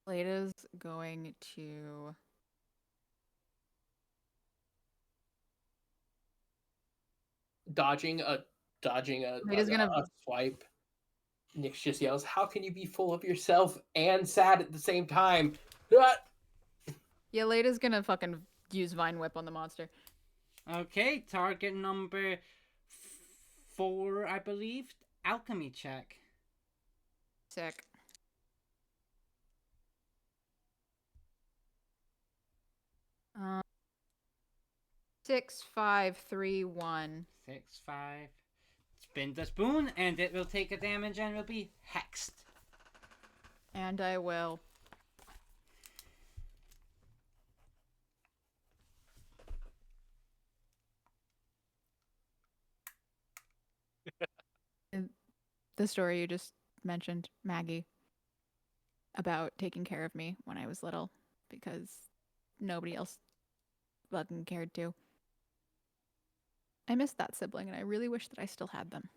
Lada's going to... Dodging a Lada's gonna... a swipe. Nyx just yells, "How can you be full of yourself and sad at the same time?" Yeah, Lada's gonna fucking use Vine Whip on the monster. Okay, target number 4, I believe. Alchemy check. Sick. Um, 6, 5, 3, 1. 6, 5. Spin the spoon, and it will take a damage and will be hexed. And I will. The story you just mentioned, Maggie, about taking care of me when I was little because nobody else fucking cared to. I miss that sibling and I really wish that I still had them.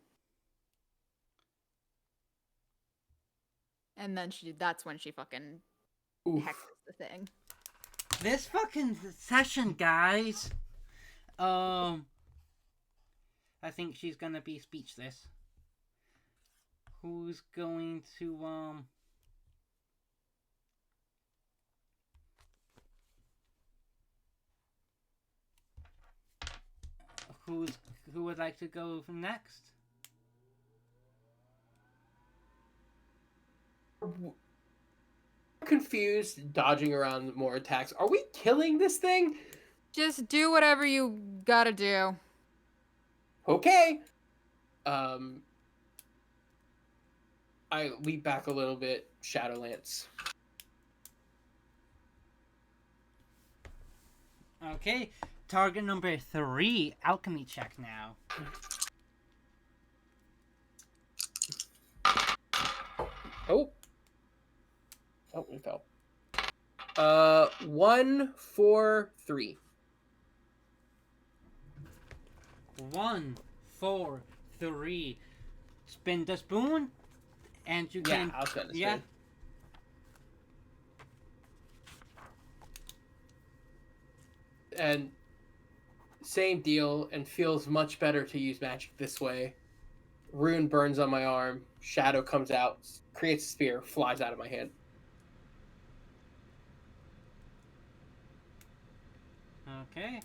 And then that's when she fucking hexes the thing. This fucking session, guys. I think she's gonna be speechless. Who's going to, who would like to go next? Confused, dodging around more attacks. Are we killing this thing? Just do whatever you gotta do. Okay. I leap back a little bit. Shadowlance. Okay, target number 3, alchemy check now. Oh. Oh, we fell. 1, 4, 3. 1, 4, 3. Spin the spoon, and you Yeah, can. I'll spend the Yeah. spin. And same deal, and feels much better to use magic this way. Rune burns on my arm. Shadow comes out, creates a spear, flies out of my hand. Okay.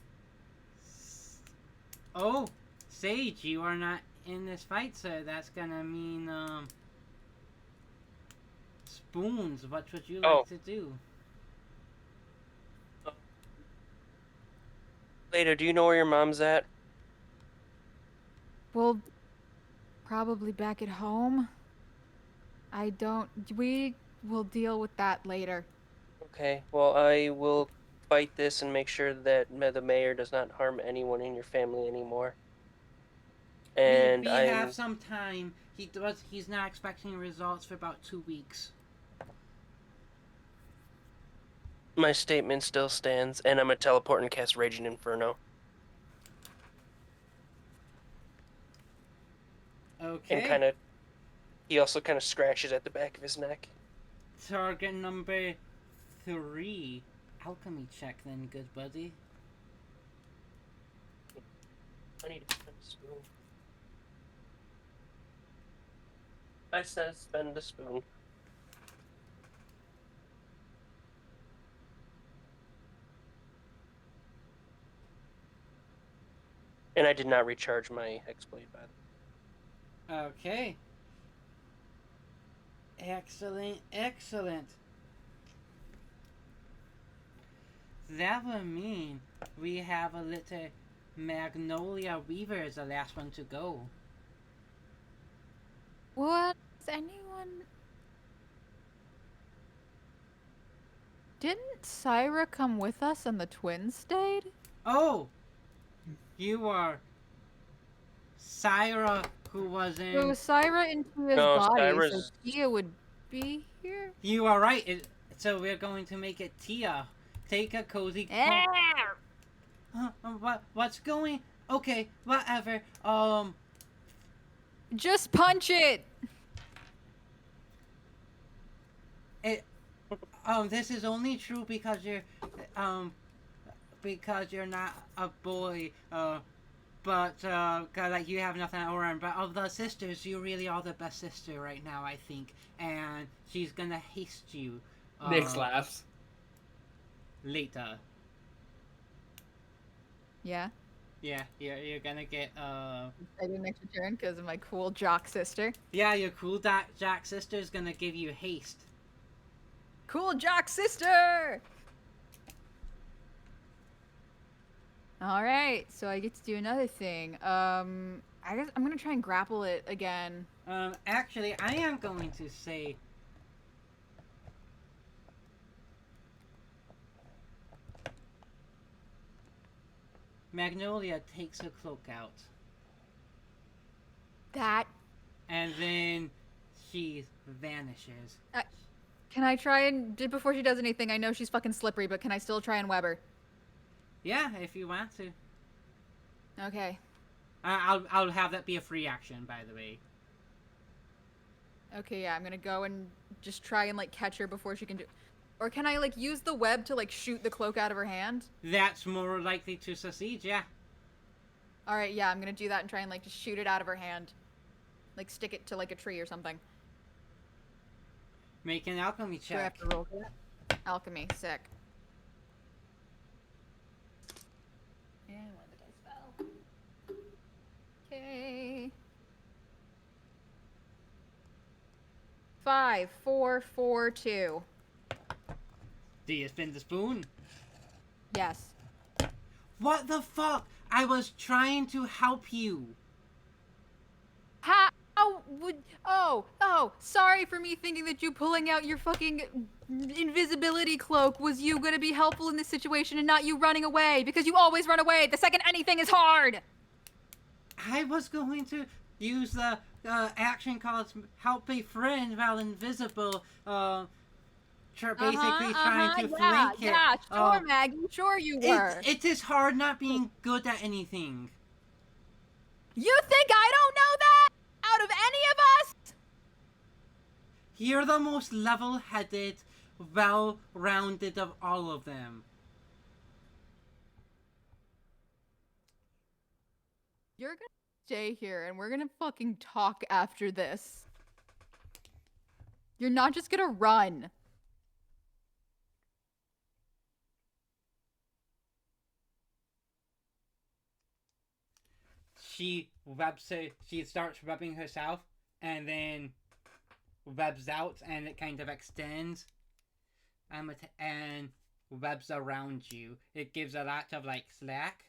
Oh, Sage, you are not in this fight, so that's gonna mean spoons. What would you like Oh. to do? Later, do you know where your mom's at? Well, probably back at home. We will deal with that later. Okay, well, I will fight this and make sure that the mayor does not harm anyone in your family anymore. And we have some time. He's not expecting results for about 2 weeks. My statement still stands, and I'm gonna teleport and cast Raging Inferno. Okay. And he also kind of scratches at the back of his neck. Target number 3, alchemy check then, good buddy. I need to spend a spoon. I said spend a spoon. And I did not recharge my Hexblade, by the way. Okay. Excellent, excellent. That would mean we have a little Magnolia Weaver as the last one to go. What? Does anyone... Didn't Syra come with us and the twins stayed? Oh! You are Syra, who was So in... Syra in Tia's No, body, Syra's- so Tia would be here? You are right. So we're going to make it Tia. Take a cozy... What's going... Okay, whatever. Just punch it! This is only true because you're not a boy, but like you have nothing around. But of the sisters, you really are the best sister right now, I think. And she's gonna haste you. Nyx laughs. Later. Yeah. Yeah, you're gonna get I get an extra turn because of my cool jock sister. Yeah, your cool Jack sister's gonna give you haste. Cool jock sister! Alright, so I get to do another thing. I guess I'm gonna try and grapple it again. Actually, I am going to say... Magnolia takes her cloak out. That... And then she vanishes. Can I try and... Before she does anything, I know she's fucking slippery, but can I still try and web her? Yeah, if you want to. Okay. I'll have that be a free action, by the way. Okay, yeah, I'm gonna go and just try and, like, catch her before she can do... Or can I, like, use the web to, like, shoot the cloak out of her hand? That's more likely to succeed, yeah. Alright, yeah, I'm gonna do that and try and, like, just shoot it out of her hand. Like, stick it to, like, a tree or something. Make an alchemy Do I have check. to roll for that? Alchemy, sick. And where the dice fell. Okay. 5, 4, 4, 2. Do you spin the spoon? Yes. What the fuck? I was trying to help you. Sorry for me thinking that you pulling out your fucking invisibility cloak was you gonna be helpful in this situation and not you running away, because you always run away the second anything is hard. I was going to use the action called help a friend while invisible. Basically trying to flank it. Yeah, sure, Maggie, sure you were. It is hard not being good at anything. You think I don't know that? Out of any of us? You're the most level-headed, well-rounded of all of them. You're gonna stay here and we're gonna fucking talk after this. You're not just gonna run. She starts rubbing herself, and then webs out, and it kind of extends, and webs around you. It gives a lot of like slack.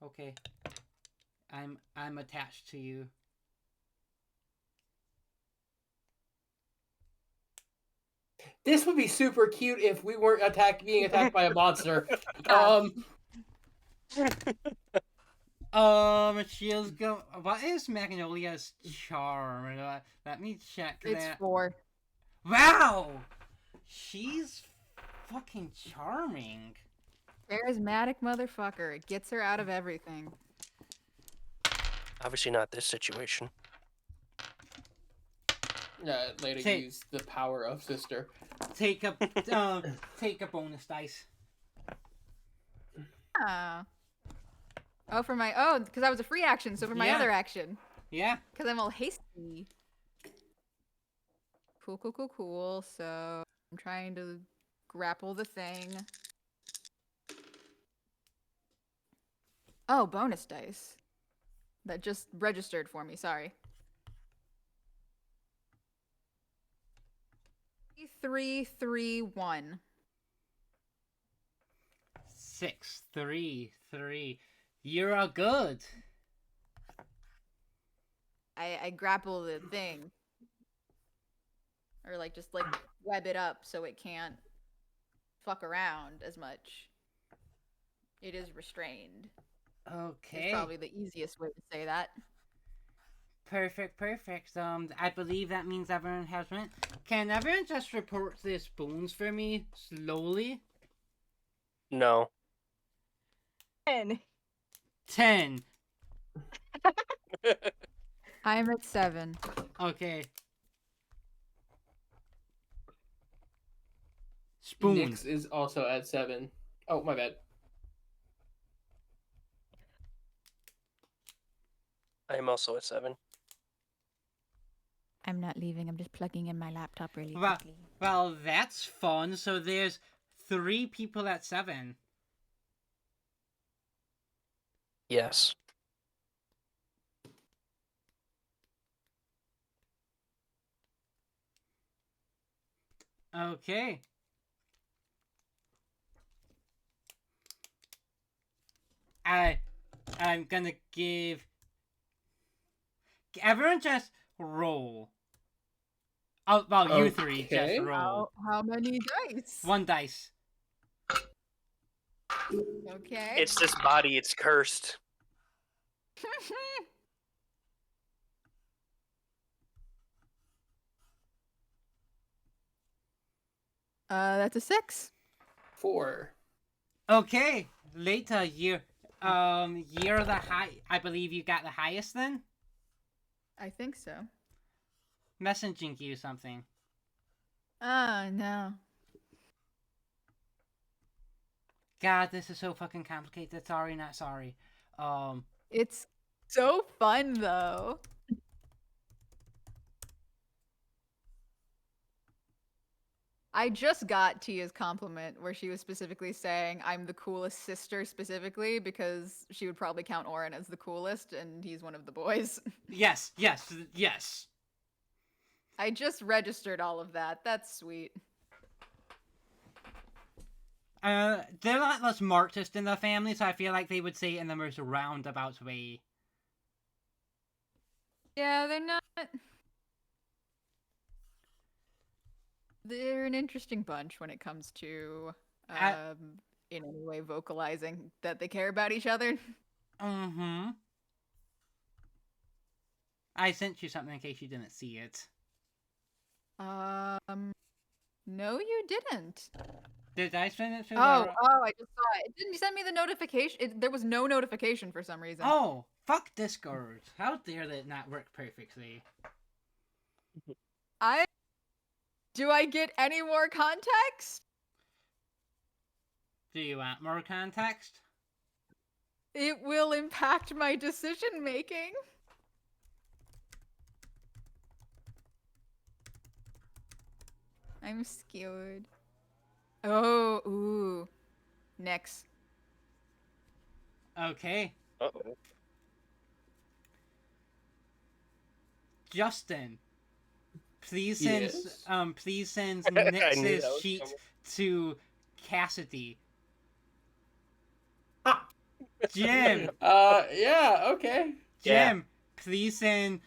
Okay, I'm attached to you. This would be super cute if we weren't being attacked by a monster. She's go. What is Magnolia's charm? Let me check It's that. 4. Wow, she's fucking charming. Charismatic motherfucker. It gets her out of everything. Obviously not this situation. Later use the power of sister. Take a bonus dice. Oh, because that was a free action, so for my other action. Yeah. Because I'm all hasty. Cool. So I'm trying to grapple the thing. Oh, bonus dice. That just registered for me, sorry. 3, 3, 1. 6, 3, 3. You're all good. I grapple the thing. Or just web it up so it can't fuck around as much. It is restrained. Okay. It's probably the easiest way to say that. Perfect. I believe that means everyone has went. Can everyone just report this bones for me slowly? No. 10. 10. I'm at 7. Okay. Spoon. Nyx is also at 7. Oh, my bad. I am also at 7. I'm not leaving. I'm just plugging in my laptop really Well, quickly. well, that's fun. So there's 3 people at 7. Yes. Okay. I'm gonna give everyone just roll. Oh, well, you 3 just Okay. roll. How many dice? 1 dice. Okay. It's this body, it's cursed. That's a 6. 4. Okay, later you're the high. I believe you got the highest then. I think so. Messaging you something. Oh, no. God, this is so fucking complicated. Sorry, not sorry. It's so fun, though. I just got Tia's compliment where she was specifically saying I'm the coolest sister specifically because she would probably count Oren as the coolest and he's one of the boys. Yes. I just registered all of that. That's sweet. They're not less Marxist in the family, so I feel like they would say it in the most roundabout way. Yeah, they're an interesting bunch when it comes to I- in any way vocalizing that they care about each other. Mm-hmm. I sent you something in case you didn't see it. No, you didn't. Did I send it to Oh, the... I just saw it. Didn't you send me the notification? There was no notification for some reason. Oh, fuck Discord. How dare that not work perfectly? Do I get any more context? Do you want more context? It will impact my decision making. I'm scared. Oh, ooh. Next. Okay. Uh-oh. Justin, please Yes? send I knew that Nix's was sheet coming. to Cassidy. Ha! Jim, Yeah, okay. Yeah. Jim, please send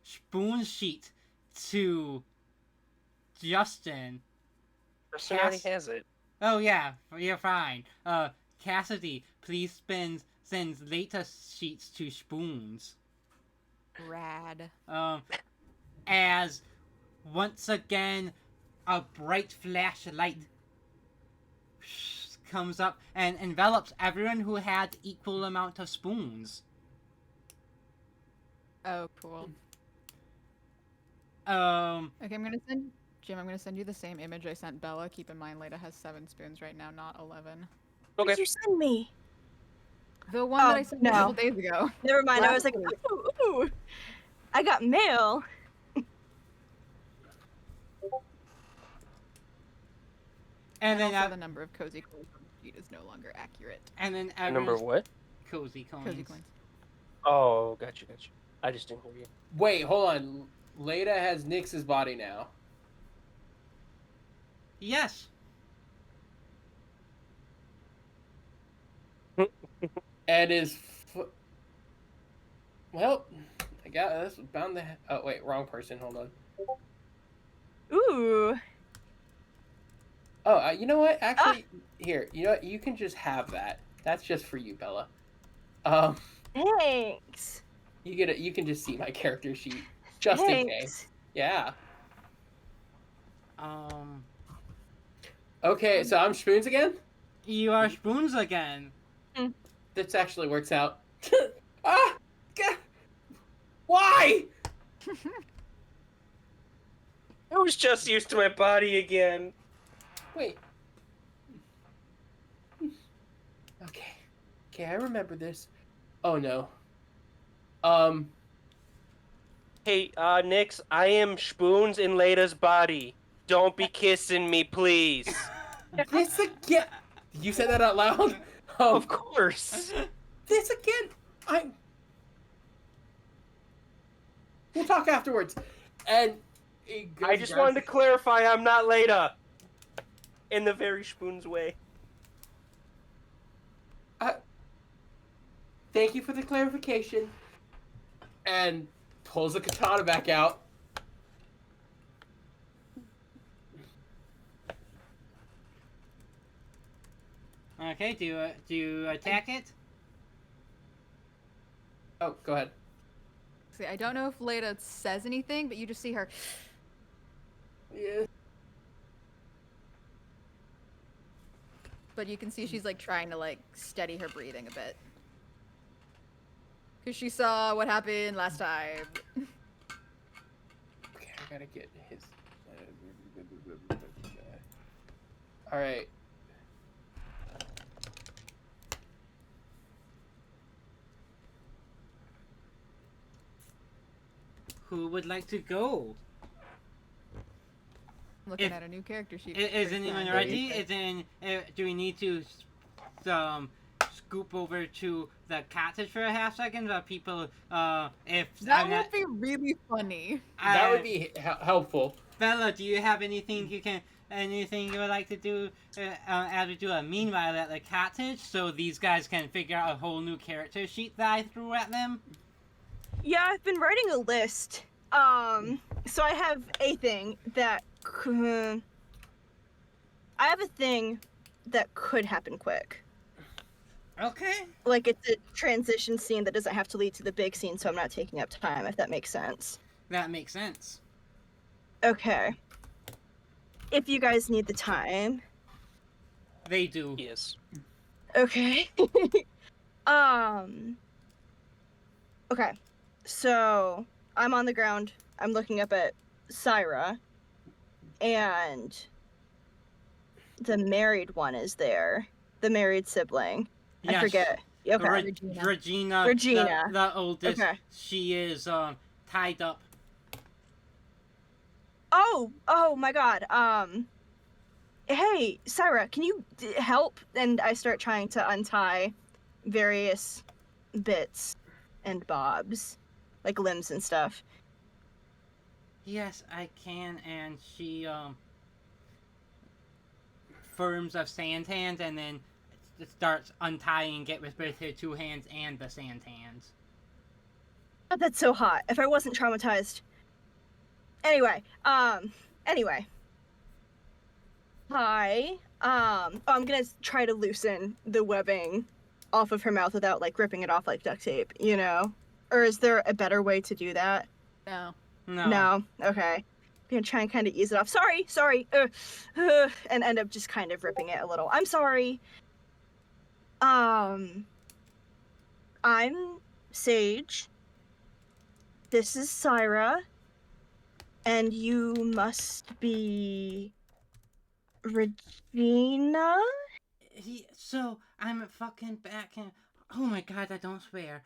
Spoon's sheet to Justin. Person already Cass- has it. Oh yeah, you're fine. Cassidy, please send latest sheets to Spoons. Rad. As once again a bright flashlight comes up and envelops everyone who had equal amount of spoons. Oh, cool. Okay, I'm gonna send Jim. I'm gonna send you the same image I sent Bella. Keep in mind, Leda has 7 spoons right now, not 11. What Okay. did you send me? The one that Oh, I sent you a no. couple days ago. Never mind. I was Last like, week. ooh, I got mail. and then Also, the number of cozy coins on the sheet is no longer accurate. and then Number everyone's what? cozy coins. Cozy coins. Oh, gotcha. I just didn't hear you. Wait, hold on. Leda has Nyx's body now. Yes. And is... Well, I guess that's bound to... Oh, wait, wrong person. Hold on. Ooh. Oh, you know what? Actually, here. You know what? You can just have that. That's just for you, Bella. Thanks. You can just see my character sheet. Just in case. Thanks. Yeah. Okay, Okay, so I'm Spoons again? you are Spoons again. This actually works out. Ah! God. Why? I was just used to my body again. Wait. Okay. Okay, I remember this. Oh no. Hey, Nix, I am Spoons in Leda's body. Don't be kissing me, please. This again. You said that out loud? Of course. This again. We'll talk afterwards. And he goes I just grabs wanted to clarify I'm not Leda. In the very Spoons way. Thank you for the clarification. And pulls the katana back out. Okay, do you attack it? Oh, go ahead. See, I don't know if Leda says anything, but you just see her. Yeah. But you can see she's like trying to like steady her breathing a bit. Because she saw what happened last time. Okay, I gotta get his. All right. Who would like to go? Looking If- at a new character sheet. Is for anyone Friday. ready? Do we need to scoop over to the cottage for a half second? Or people, if That I'm would not, be really funny. That would be helpful. Bella, do you have anything you would like to do as we do a meanwhile at the cottage, so these guys can figure out a whole new character sheet that I threw at them? Yeah, I've been writing a list. So I have a thing that I have a thing that could happen quick. Okay. Like, it's a transition scene that doesn't have to lead to the big scene, so I'm not taking up time, if that makes sense. That makes sense. Okay. If you guys need the time. They do. Yes. Okay. Okay. So, I'm on the ground. I'm looking up at Syra. And the married one is there. The married sibling. I Yes, forget. Okay. Regina. Regina. The oldest. Okay. She is tied up. Oh my god. Hey, Syra, can you help? And I start trying to untie various bits and bobs, like limbs and stuff. Yes, I can, and she firms of sand hands and then starts untying it with both her two hands and the sand hands. Oh, that's so hot. If I wasn't traumatized. Anyway. Hi. I'm gonna try to loosen the webbing off of her mouth without, like, ripping it off like duct tape, you know? Or is there a better way to do that? No. No? Okay. I'm gonna try and kind of ease it off. Sorry. And end up just kind of ripping it a little. I'm sorry. I'm Sage. This is Syra. And you must be Regina? So I'm fucking back in. Oh my god, I don't swear.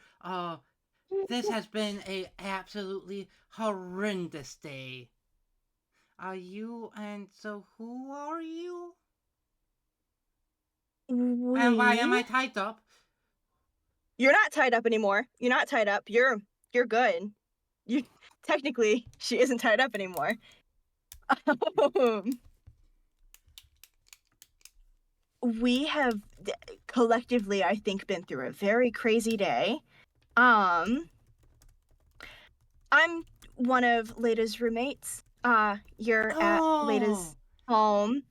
This has been a absolutely horrendous day. Are you, and so who are you? And why am I tied up? You're not tied up anymore. You're not tied up. You're good. You technically, she isn't tied up anymore. We have collectively, I think, been through a very crazy day. I'm one of Lada's roommates. You're at Lada's home.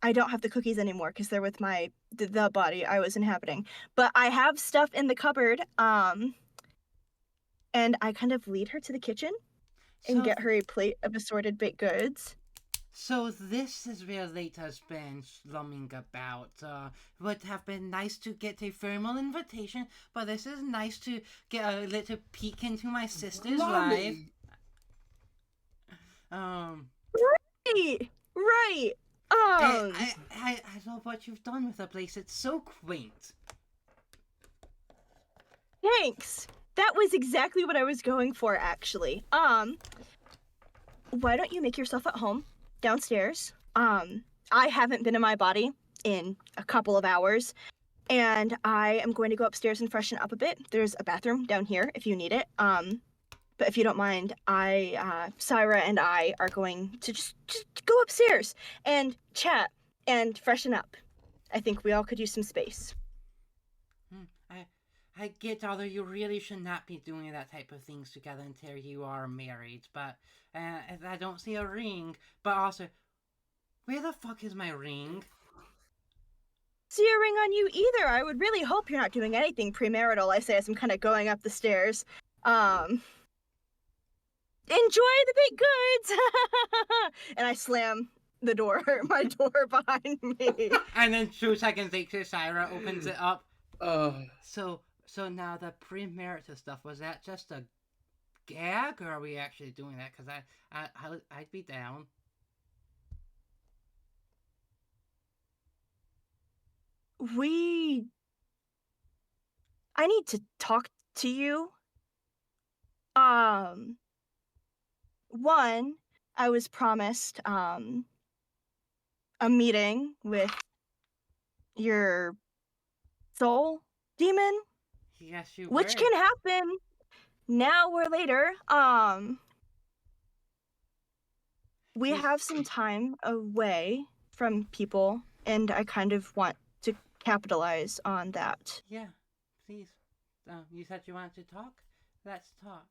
I don't have the cookies anymore because they're with the body I was inhabiting. But I have stuff in the cupboard. And I kind of lead her to the kitchen and get her a plate of assorted baked goods. So this is where Lata's been slumming about. Would have been nice to get a formal invitation, but this is nice to get a little peek into my sister's life. Right. I love what you've done with the place. It's so quaint. Thanks. That was exactly what I was going for, actually. Why don't you make yourself at home downstairs? I haven't been in my body in a couple of hours, and I am going to go upstairs and freshen up a bit. There's a bathroom down here if you need it. But if you don't mind, Syra and I are going to just go upstairs and chat and freshen up. I think we all could use some space. I get, although you really should not be doing that type of things together until you are married, but I don't see a ring. But also, where the fuck is my ring? See a ring on you either. I would really hope you're not doing anything premarital, I say as I'm kind of going up the stairs. Enjoy the baked goods! And I slam the door, my door behind me. And then 2 seconds later, Syra opens it up. So now the premarital stuff, was that just a gag, or are we actually doing that? Because I'd be down. I need to talk to you. One, I was promised, a meeting with your soul demon. Yes, you Which were. can happen now or later. We have some time away from people, and I kind of want to capitalize on that. Yeah. please, you said you wanted to talk? Let's talk.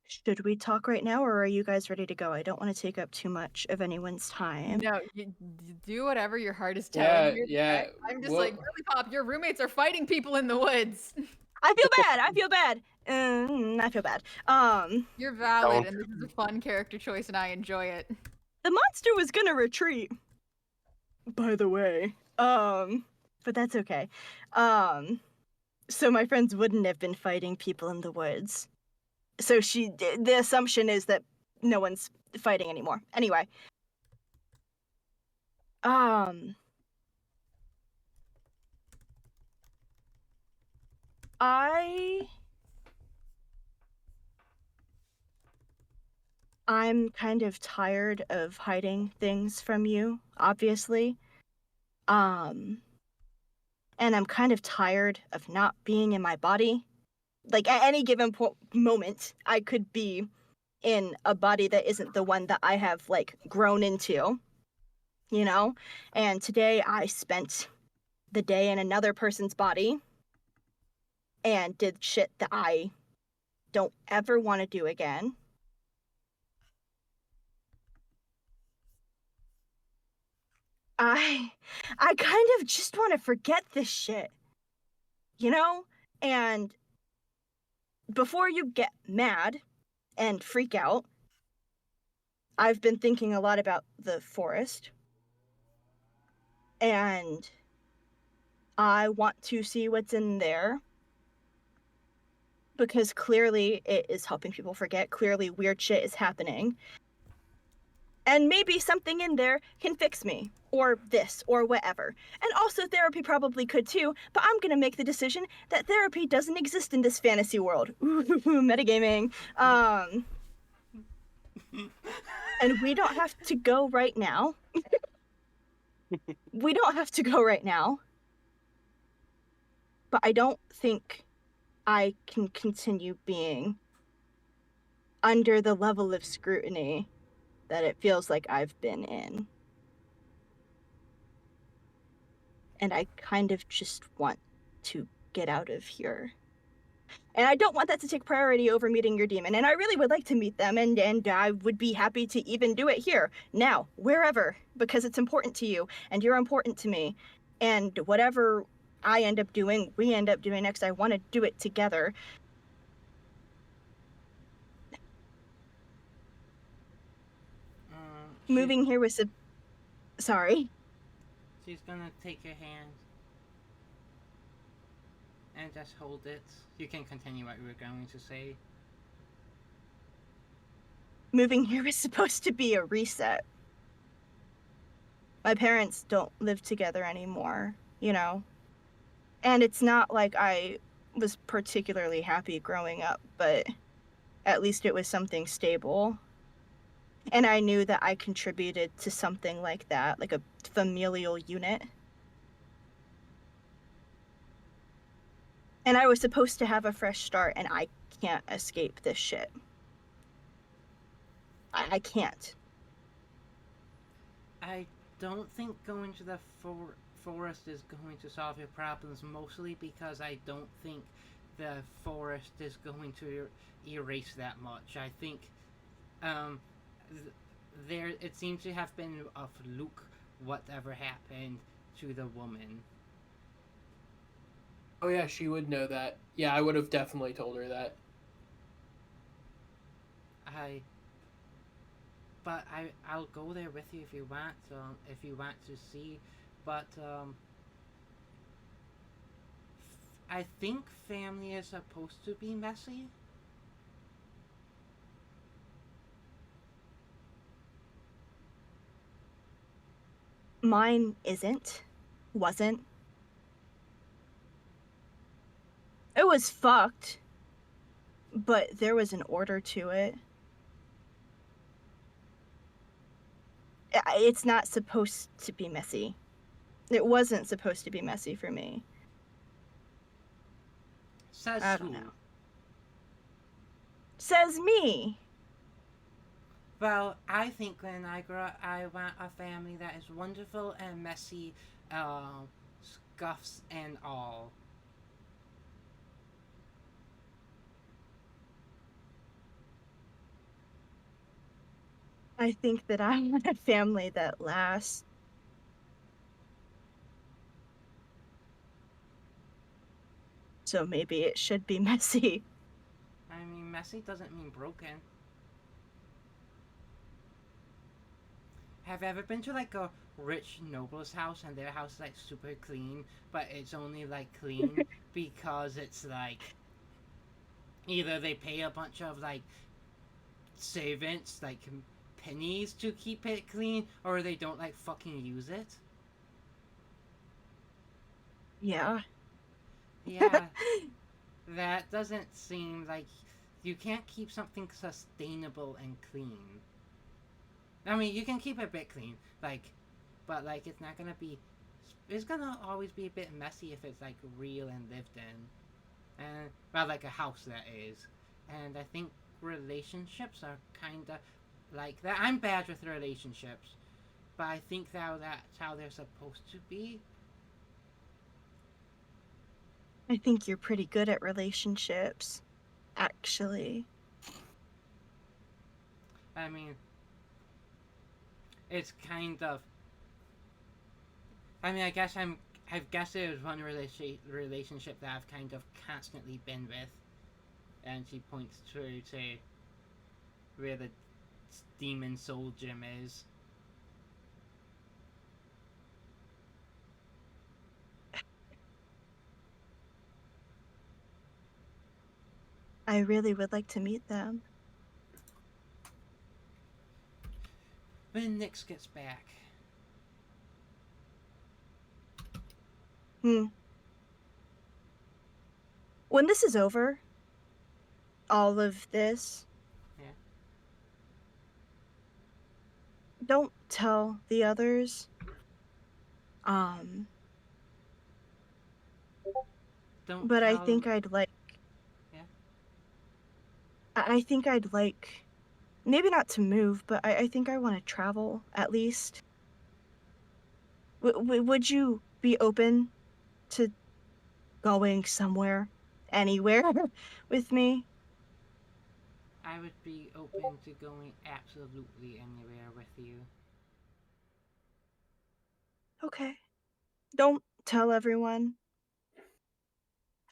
Should we talk right now, or are you guys ready to go? I don't want to take up too much of anyone's time. No, you do whatever your heart is Yeah, telling you. yeah, I'm just well- like, Girly Pop, your roommates are fighting people in the woods. I feel bad. I feel bad. I feel bad. You're valid, Don't. and this is a fun character choice, and I enjoy it. The monster was gonna retreat. By the way. But that's okay. So my friends wouldn't have been fighting people in the woods. So the assumption is that no one's fighting anymore. Anyway. I'm kind of tired of hiding things from you, obviously. And I'm kind of tired of not being in my body. Like, at any given moment, I could be in a body that isn't the one that I have, like, grown into, you know? And today I spent the day in another person's body and did shit that I don't ever want to do again. I kind of just want to forget this shit, you know? And before you get mad and freak out, I've been thinking a lot about the forest. And I want to see what's in there. Because clearly it is helping people forget. Clearly weird shit is happening. And maybe something in there can fix me, or this, or whatever. And also therapy probably could too, but I'm gonna make the decision that therapy doesn't exist in this fantasy world. Ooh, metagaming. And we don't have to go right now. We don't have to go right now. But I don't think I can continue being under the level of scrutiny that it feels like I've been in. And I kind of just want to get out of here. And I don't want that to take priority over meeting your demon. And I really would like to meet them, and I would be happy to even do it here, now, wherever, because it's important to you, and you're important to me. And whatever I end up doing, we end up doing next, I want to do it together. Moving here was sorry. She's gonna take your hand and just hold it. You can continue what you were going to say. Moving here was supposed to be a reset. My parents don't live together anymore, you know? And it's not like I was particularly happy growing up, but at least it was something stable. And I knew that I contributed to something like that, like a familial unit. And I was supposed to have a fresh start, and I can't escape this shit. I can't. I don't think going to the forest is going to solve your problems, mostly because I don't think the forest is going to erase that much. I think there it seems to have been a fluke whatever happened to the woman. Oh yeah, she would know that. Yeah, I would have definitely told her that. I'll go there with you if you want to see, but I think family is supposed to be messy. Mine wasn't. It was fucked, but there was an order to it. It's not supposed to be messy. It wasn't supposed to be messy for me. Says I don't who? know. Says me. Well, I think when I grow up, I want a family that is wonderful and messy, guffs and all. I think that I want a family that lasts. So maybe it should be messy. I mean, messy doesn't mean broken. Have you ever been to like a rich noble's house and their house is like super clean, but it's only like clean because it's like either they pay a bunch of like servants like pennies to keep it clean, or they don't like fucking use it? Yeah. Yeah, that doesn't seem like you can't keep something sustainable and clean. I mean, you can keep it a bit clean, like, but like it's not gonna be. It's gonna always be a bit messy if it's like real and lived in, and well, like a house that is. And I think relationships are kind of like that. I'm bad with relationships, but I think that that's how they're supposed to be. I think you're pretty good at relationships, actually. I mean, it's kind of. I mean, I guess there's one relationship that I've kind of constantly been with, and she points through to where the demon soul gem is. I really would like to meet them. When Nyx gets back. When this is over, all of this, Yeah. don't tell the others. Don't But I tell- think I'd like. Yeah. I think I'd like, maybe not to move, but I think I want to travel at least. Would you be open to going somewhere, anywhere, with me? I would be open to going absolutely anywhere with you. Okay. Don't tell everyone.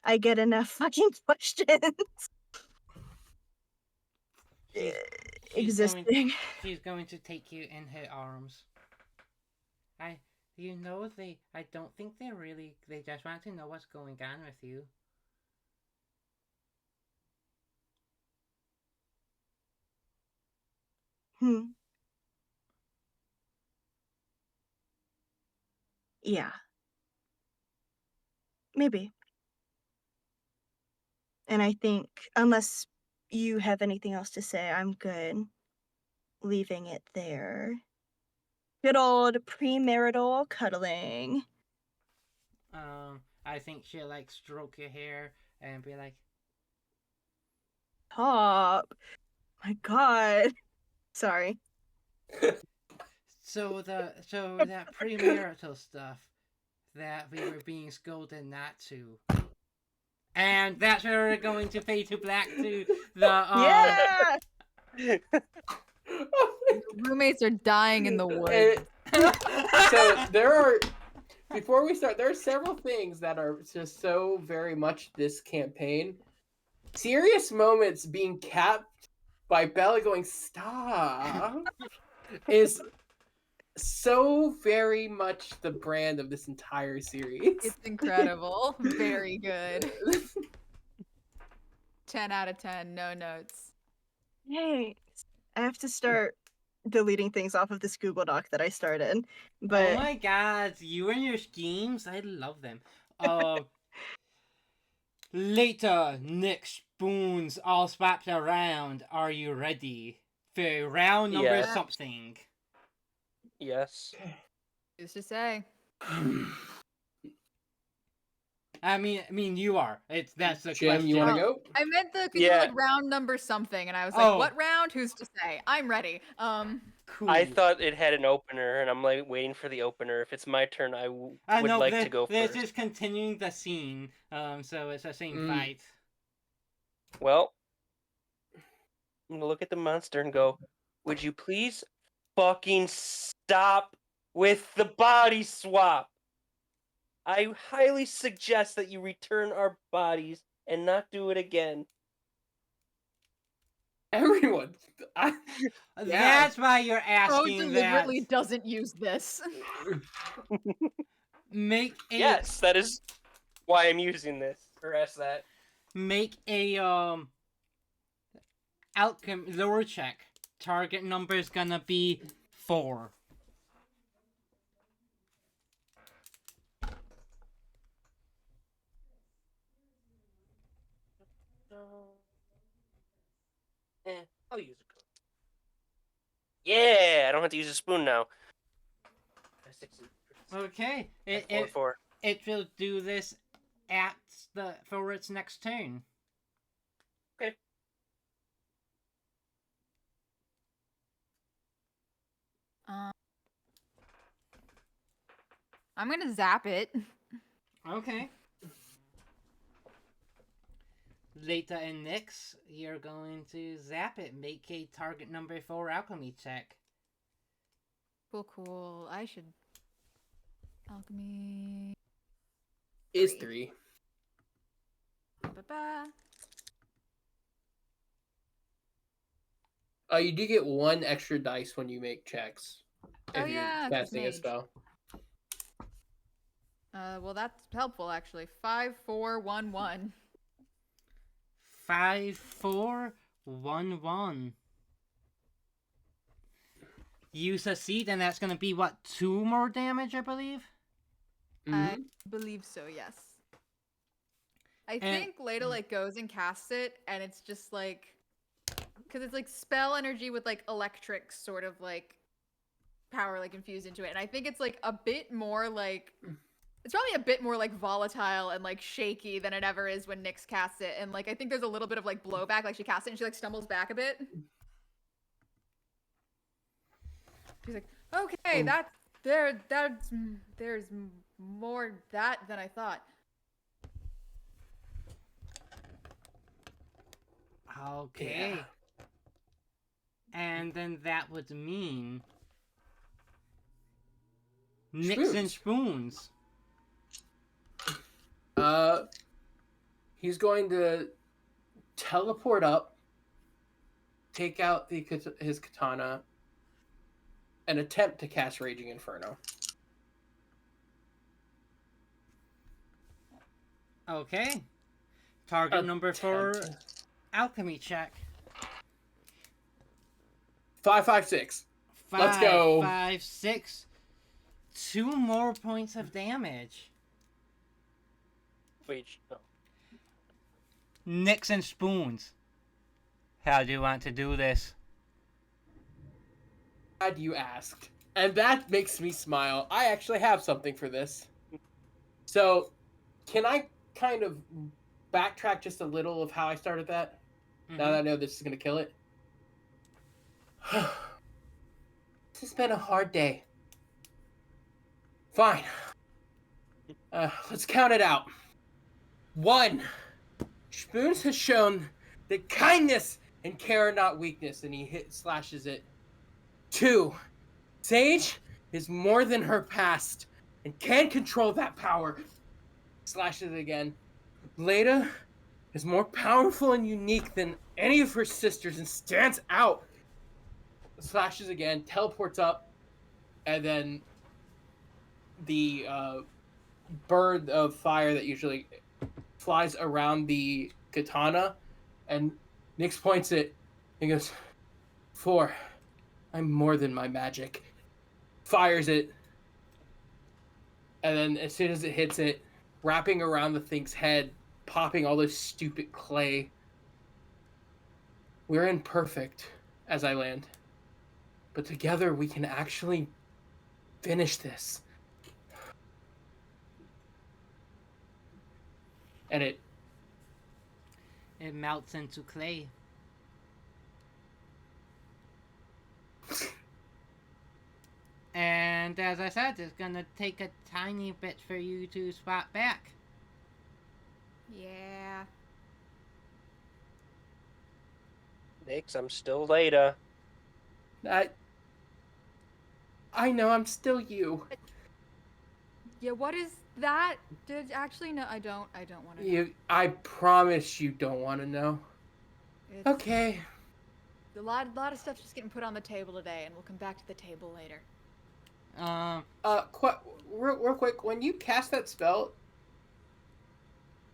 I get enough fucking questions. She's Existing. She's going to take you in her arms. I don't think they just want to know what's going on with you. Yeah. Maybe. And I think, unless you have anything else to say, I'm good leaving it there. Good old premarital cuddling. I think she'll like stroke your hair and be like, Top. My God. Sorry. so that premarital stuff that we were being scolded not to. And that's where we're going to fade to black to the Yeah. Roommates are dying in the woods. So there are, before we start, there are several things that are just so very much this campaign. Serious moments being capped by Bella going, "Stop," is so very much the brand of this entire series. It's incredible. Very good. 10 out of 10. No notes. Hey, I have to start deleting things off of this Google Doc that I started. But Oh my God, you and your schemes, I love them. Later, Nick spoons all swapped around. Are you ready for round number Yeah. something? Yes. Who's to say? I mean, you are. That's the Jim, question. you want to Oh, go? I meant the Yeah. like round number something, and I was like, Oh. what round? Who's to say? I'm ready. Cool. I thought it had an opener, and I'm like waiting for the opener. If it's my turn, I would no, like to go this first. is continuing the scene. So it's the same Mm. fight. Well, I'm gonna look at the monster and go, "Would you please fucking stop with the body swap? I highly suggest that you return our bodies and not do it again." Everyone. Yeah. That's why you're Bo asking deliberately that. doesn't use this. Make a Yes, that is why I'm using this. Or ask that. make a outcome lore check. Target number is gonna be 4. I'll use a code. Yeah, I don't have to use a spoon now. Okay. Four. It will do this for its next turn. Okay. I'm gonna zap it. Okay. Leta and Nyx, you're going to zap it. Make a target number 4 alchemy check. Cool. I should alchemy. Is 3. Ba-ba-ba. You do get 1 extra dice when you make checks. Oh, If you're yeah, 'cause casting a mage. spell. Well, that's helpful actually. 5, 4, 1, 1. 5, 4, 1, 1. You succeed, and that's going to be, what, 2 more damage, I believe? I believe so. Yes. I think Leda like goes and casts it, and it's just like, because it's like spell energy with like electric sort of like power like infused into it, and I think it's like a bit more like. It's probably a bit more like volatile and like shaky than it ever is when Nyx casts it. And like I think there's a little bit of like blowback, like she casts it and she like stumbles back a bit. She's like, okay, there's more that than I thought. Okay. Yeah. And then that would mean Nyx and Spoons. He's going to teleport up, take out his katana, and attempt to cast Raging Inferno. Okay. Target number 4 alchemy check. 5, 5, 6. 5, Let's go. 5, 6. 2 more points of damage. Wait, no. Nyx and Spoons. How do you want to do this? Glad you asked. And that makes me smile. I actually have something for this. So, can I kind of backtrack just a little of how I started that? Now that I know this is going to kill it. This has been a hard day. Fine. Let's count it out. 1. Spoons has shown that kindness and care are not weakness, and he slashes it. 2. Sage is more than her past and can control that power. Slashes it again. Leda is more powerful and unique than any of her sisters and stands out. Slashes again, teleports up, and then the bird of fire that usually flies around the katana, and Nyx points it and goes, 4. I'm more than my magic. Fires it, and then as soon as it hits it, wrapping around the thing's head, popping all this stupid clay. We're imperfect as I land, but together we can actually finish this. And it melts into clay. And as I said, it's gonna take a tiny bit for you to swap back. Yeah. Nix, I'm still Leda. I know I'm still you. Yeah, what is that? Actually, no, I don't want to know. I promise you don't want to know. It's Okay. a lot of stuff's just getting put on the table today, and we'll come back to the table later. Real quick, when you cast that spell,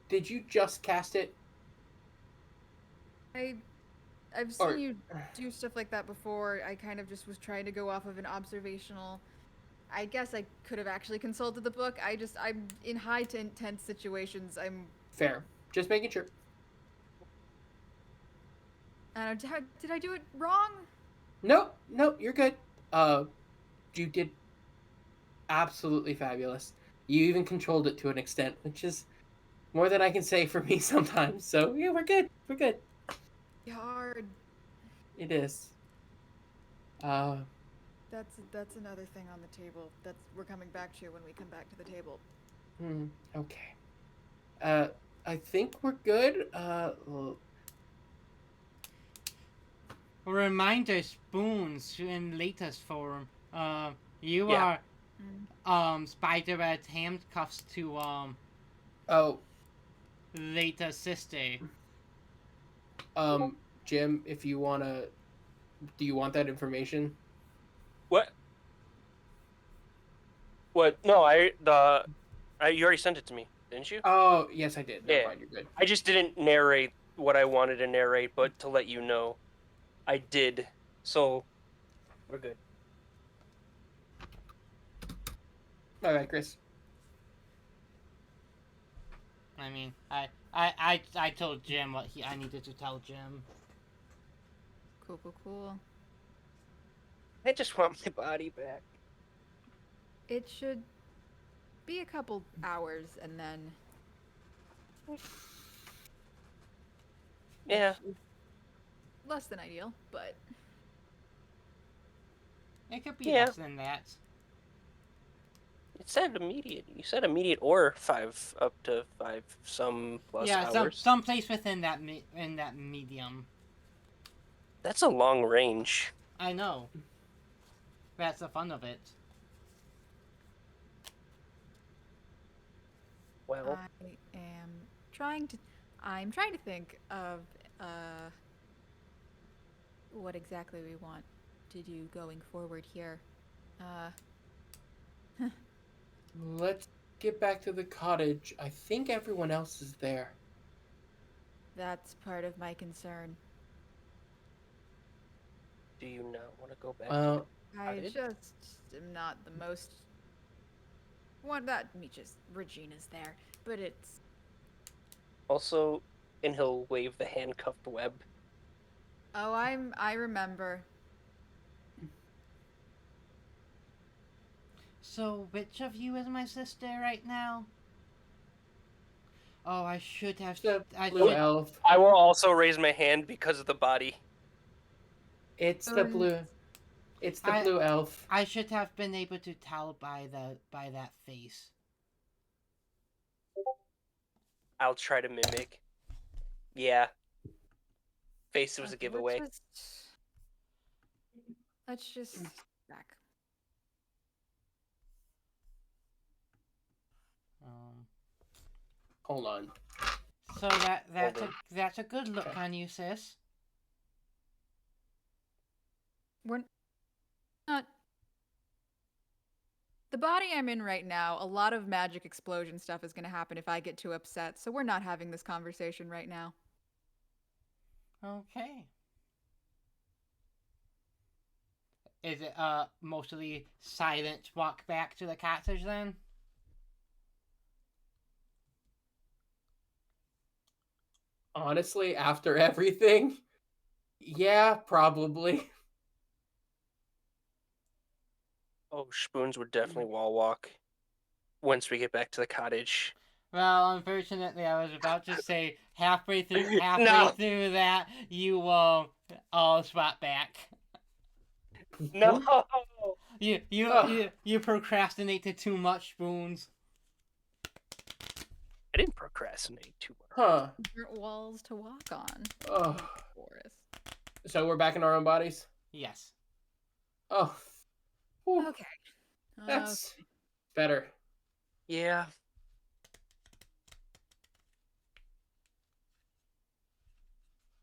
did you just cast it? I've seen you do stuff like that before. I kind of just was trying to go off of an observational. I guess I could have actually consulted the book. I'm in high tense situations. Fair. Just making sure. Did I do it wrong? Nope, you're good. You did absolutely fabulous. You even controlled it to an extent, which is more than I can say for me sometimes. So yeah, we're good. We're good. Hard. It is. That's another thing on the table. We're coming back to when we come back to the table. Okay. I think we're good. Reminder, Spoons in latest form. You Yeah. are Spider-Man's handcuffs to Oh, Lata's sister. Jim, if you wanna, do you want that information? What? What? No, you already sent it to me, didn't you? Oh, yes, I did. Never Yeah. mind, you're good. I just didn't narrate what I wanted to narrate, but to let you know, I did. So, we're good. All right, Chris. I mean, I told Jim what I needed to tell Jim. Cool. I just want my body back. It should be a couple hours, and then. Yeah. Less than ideal, but. It could be Yeah. less than that. It said immediate. You said immediate or 5 up to 5 some plus hours. Some place within that in that medium. That's a long range. I know. That's the fun of it. Well, I'm trying to think of what exactly we want to do going forward here. Let's get back to the cottage. I think everyone else is there. That's part of my concern. do you not want to go back? I Cottage? just am not the most. One that Regina's there, but it's. Also, and he'll wave the handcuffed web. Oh, I remember. So, which of you is my sister right now? Oh, I should have. The I blue should. elf. I will also raise my hand because of the body. It's the blue. It's the blue elf. I should have been able to tell by that face. I'll try to mimic. Yeah. Face was a Okay, giveaway. Let's just back. Hold on. So that's a good look on you, sis. We're not. The body I'm in right now, a lot of magic explosion stuff is going to happen if I get too upset, so we're not having this conversation right now. Okay. Is it mostly silent walk back to the cottage then? Honestly, after everything, yeah, probably. Oh, Spoons would definitely wall walk once we get back to the cottage. Well, unfortunately, I was about to say halfway through No. through that you all swap back. No! You procrastinated too much, Spoons. I didn't procrastinate too much. Huh. Dirt walls to walk on. Oh. Forest. So we're back in our own bodies? Yes. Oh. Whew. Okay. That's better. Yeah.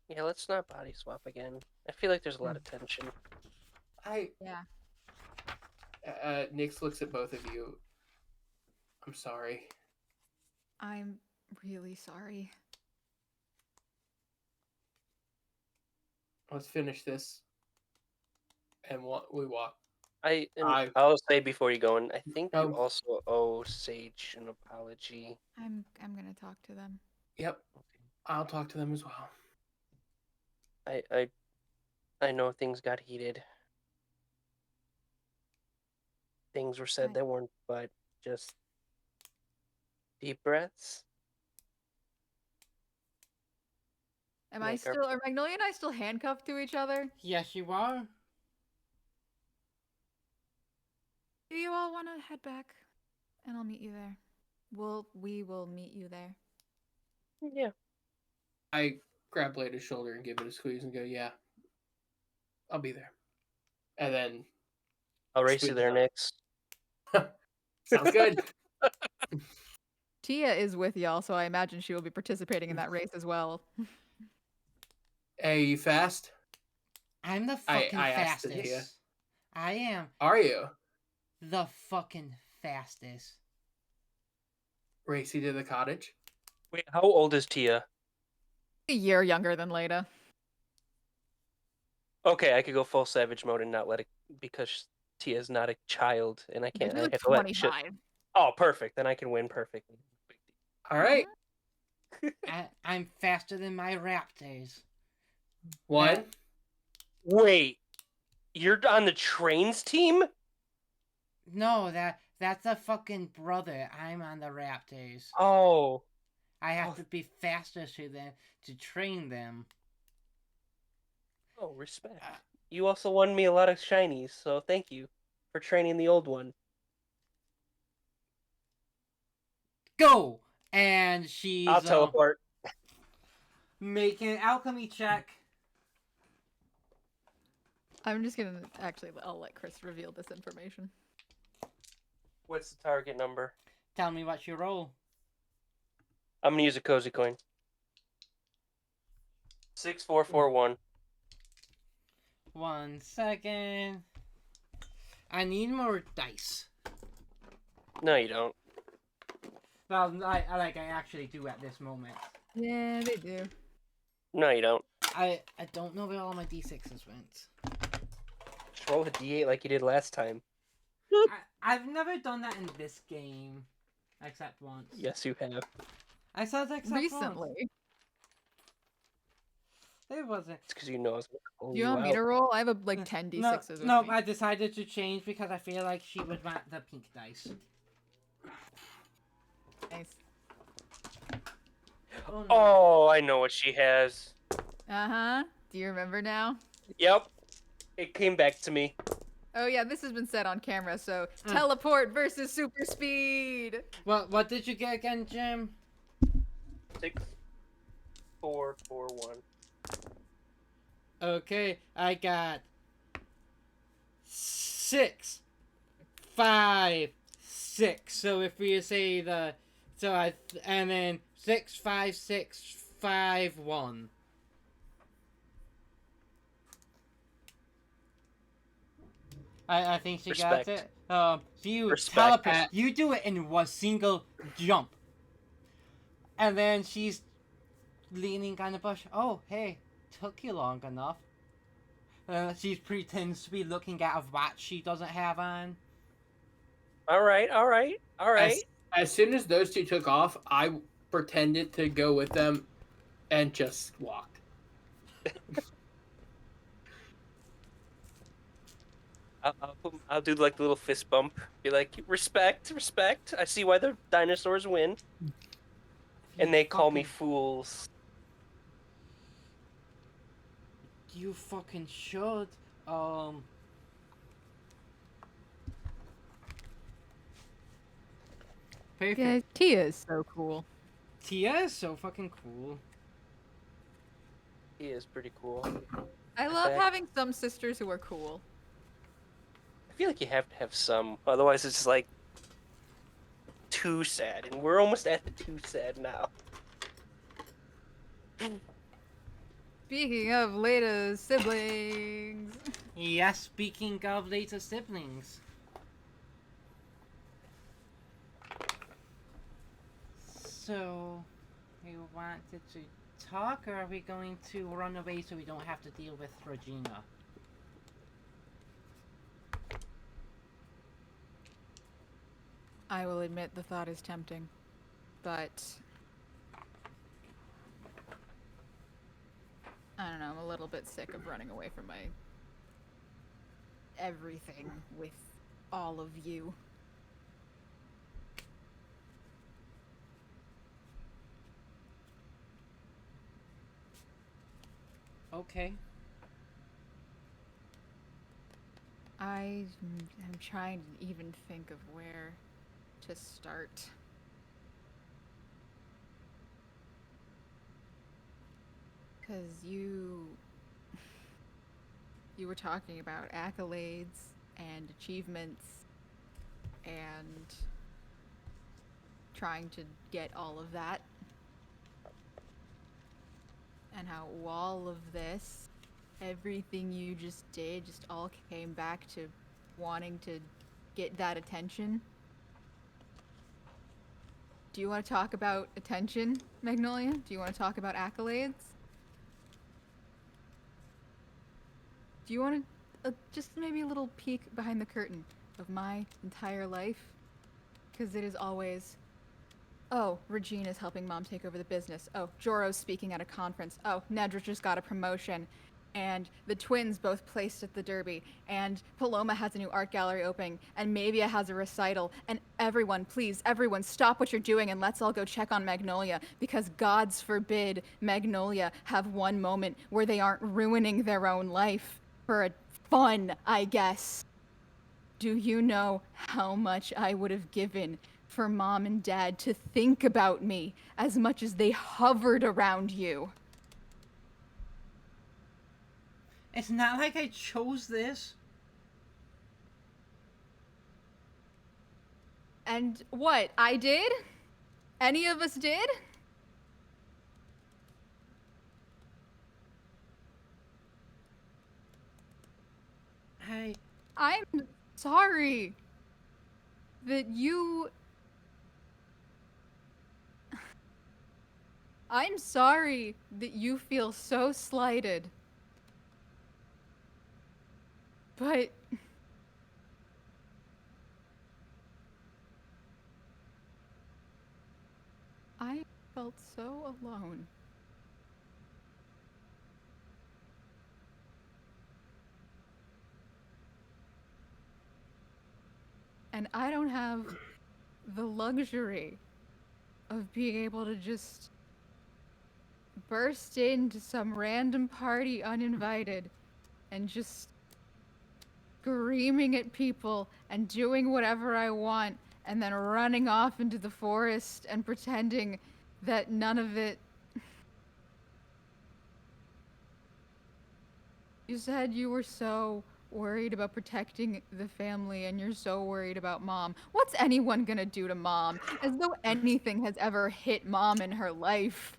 Yeah, let's not body swap again. I feel like there's a lot of tension. Yeah. Nix looks at both of you. I'm sorry. I'm really sorry. Let's finish this. And we walk. I'll say before you go, and I think you Oh. also owe Sage an apology. I'm gonna talk to them. Yep. I'll talk to them as well. I know things got heated. Things were said that weren't, but just deep breaths. Are Magnolia and I still handcuffed to each other? Yes, you are. Do you all want to head back? And I'll meet you there. We will meet you there. Yeah. I grab Leda's shoulder and give it a squeeze and go, yeah, I'll be there. And then I'll race you there next. sounds good. Tia is with y'all, so I imagine she will be participating in that race as well. Hey, you fast? I'm the fucking I asked fastest. Tia. I am Are you? the fucking fastest. Race you to the cottage? Wait, how old is Tia? A year younger than Leda. Okay, I could go full savage mode and not let it, because Tia's not a child, and I can't. She's I like have to let shit. 25. Oh, perfect. Then I can win perfectly. All right. I'm faster than my raptors. One. Wait, you're on the trains team? No, that's a fucking brother. I'm on the raptors. Oh. I have to be faster to them to train them. Oh, respect. You also won me a lot of shinies, so thank you for training the old one. Go! And she's I'll teleport. Making an alchemy check. I'm just gonna I'll let Chris reveal this information. What's the target number? Tell me what you roll. I'm gonna use a cozy coin. 6441. 1 second. I need more dice. No, you don't. Well, I actually do at this moment. Yeah, they do. No, you don't. I don't know where all my d6s went. Just roll a d8 like you did last time. I've never done that in this game, except once. Yes, you have. I said except Recently. once. It wasn't. It's because you know I was gonna call Do you want me to roll? I have 10 d6s with No, me. I decided to change because I feel like she would want the pink dice. Nice. Oh, no. Oh, I know what she has. Uh-huh. Do you remember now? Yep. It came back to me. Oh yeah, this has been said on camera, so teleport versus super speed. What did you get again, Jim? 6441. Okay, I got 6, 5, 6. So if we say and then 6, 5, 6, 5, 1. I think she got Respect. it. So you Respect. teleport. You do it in one single jump. And then she's leaning on the bush. Oh, hey, took you long enough. She pretends to be looking at a watch she doesn't have on. All right. As soon as those two took off, I pretended to go with them and just walked. I'll do like the little fist bump. Be like, respect. I see why the dinosaurs win. And they call me fools. You fucking should. Perfect. Yeah, Tia is so cool. Tia is so fucking cool. He is pretty cool. I In love fact, having some sisters who are cool. I feel like you have to have some, otherwise it's just like too sad, and we're almost at the too sad now. Speaking of Leta's siblings, Yes, speaking of later siblings. So, we wanted to talk, or are we going to run away so we don't have to deal with Regina? I will admit the thought is tempting, but I don't know, I'm a little bit sick of running away from my everything with all of you. Okay. I am trying to even think of where to start. Because you were talking about accolades and achievements and trying to get all of that. And how all of this, everything you just did, just all came back to wanting to get that attention. Do you want to talk about attention, Magnolia? Do you want to talk about accolades? Do you want to just maybe a little peek behind the curtain of my entire life? Because it is always, oh, Regina's helping Mom take over the business. Oh, Joro's speaking at a conference. Oh, Nedra just got a promotion. And the twins both placed at the Derby. And Paloma has a new art gallery opening. And Mavia has a recital. And everyone, please, everyone, stop what you're doing and let's all go check on Magnolia. Because gods forbid Magnolia have one moment where they aren't ruining their own life for a fun, I guess. Do you know how much I would have given for Mom and Dad to think about me as much as they hovered around you? It's not like I chose this. And what? I did? Any of us did? I'm sorry that you... I'm sorry that you feel so slighted. But... I felt so alone. And I don't have the luxury of being able to just burst into some random party uninvited and just screaming at people and doing whatever I want and then running off into the forest and pretending that none of it... You said you were so worried about protecting the family and you're so worried about Mom. What's anyone gonna do to Mom? As though anything has ever hit Mom in her life.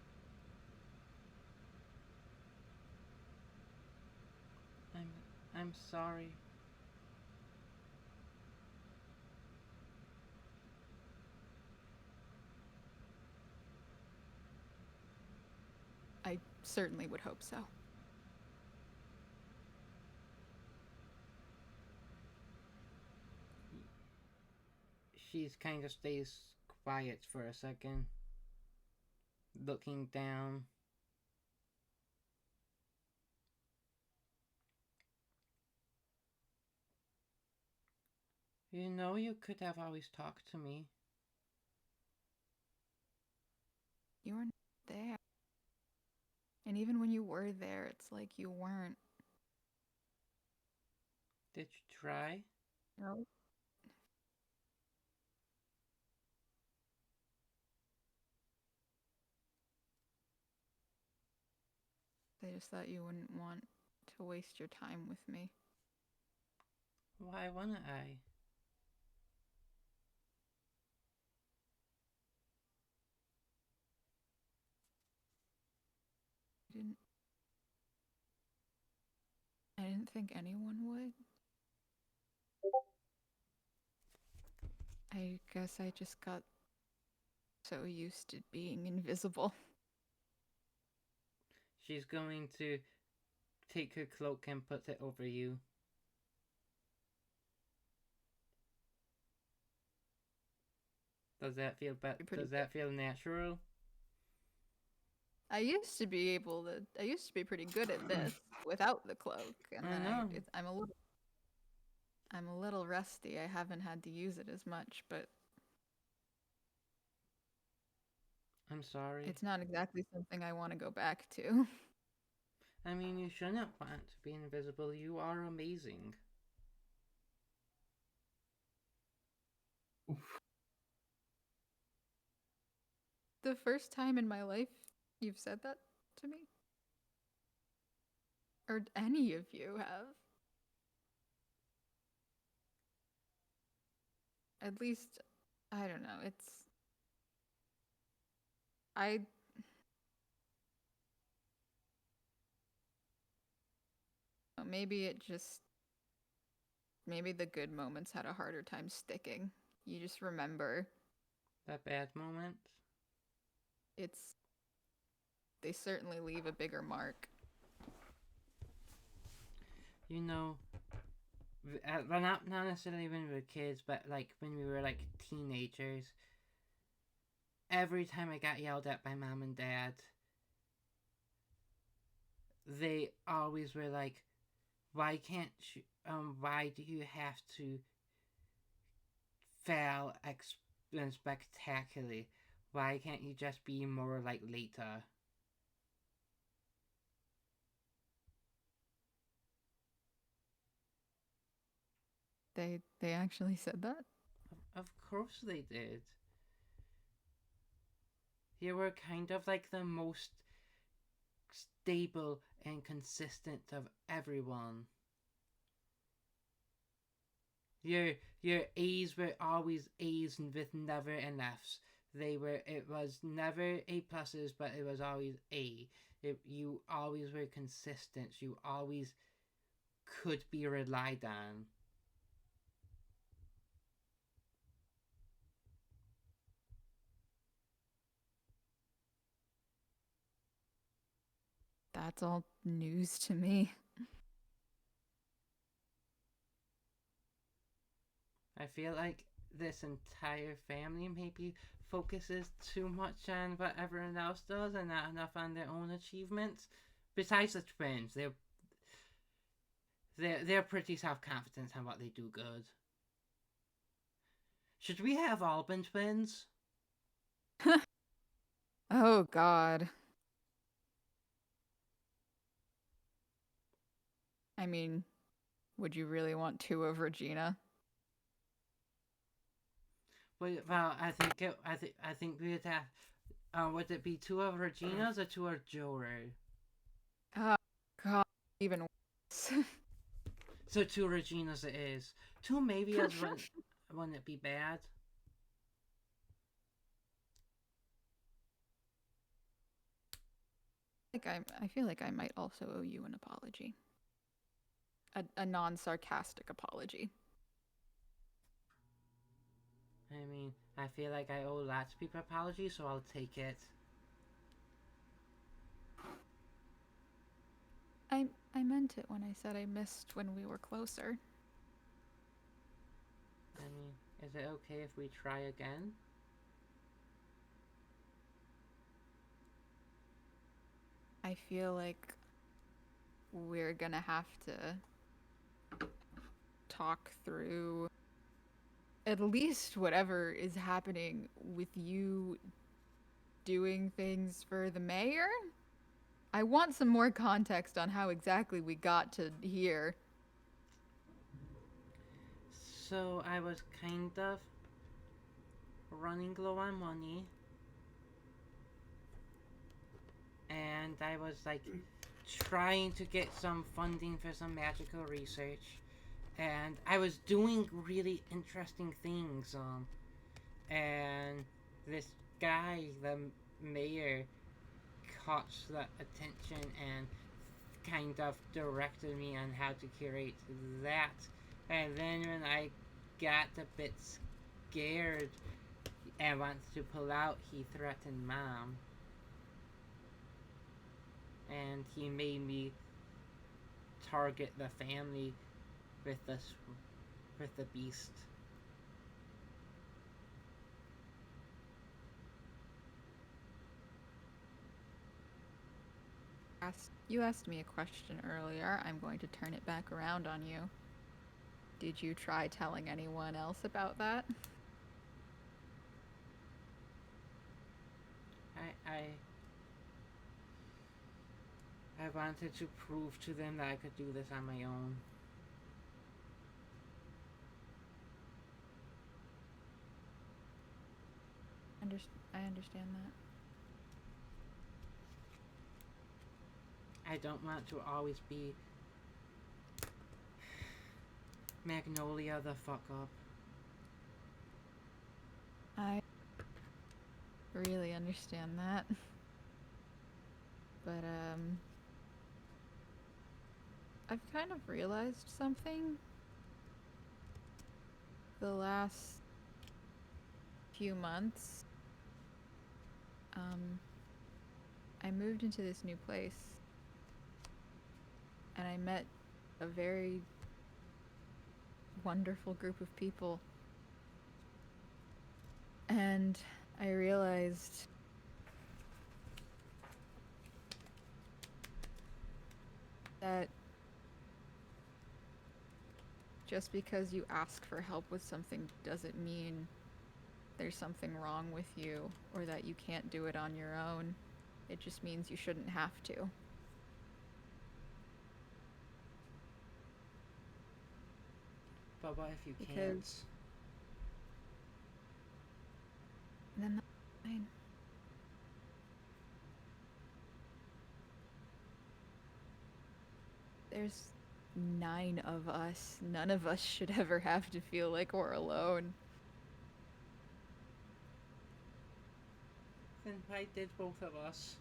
I'm sorry. I certainly would hope so. She's kind of stays quiet for a second, looking down. You know, you could have always talked to me. You were not there. And even when you were there, it's like you weren't. Did you try? No. just thought you wouldn't want to waste your time with me. Why wouldn't I? I didn't think anyone would. I guess I just got so used to being invisible. She's going to take her cloak and put it over you. Does that feel better? Does that feel natural? I used to be pretty good at this without the cloak, and I then know. I'm a little rusty. I haven't had to use it as much, but I'm sorry. it's not exactly something I want to go back to. I mean, you shouldn't want to be invisible. You are amazing. The first time in my life you've said that to me? Or any of you have? At least, I don't know, maybe maybe the good moments had a harder time sticking. You just remember. That bad moment? They certainly leave a bigger mark. You know, well, not necessarily when we were kids, but like when we were like teenagers. Every time I got yelled at by mom and dad, they always were like, "Why can't you? Why do you have to fail spectacularly? Why can't you just be more like later?" They actually said that? Of course they did. You were kind of like the most stable and consistent of everyone. Your A's were always A's with never an F's. It was never A pluses, but it was always A. You always were consistent. You always could be relied on. That's all news to me. I feel like this entire family maybe focuses too much on what everyone else does and not enough on their own achievements. Besides the twins, they're pretty self-confident on what they do good. Should we have all been twins? Oh, God. I mean, would you really want two of Regina? Well, I think we'd have. Would it be two of Regina's or two of Jory? Oh, God, even worse. So two Regina's it is. Two maybe as wouldn't it be bad? I feel like I might also owe you an apology. A non-sarcastic apology. I mean, I feel like I owe lots of people apologies, so I'll take it. I meant it when I said I missed when we were closer. I mean, is it okay if we try again? I feel like we're gonna have to talk through at least whatever is happening with you doing things for the mayor. I want some more context on how exactly we got to here. So I was kind of running low on money. And I was like trying to get some funding for some magical research, and I was doing really interesting things. And this guy, the mayor, caught the attention and kind of directed me on how to curate that. And then when I got a bit scared and wanted to pull out, he threatened Mom. And he made me target the family with the beast. You asked me a question earlier. I'm going to turn it back around on you. Did you try telling anyone else about that? I wanted to prove to them that I could do this on my own. I understand that. I don't want to always be Magnolia the fuck up. I really understand that. But, I've kind of realized something the last few months. I moved into this new place and I met a very wonderful group of people, and I realized that just because you ask for help with something doesn't mean there's something wrong with you or that you can't do it on your own. It just means you shouldn't have to. But what if you can't? Because then that's fine. There's 9 of us. None of us should ever have to feel like we're alone. Then why did both of us?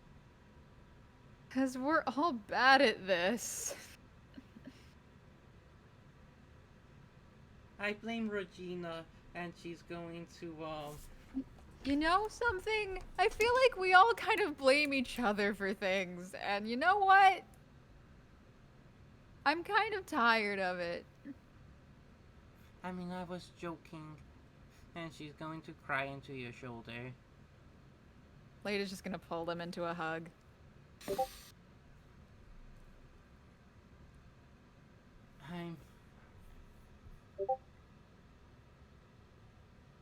'Cause we're all bad at this. I blame Regina, and she's going to, You know something? I feel like we all kind of blame each other for things, and you know what? I'm kind of tired of it. I mean, I was joking. And she's going to cry into your shoulder. Lada's just gonna pull them into a hug.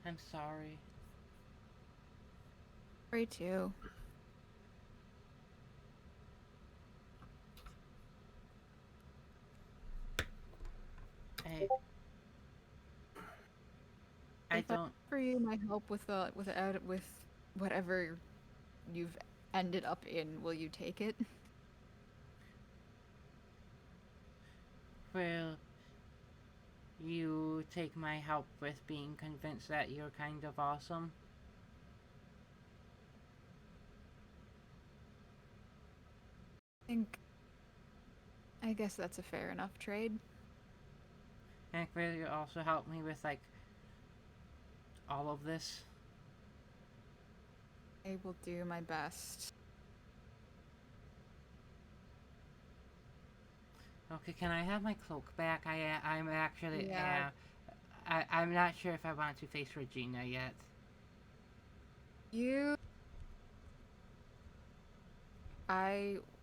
I'm sorry. Sorry too. I If I don't. offer you my help with whatever you've ended up in, will you take it? Will you take my help with being convinced that you're kind of awesome? I guess that's a fair enough trade. And will you also help me with, like, all of this? I will do my best. Okay, can I have my cloak back? I'm actually, Yeah. I'm not sure if I want to face Regina yet.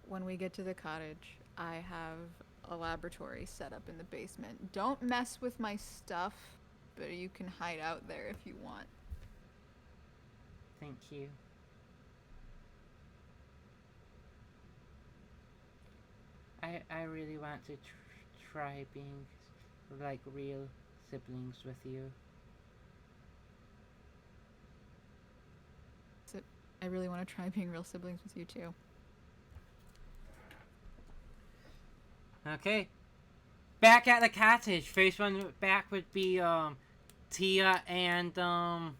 When we get to the cottage, I have a laboratory set up in the basement. Don't mess with my stuff, but you can hide out there if you want. Thank you. I really want to try being, like, real siblings with you. I really want to try being real siblings with you too. Okay. Back at the cottage. First one back would be Tia and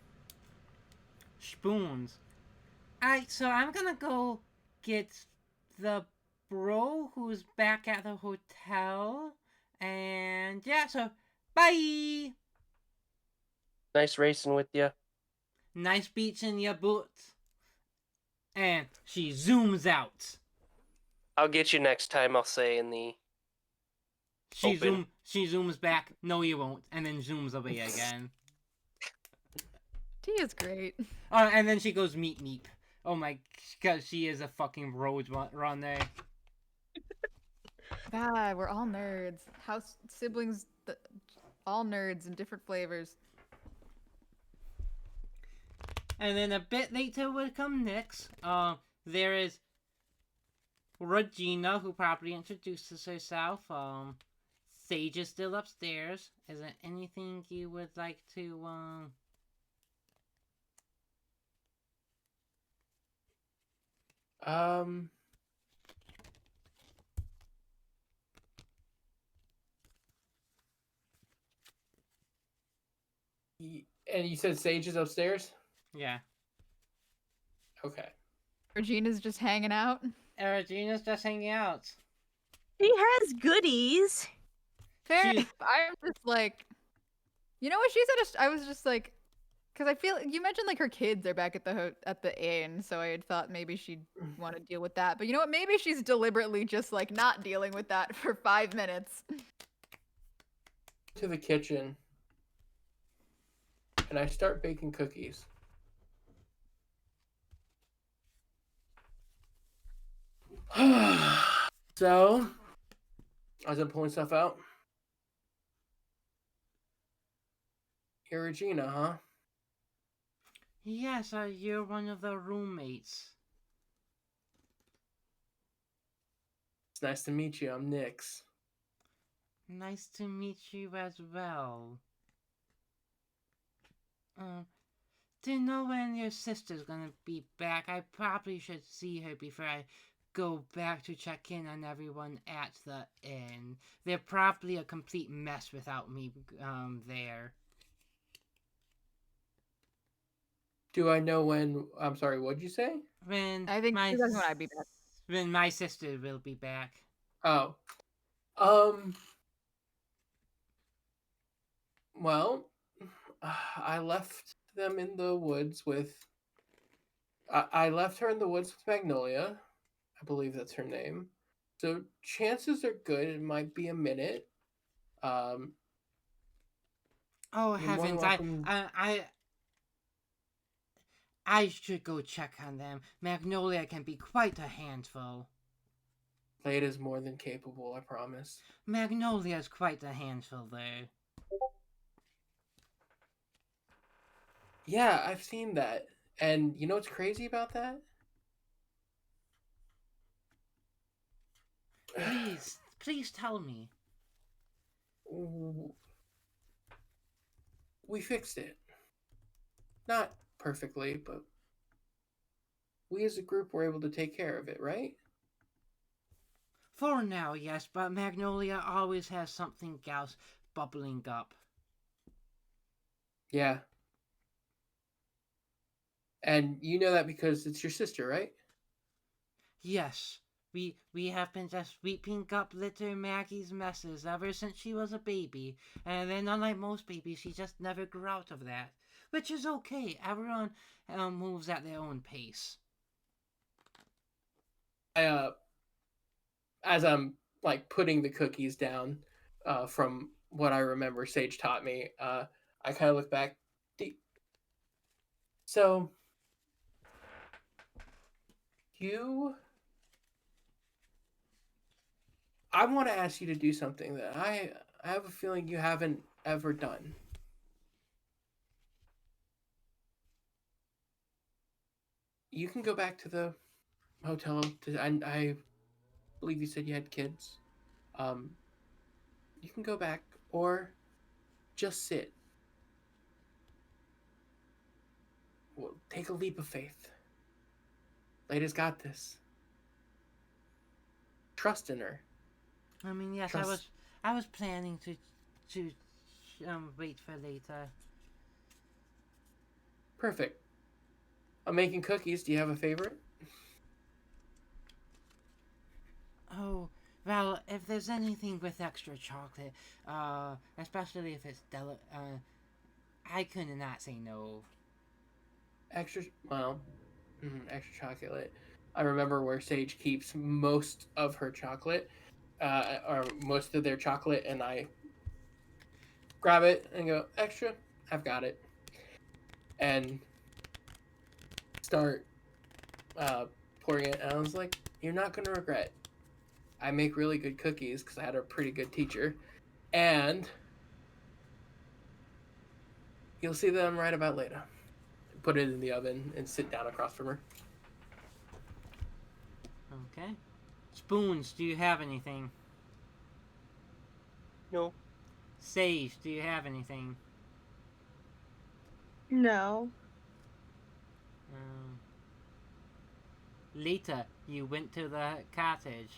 Spoons. Alright, so I'm gonna go get the bro who's back at the hotel. And yeah, so bye! Nice racing with you. Nice beach in your boots. And she zooms out. I'll get you next time, I'll say in the open. She zooms back. No, you won't. And then zooms away again. Tia's great. Oh, and then she goes meep meep. Oh my, because she is a fucking road runner. God, we're all nerds. House siblings, all nerds in different flavors. And then a bit later would come Nyx. There is Regina, who probably introduces herself. Sage is still upstairs. Is there anything you would like to, And you said Sage is upstairs? Yeah. Okay. Regina's just hanging out. Regina's just hanging out. She has goodies. Fair She's- enough. I'm just like, you know what? She's at a. I was just like, because I feel you mentioned like her kids are back at the inn, so I had thought maybe she'd want to deal with that. But you know what? Maybe she's deliberately just like not dealing with that for 5 minutes. To the kitchen. And I start baking cookies. So, as I'm pulling stuff out, you're Regina, huh? Yes, you're one of the roommates. It's nice to meet you. I'm Nyx. Nice to meet you as well. Do you know when your sister's gonna be back? I probably should see her before I go back to check in on everyone at the inn. They're probably a complete mess without me there. Do I know when? I'm sorry, what'd you say? When I think my she doesn't want to be back. when my sister will be back. Oh. Well, I left them in the woods with. I left her in the woods with Magnolia. I believe that's her name. So chances are good it might be a minute. Oh You're more than heavens! welcome. I should go check on them. Magnolia can be quite a handful. Lada's more than capable, I promise. Magnolia's quite a handful, though. Yeah, I've seen that. And you know what's crazy about that? Please tell me. We fixed it. Not perfectly, but we as a group were able to take care of it, right? For now, yes, but Magnolia always has something else bubbling up. Yeah. And you know that because it's your sister, right? Yes, we have been just sweeping up little Maggie's messes ever since she was a baby, and then unlike most babies, she just never grew out of that, which is okay. Everyone moves at their own pace. As I'm like putting the cookies down, from what I remember Sage taught me, I kind of look back. So I want to ask you to do something that I have a feeling you haven't ever done. You can go back to the hotel. I believe you said you had kids. You can go back or just sit. Well, take a leap of faith. Lada's got this. Trust in her. I mean, yes, Trust- I was planning to wait for later. Perfect. I'm making cookies. Do you have a favorite? Oh, well, if there's anything with extra chocolate, especially if it's I could not say no. Extra, well, extra chocolate. I remember where Sage keeps most of her chocolate, or most of their chocolate, and I grab it and go, extra, I've got it. And start pouring it. And I was like, you're not going to regret. I make really good cookies because I had a pretty good teacher. And you'll see them right about later. Put it in the oven and sit down across from her. Okay. Spoons, do you have anything? No. Sage, do you have anything? No. Um, Later, you went to the cottage.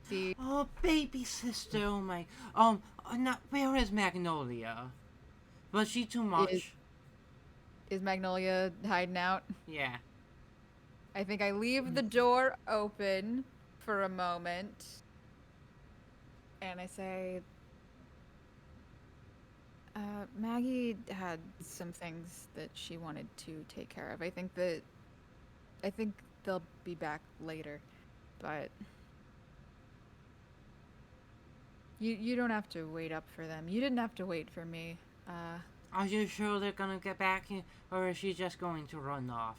See, Oh, baby sister, oh my. Not, where is Magnolia? Was she too much? is Magnolia hiding out? Yeah. I think I leave the door open for a moment. And I say, Maggie had some things that she wanted to take care of. I think they'll be back later, but you don't have to wait up for them. You didn't have to wait for me. Are you sure they're gonna get back here, or is she just going to run off?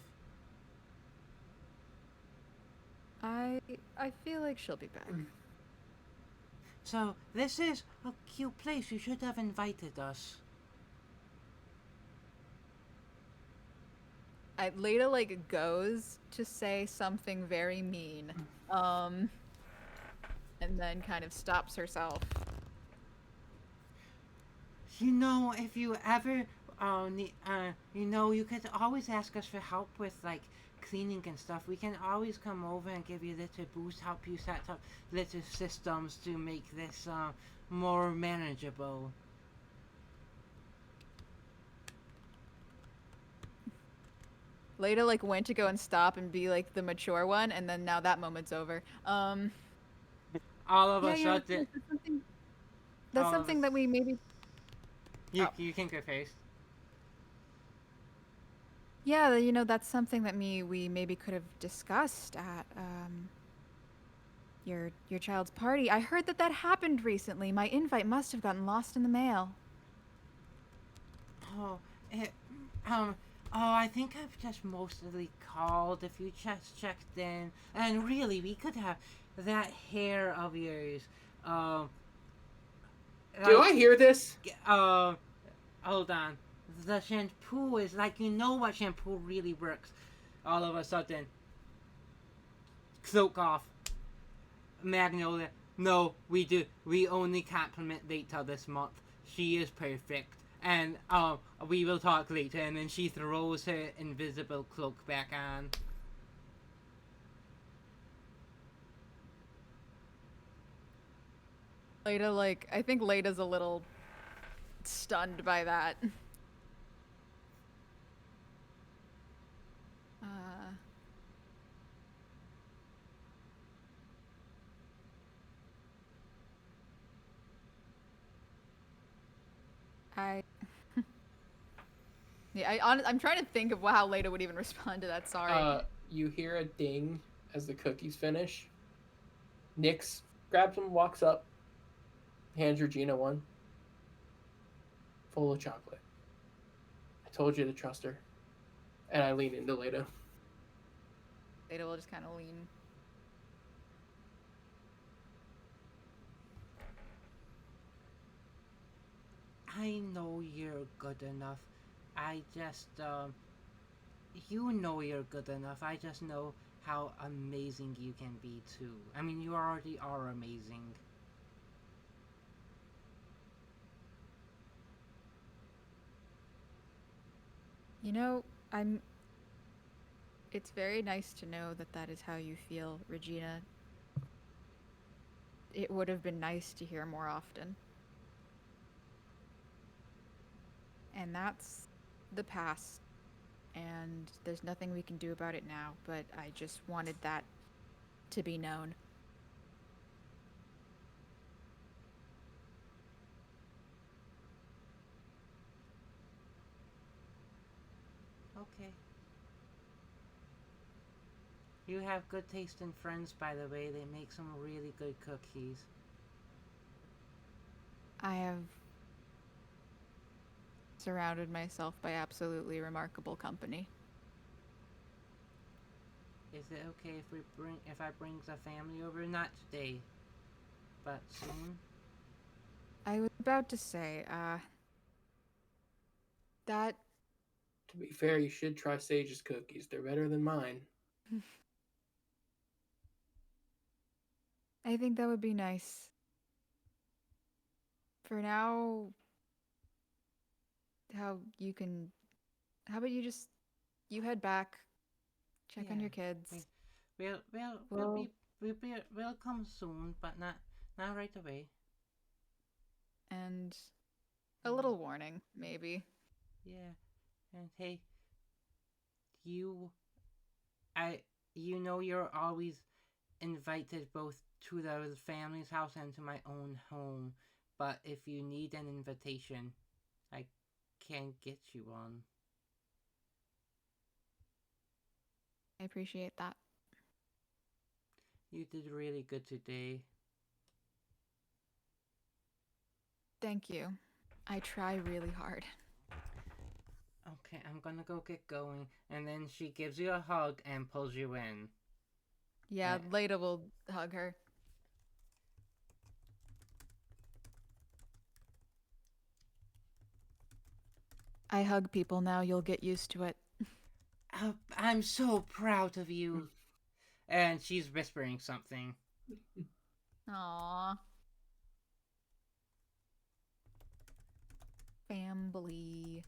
I feel like she'll be back. So, this is a cute place. You should have invited us. Leda like goes to say something very mean, and then kind of stops herself. You know, if you ever, you could always ask us for help with, like, cleaning and stuff. We can always come over and give you little boosts, help you set up little systems to make this, more manageable. Leda like went to go and stop and be like the mature one, and then now that moment's over. All of Yeah, a yeah, sudden, that's all of something us- that we maybe. you can go first. Yeah, that's something that we maybe could have discussed at your child's party. I heard that happened recently. My invite must have gotten lost in the mail. Oh, it, oh, I think I've just mostly called if you just checked in. And really, we could have that hair of yours. Do I hear this? Hold on. The shampoo is like, you know what shampoo really works. All of a sudden, cloak off. Magnolia, no, we do. We only compliment Lita this month. She is perfect. And we will talk later. And then she throws her invisible cloak back on. Leda, like, I think Leda's a little stunned by that. I yeah, I'm trying to think of how Leda would even respond to that. Sorry. You hear a ding as the cookies finish. Nyx grabs them, walks up, hands Regina one. Full of chocolate. I told you to trust her. And I lean into Leda. Leda will just kind of lean. I know you're good enough. I just, you know you're good enough. I just know how amazing you can be too. I mean, you already are amazing. You know, I'm It's very nice to know that that is how you feel, Regina. It would have been nice to hear more often. And that's the past. And there's nothing we can do about it now, but I just wanted that to be known. Okay. You have good taste in friends, by the way. They make some really good cookies. I have surrounded myself by absolutely remarkable company. Is it okay if I bring the family over? Not today, but soon. I was about to say, that To be fair, you should try Sage's cookies. They're better than mine. I think that would be nice. For now, how about you head back, check on Yeah, your kids. We'll come soon, but not right away. And a little warning, maybe. Yeah, and hey, you, I, you're always invited both to the family's house and to my own home. But if you need an invitation, I can get you one. I appreciate that. You did really good today. Thank you. I try really hard. Okay, I'm gonna go get going. And then she gives you a hug and pulls you in. Yeah, Leda will hug her. I hug people now, you'll get used to it. I'm so proud of you. And she's whispering something. Aww. Family.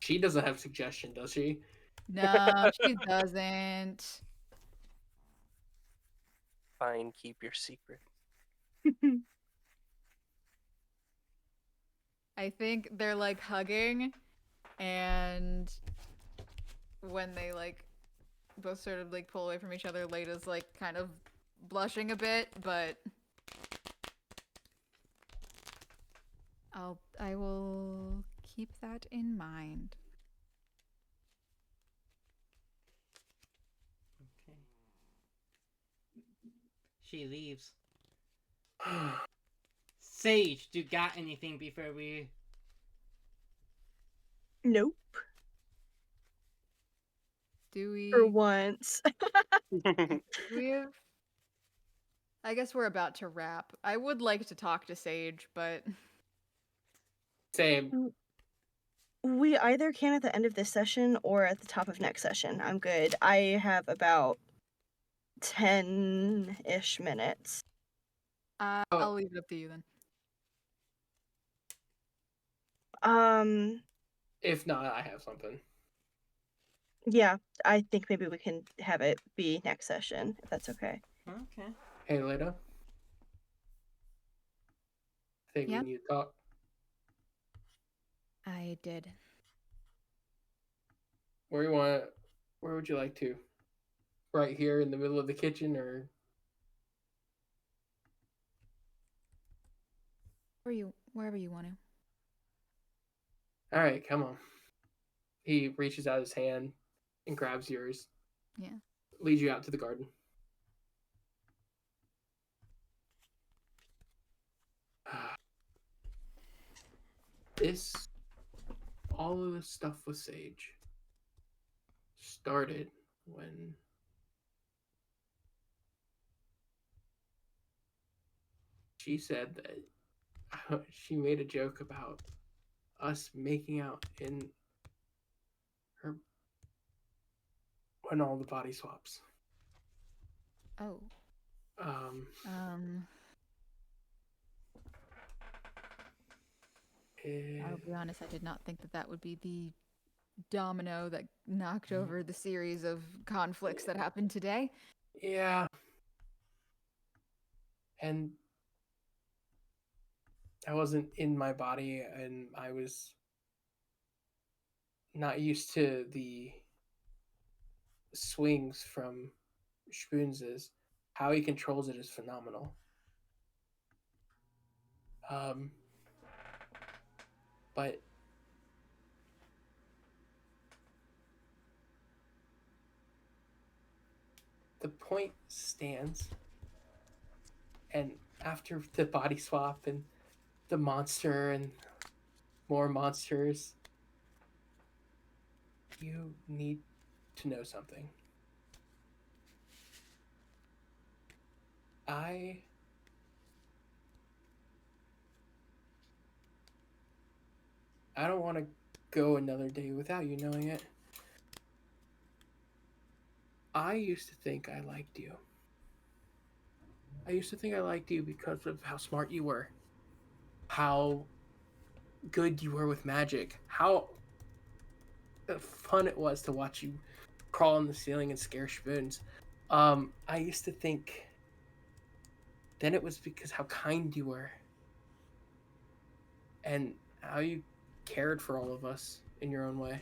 She doesn't have suggestion, does she? No, she doesn't. Fine, keep your secret. I think they're like hugging, and when they like both sort of like pull away from each other, Leda's like kind of blushing a bit, but I will keep that in mind. Okay. She leaves. Sage, do you got anything before we... Nope. Do we? For once. Do we have? I guess we're about to wrap. I would like to talk to Sage, but Same. We either can at the end of this session or at the top of next session. I'm good. I have about 10-ish minutes. I'll leave it up to you then. If not, I have something. Yeah, I think maybe we can have it be next session, if that's okay. Okay. Hey, Leda. I think Yep. we need to talk. I did. Where would you like to? Right here in the middle of the kitchen, or Wherever you want to. all right, come on. He reaches out his hand and grabs yours. Yeah. Leads you out to the garden. All of this stuff with Sage started when she said that she made a joke about us making out in her when all the body swaps. Oh. Um, I'll be honest, I did not think that would be the domino that knocked over the series of conflicts that happened today. Yeah. And I wasn't in my body, and I was not used to the swings from Spoons'. How he controls it is phenomenal. But the point stands, and after the body swap and the monster and more monsters, you need to know something. I don't want to go another day without you knowing it. I used to think I liked you. I used to think I liked you because of how smart you were, how good you were with magic, how fun it was to watch you crawl on the ceiling and scare Spoons. I used to think then it was because how kind you were and how you cared for all of us in your own way.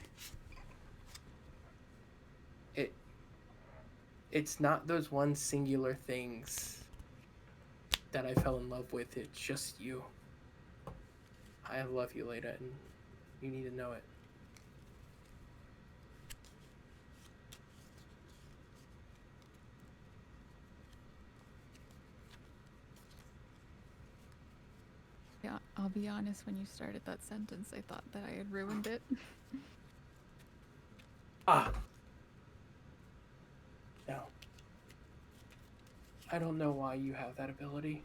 It's not those one singular things that I fell in love with. It's just you. I love you, Leda, and you need to know it. Yeah, I'll be honest, when you started that sentence, I thought that I had ruined it. No. I don't know why you have that ability.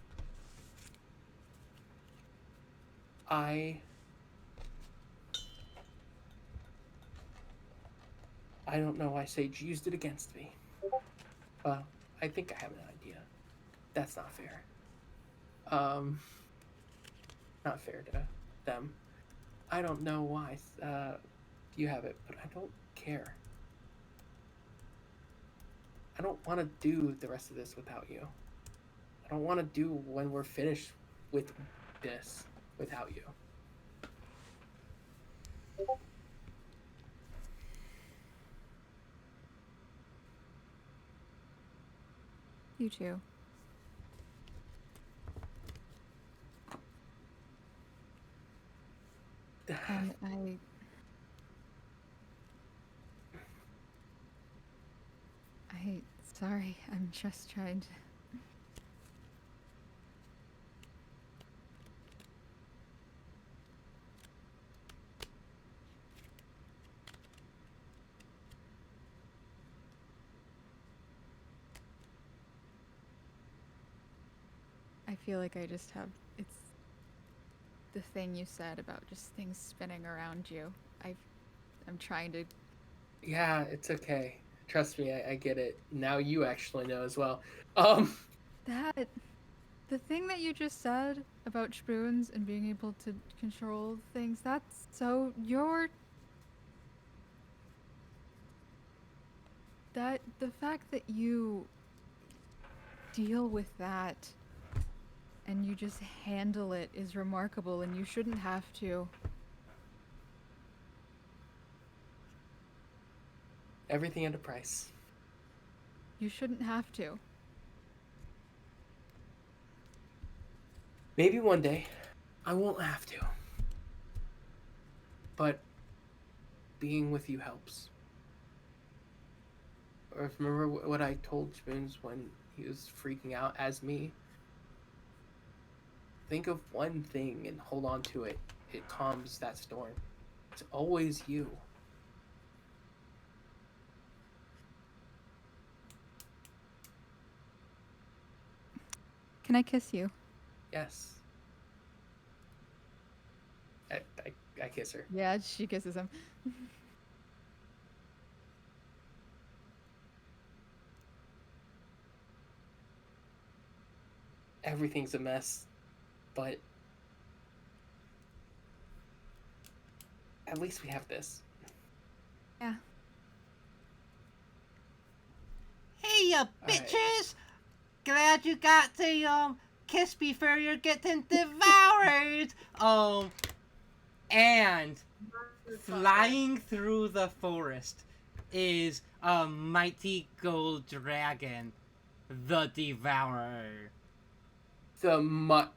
I don't know why Sage used it against me. Well, I think I have an idea. That's not fair. Not fair to them. I don't know why you have it, but I don't care. I don't want to do the rest of this without you. I don't want to do when we're finished with this without you. You too. And sorry, I'm just trying to. I feel like I just have, it's the thing you said about just things spinning around you. I'm trying to. Yeah, it's okay. Trust me, I get it. Now you actually know as well. The thing that you just said about spoons and being able to control things, that's so the fact that you deal with that and you just handle it is remarkable, and you shouldn't have to. Everything at a price. You shouldn't have to. Maybe one day I won't have to. But being with you helps. Or remember what I told Spoons when he was freaking out as me? Think of one thing and hold on to it. It calms that storm. It's always you. Can I kiss you? Yes. I kiss her. Yeah, she kisses him. Everything's a mess, but at least we have this. Yeah. Hey, you bitches! Glad you got to kiss before you're getting devoured. And flying through the forest is a mighty gold dragon, the Devourer. The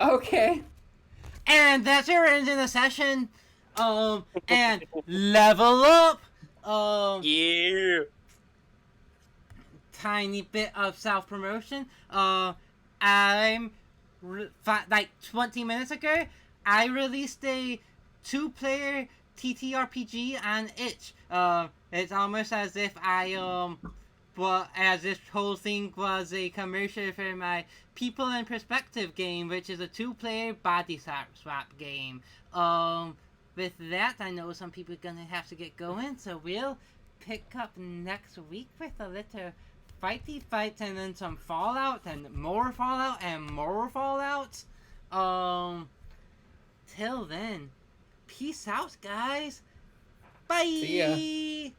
Okay. And that's your end of the session. And level up. Yeah. Tiny bit of self promotion. Like 20 minutes ago, I released a 2-player TTRPG on itch. It's almost as if as this whole thing was a commercial for my People in Perspective game, which is a 2-player body swap game. With that, I know some people are gonna have to get going, so we'll pick up next week with a little fighty fights and then some Fallout and more Fallout and more Fallout. Till then, peace out, guys. Bye. See ya.